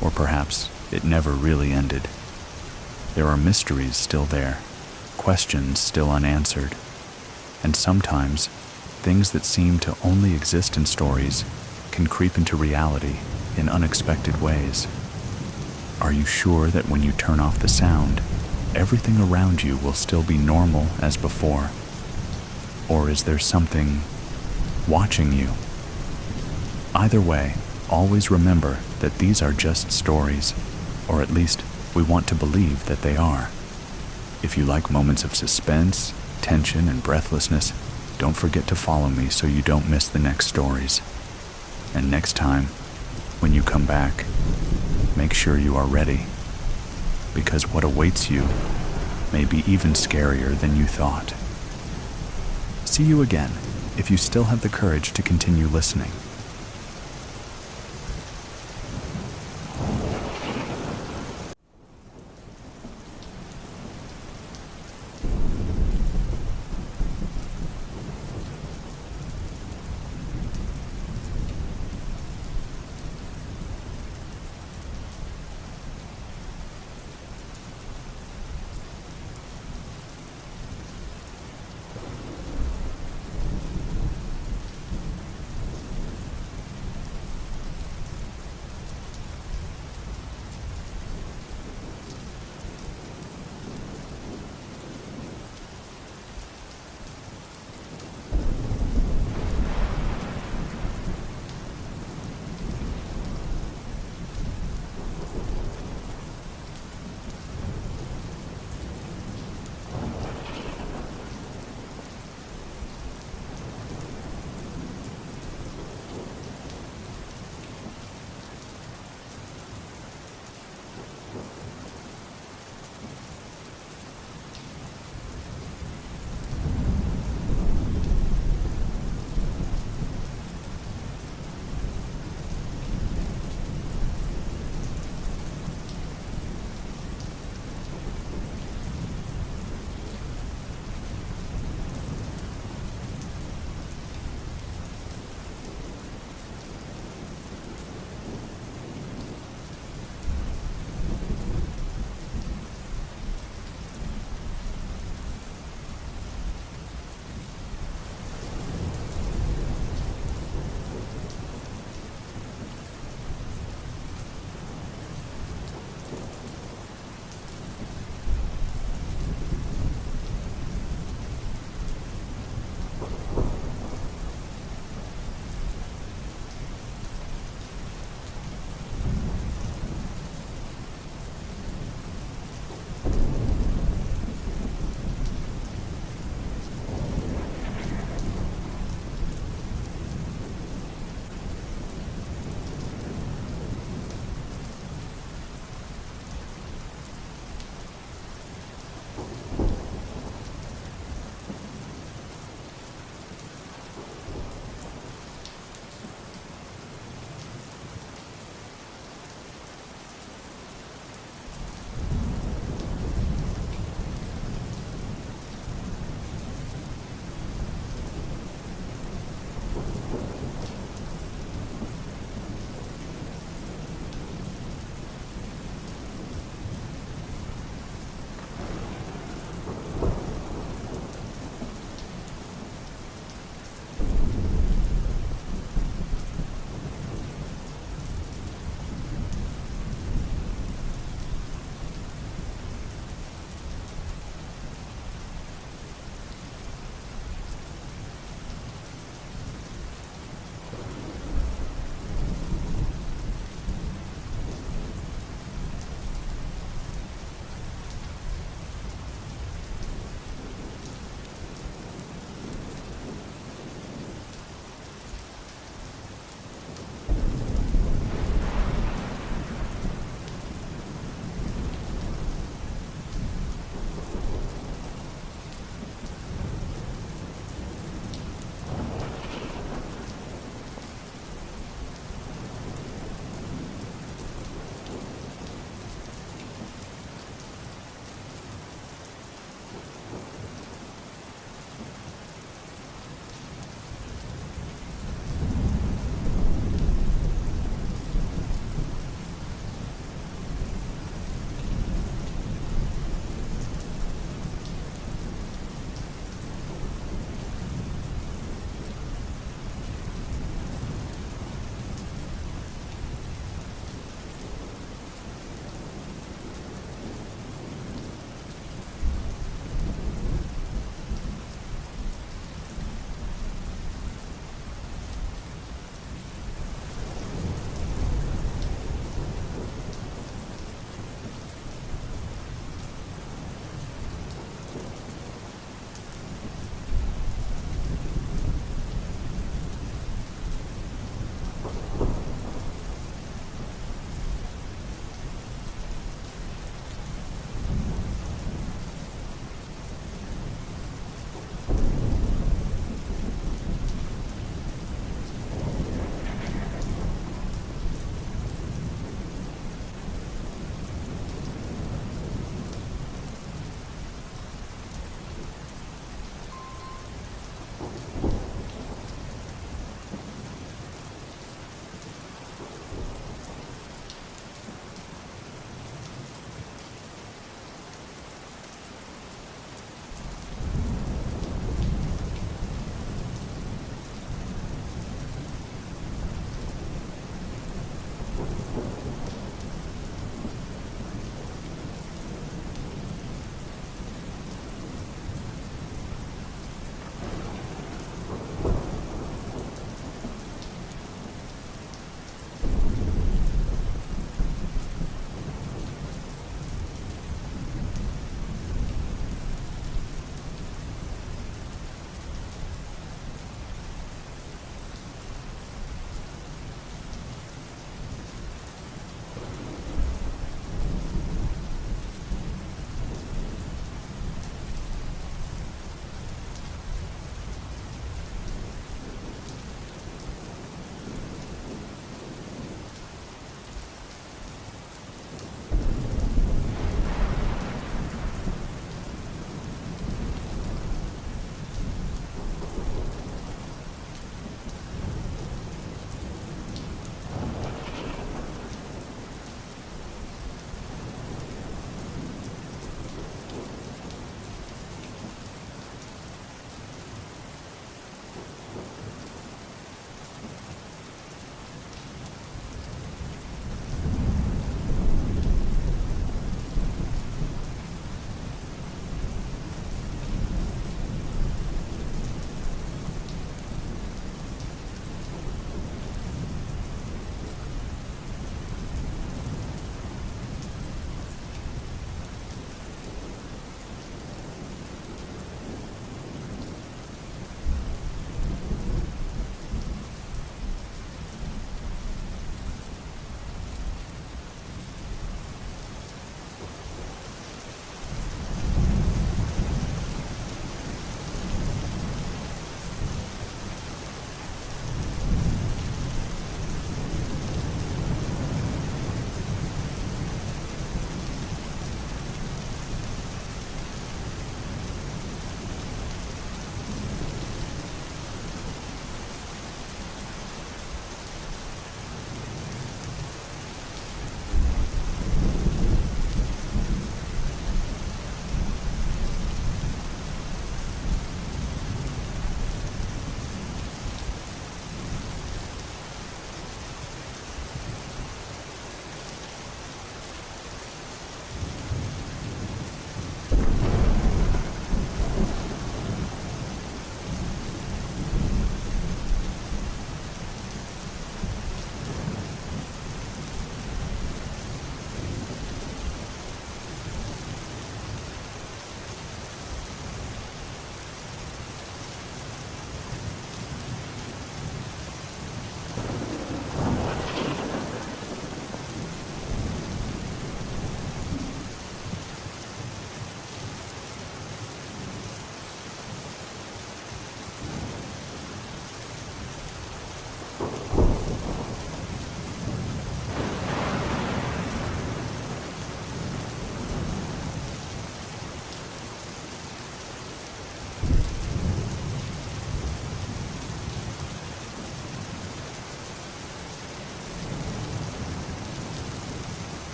Or perhaps it never really ended. There are mysteries still there, questions still unanswered, and sometimes things that seem to only exist in stories can creep into reality in unexpected ways. Are you sure that when you turn off the sound, everything around you will still be normal as before? Or is there something watching you? Either way, always remember that these are just stories, or at least we want to believe that they are. If you like moments of suspense, tension, and breathlessness, don't forget to follow me so you don't miss the next stories. And next time, when you come back, make sure you are ready, because what awaits you may be even scarier than you thought. See you again, if you still have the courage to continue listening.